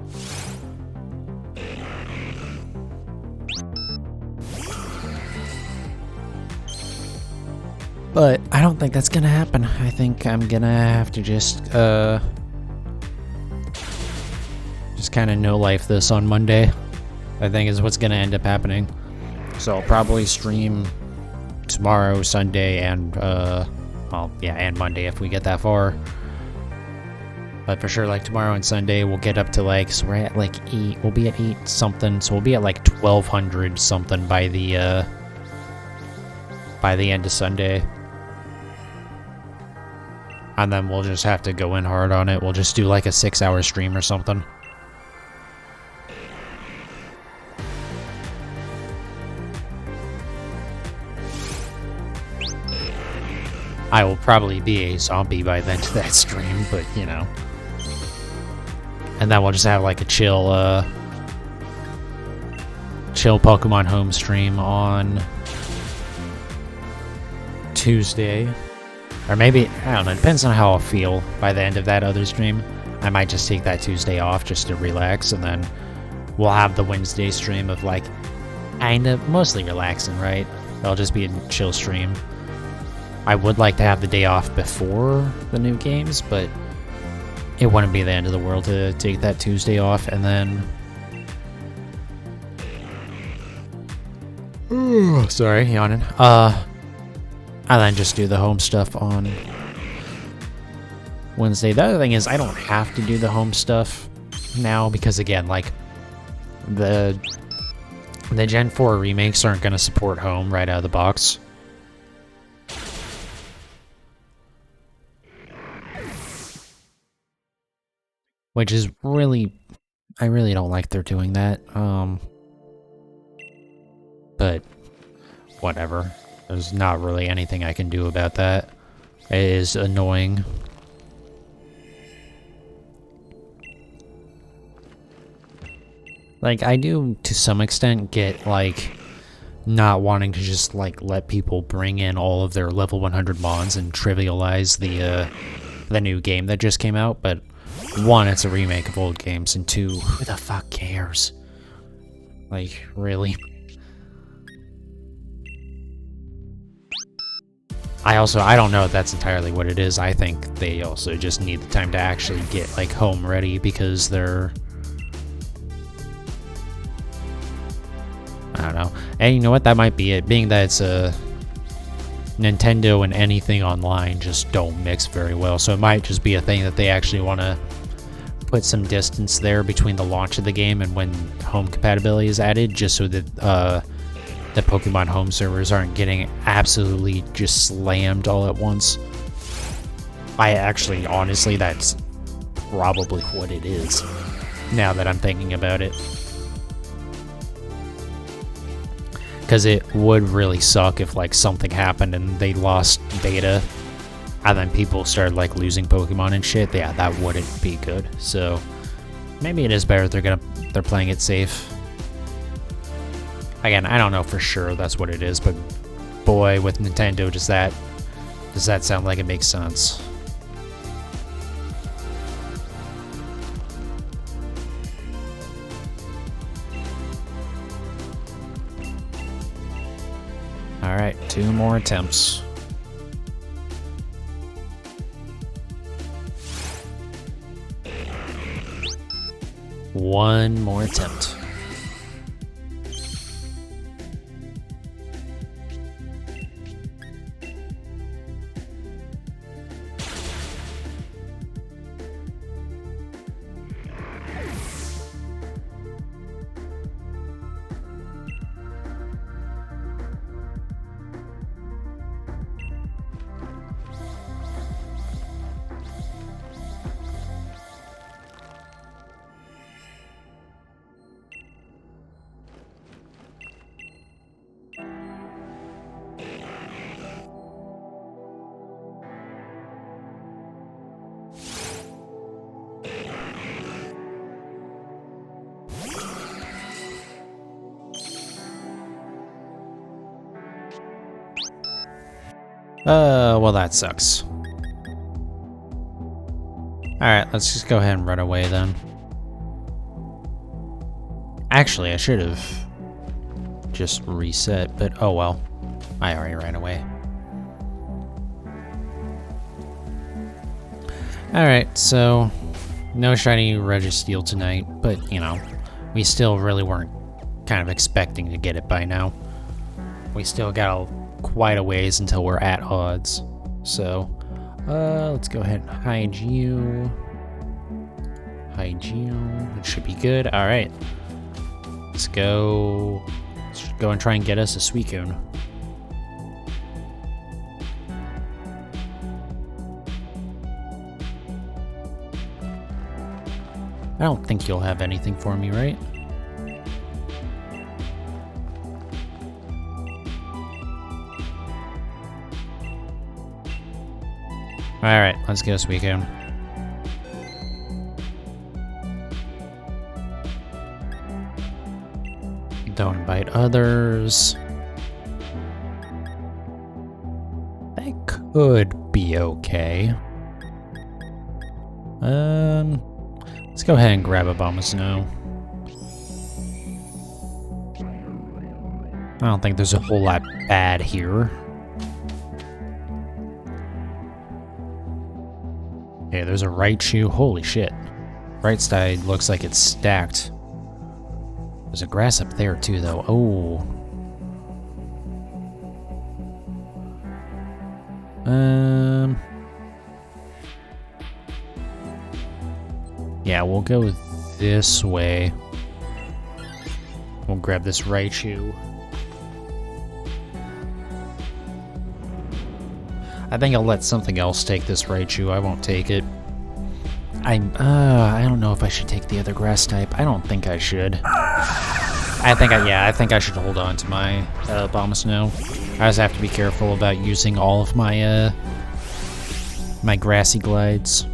But I don't think that's gonna happen. I think I'm gonna have to just kind of no-life this on Monday. I think is what's gonna end up happening. So I'll probably stream tomorrow, Sunday, and well, yeah, and Monday if we get that far. But for sure, like tomorrow and Sunday, we'll get up to like, so we're at like 8. We'll be at 8 something, so we'll be at like 1200 something by the end of Sunday. And then we'll just have to go in hard on it. We'll just do like a 6-hour stream or something. I will probably be a zombie by then to that stream, but you know. And then we'll just have like a chill Pokemon home stream on Tuesday. Or maybe, I don't know, it depends on how I'll feel by the end of that other stream. I might just take that Tuesday off just to relax, and then we'll have the Wednesday stream of like, kind of, mostly relaxing, right? It'll just be a chill stream. I would like to have the day off before the new games, but it wouldn't be the end of the world to take that Tuesday off, and then... sorry, yawning. And then just do the home stuff on Wednesday. The other thing is, I don't have to do the home stuff now, because again, like, the Gen 4 remakes aren't going to support home right out of the box. Which is really... I really don't like they're doing that. But whatever. There's not really anything I can do about that. It is annoying. Like, I do, to some extent, get, like, not wanting to just, like, let people bring in all of their level 100 mons and trivialize the new game that just came out, but one, it's a remake of old games, and two, who the fuck cares? Like, really? I don't know if that's entirely what it is. I think they also just need the time to actually get, like, home ready, because they're... I don't know. And you know what? That might be it. Being that it's a... Nintendo and anything online just don't mix very well, so it might just be a thing that they actually want to put some distance there between the launch of the game and when home compatibility is added, just so that the Pokemon home servers aren't getting absolutely just slammed all at once. Honestly, that's probably what it is, now that I'm thinking about it. Because it would really suck if, like, something happened and they lost data, and then people started, like, losing Pokemon and shit. Yeah, that wouldn't be good. So maybe it is better they're playing it safe. Again, I don't know for sure that's what it is, but boy, with Nintendo, does that sound like it makes sense. Alright, 2 more attempts. One more attempt. Well, that sucks. Alright, let's just go ahead and run away then. Actually, I should have just reset, but oh well. I already ran away. Alright, so no shiny Registeel tonight, but you know, we still really weren't kind of expecting to get it by now. We still got quite a ways until we're at odds. So, let's go ahead and hide you. Hide you. It should be good. Alright. Let's go. Let's go and try and get us a Suicune. I don't think you'll have anything for me, right? Alright, let's get a Suicune. Don't invite others. That could be okay. Let's go ahead and grab a Abomasnow. I don't think there's a whole lot bad here. Okay, there's a Raichu. Holy shit. Right side looks like it's stacked. There's a grass up there too, though. Oh. Yeah, we'll go this way. We'll grab this Raichu. I think I'll let something else take this Raichu. I won't take it. I don't know if I should take the other grass type. I don't think I should. I think I should hold on to my Abomasnow. I just have to be careful about using all of my my grassy glides.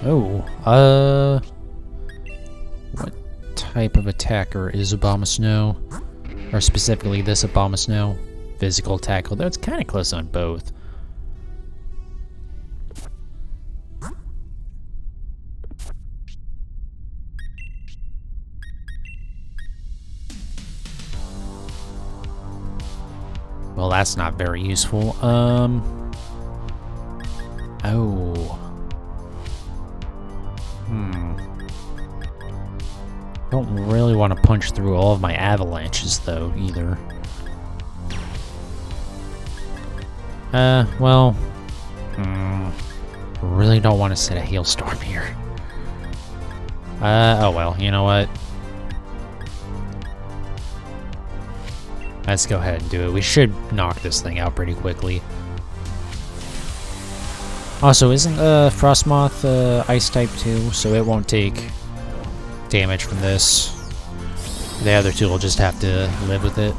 Oh, what type of attacker is Abomasnow? Or specifically this Abomasnow? Physical attack, although it's kind of close on both. Well, that's not very useful. Oh. Don't really want to punch through all of my avalanches, though, either. Well... really don't want to set a hailstorm here. Oh well, you know what? Let's go ahead and do it. We should knock this thing out pretty quickly. Also, isn't Frostmoth ice type too, so it won't take damage from this. The other two will just have to live with it.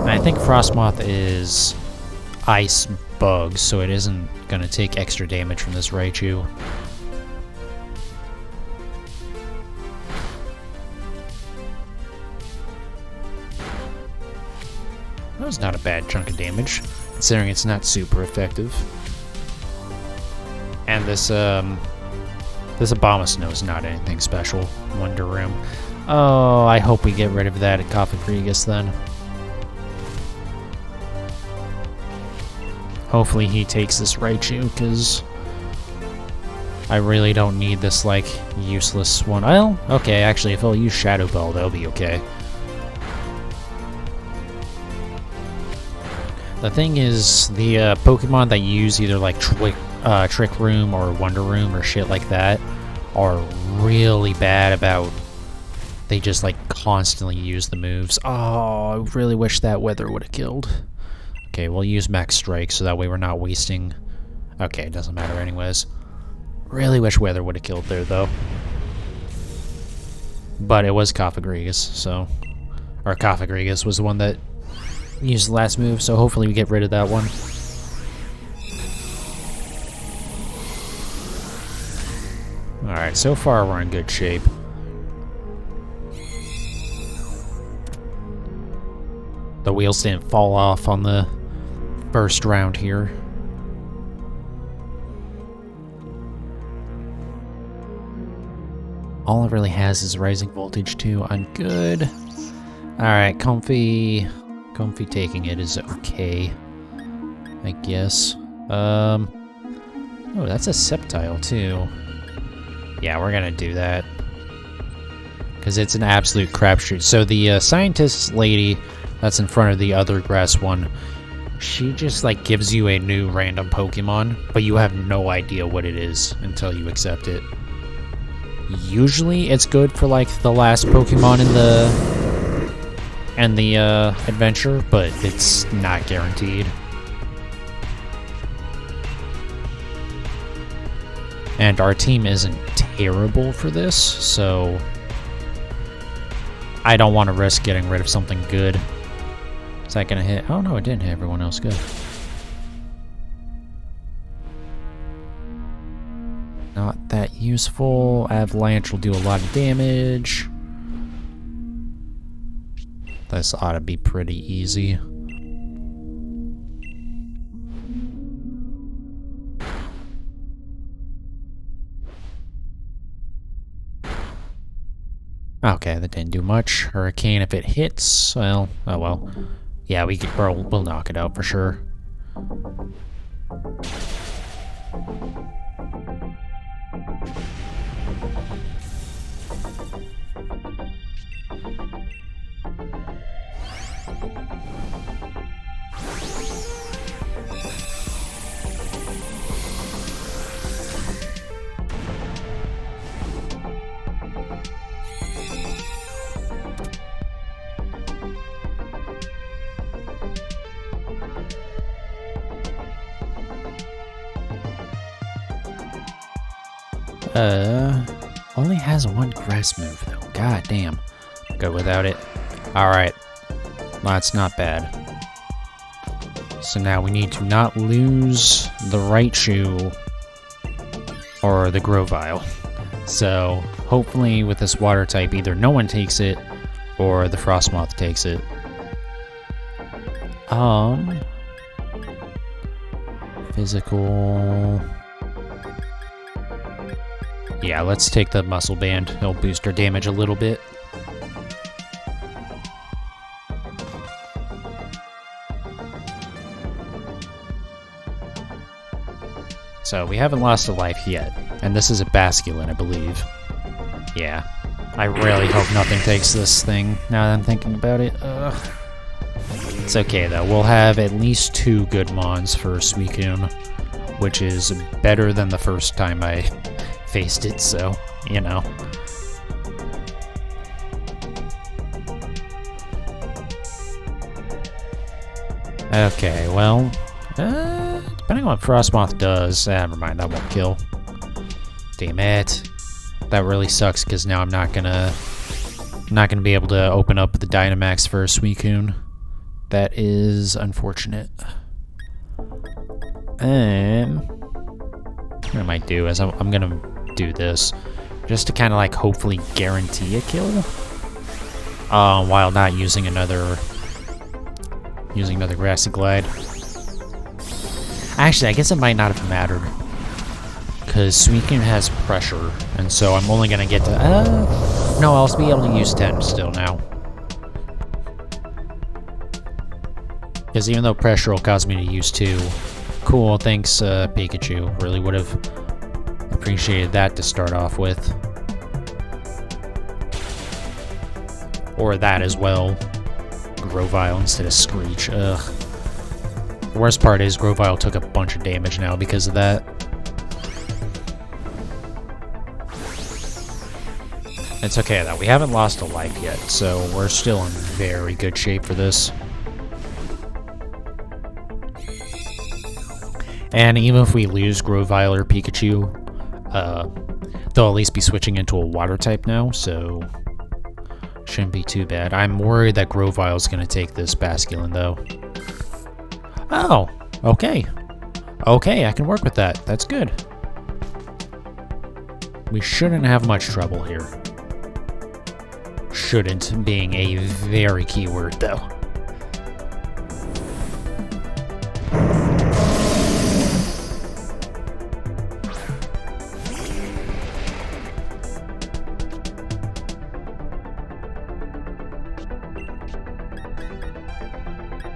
And I think Frostmoth is ice bugs, so it isn't gonna take extra damage from this Raichu. That was not a bad chunk of damage, considering it's not super effective. And this Abomasnow is not anything special. Wonder Room. Oh, I hope we get rid of that at Cofagrigus then. Hopefully he takes this Raichu, because I really don't need this, like, useless one. Well, okay, actually, if I'll use Shadow Ball, that'll be okay. The thing is, the Pokemon that use either, like, Trick Room or Wonder Room or shit like that are really bad about... They just, like, constantly use the moves. Oh, I really wish that Weather would have killed. Okay, we'll use Max Strike so that way we're not wasting... Okay, it doesn't matter anyways. Really wish Weather would have killed there, though. But it was Cofagrigus, so... Or Cofagrigus was the one that used the last move, so hopefully we get rid of that one. Alright, so far we're in good shape. The wheels didn't fall off on the first round here. All it really has is rising voltage too. I'm good. Alright, comfy taking it is okay, I guess. Oh, that's a septile too. Yeah, we're gonna do that. Because it's an absolute crapshoot. So the scientist lady that's in front of the other grass one, she just like gives you a new random Pokemon, but you have no idea what it is until you accept it. Usually it's good for like the last Pokemon in the adventure, but it's not guaranteed. And our team isn't terrible for this, so I don't want to risk getting rid of something good. Is that gonna hit? Oh no, it didn't hit everyone else. Good. Not that useful. Avalanche will do a lot of damage. This ought to be pretty easy. Okay, that didn't do much. Hurricane, if it hits, well, oh well. Yeah, we'll knock it out for sure. Only has one grass move though. God damn. Go without it. Alright. Well, that's not bad. So now we need to not lose the Raichu or the Grovyle. So hopefully with this water type, either no one takes it or the Frostmoth takes it. Physical. Yeah, let's take the Muscle Band. It'll boost our damage a little bit. So we haven't lost a life yet. And this is a Basculin, I believe. Yeah. I really hope nothing takes this thing, now that I'm thinking about it. It's okay, though. We'll have at least 2 good Mons for Suicune, which is better than the first time I faced it, so, you know. Okay, well, depending on what Frostmoth does, never mind, that won't kill. Damn it. That really sucks, because now I'm not gonna be able to open up the Dynamax for Suicune. That is unfortunate. What I might do is I'm gonna do this just to kind of like hopefully guarantee a kill, while not using another Grassy Glide. Actually, I guess it might not have mattered because Suicune has pressure, and so I'm only gonna get to no, I'll be able to use 10 still now. Because even though pressure will cause me to use 2, cool, thanks Pikachu. Really would have appreciated that to start off with. Or that as well. Grovyle instead of Screech. Ugh. The worst part is Grovyle took a bunch of damage now because of that. It's okay though, we haven't lost a life yet, so we're still in very good shape for this. And even if we lose Grovyle or Pikachu, they'll at least be switching into a water type now, so shouldn't be too bad. I'm worried that Grovyle's gonna take this Basculin though. Oh, okay. Okay, I can work with that. That's good. We shouldn't have much trouble here. Shouldn't being a very key word, though.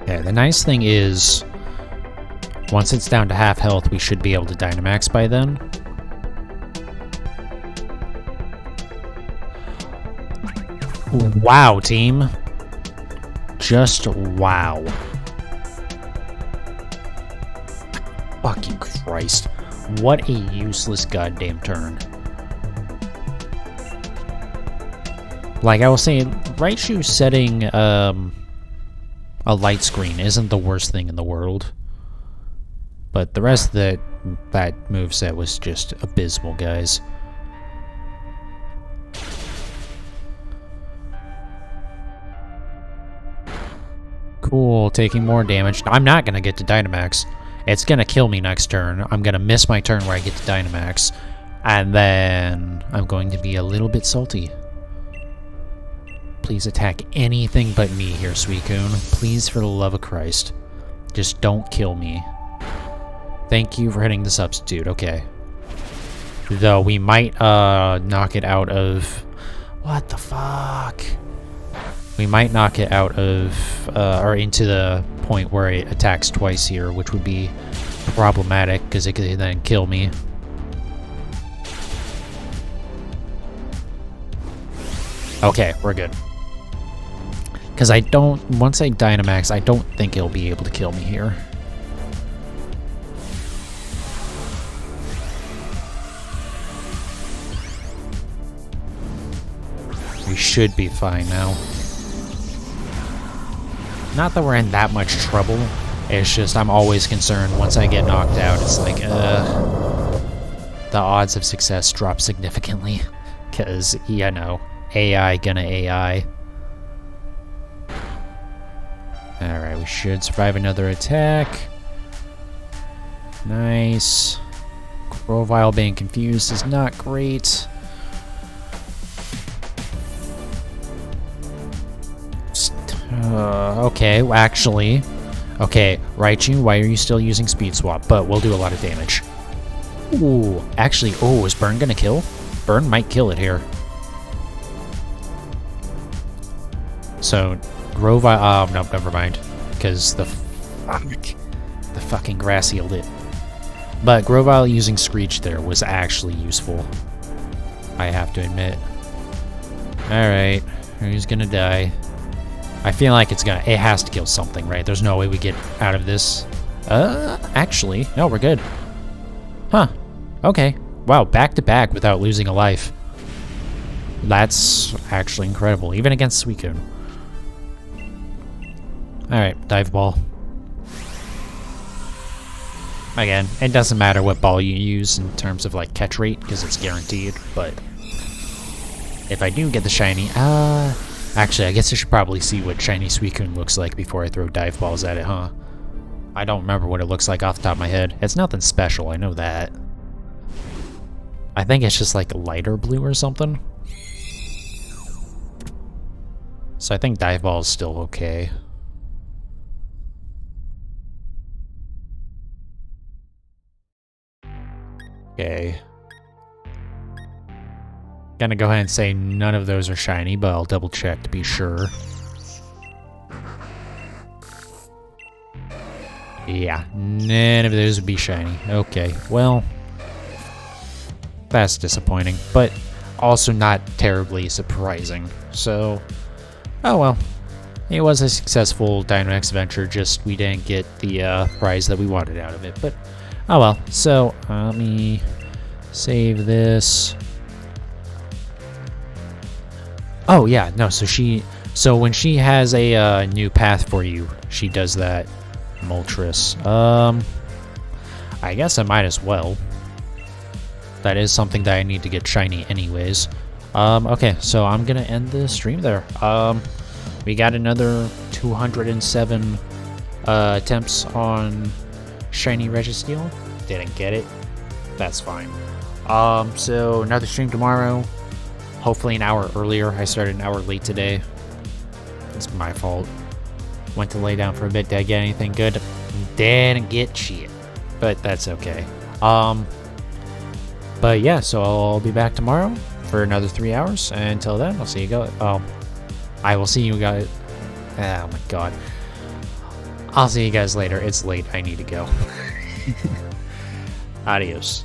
Okay, the nice thing is, once it's down to half health, we should be able to Dynamax by then. Wow, team. Just wow. Fucking Christ. What a useless goddamn turn. Like I was saying, Raichu setting a light screen isn't the worst thing in the world. But the rest of that moveset was just abysmal, guys. Cool, taking more damage. I'm not gonna get to Dynamax. It's gonna kill me next turn. I'm gonna miss my turn where I get to Dynamax. And then I'm going to be a little bit salty. Please attack anything but me here, Suicune. Please, for the love of Christ. Just don't kill me. Thank you for hitting the substitute. Okay. Though we might knock it out of... What the fuck? We might knock it out of... or into the point where it attacks twice here, which would be problematic because it could then kill me. Okay, we're good. Because I don't... Once I Dynamax, I don't think it'll be able to kill me here. We should be fine now. Not that we're in that much trouble. It's just I'm always concerned once I get knocked out. It's like, the odds of success drop significantly. Because, you know, AI gonna AI. Alright, we should survive another attack. Nice. Grovyle being confused is not great. Okay, well, actually. Okay, Raichu, why are you still using Speed Swap? But we'll do a lot of damage. Ooh, actually, oh, is Burn gonna kill? Burn might kill it here. So, Grovyle, oh, nope, never mind. Because the fucking grass healed it. But Grovyle using Screech there was actually useful. I have to admit. Alright, who's gonna die? I feel like it has to kill something, right? There's no way we get out of this. Actually, no, we're good. Huh. Okay. Wow, back to back without losing a life. That's actually incredible, even against Suicune. Alright, Dive Ball. Again, it doesn't matter what ball you use in terms of like catch rate, because it's guaranteed, but if I do get the shiny, actually, I guess I should probably see what shiny Suicune looks like before I throw dive balls at it, huh? I don't remember what it looks like off the top of my head. It's nothing special, I know that. I think it's just like lighter blue or something. So I think dive ball is still okay. Okay. Gonna go ahead and say none of those are shiny, but I'll double check to be sure. Yeah, none of those would be shiny. Okay, well, that's disappointing, but also not terribly surprising. So, oh well. It was a successful Dynamax adventure, just we didn't get the prize that we wanted out of it, but oh well. So, let me save this. Oh yeah, no, so when she has a new path for you, she does that. Moltres. I guess I might as well. That is something that I need to get shiny anyways. Okay, so I'm gonna end the stream there. We got another 207 attempts on shiny Registeel. Didn't get it. that's fine. So another stream tomorrow. Hopefully an hour earlier. I started an hour late today. It's my fault. Went to lay down for a bit. Did I get anything good? Didn't get shit. But that's okay. But yeah, so I'll be back tomorrow for another 3 hours. And until then, I'll see you guys. I will see you guys. Oh my god. I'll see you guys later. It's late. I need to go. Adios.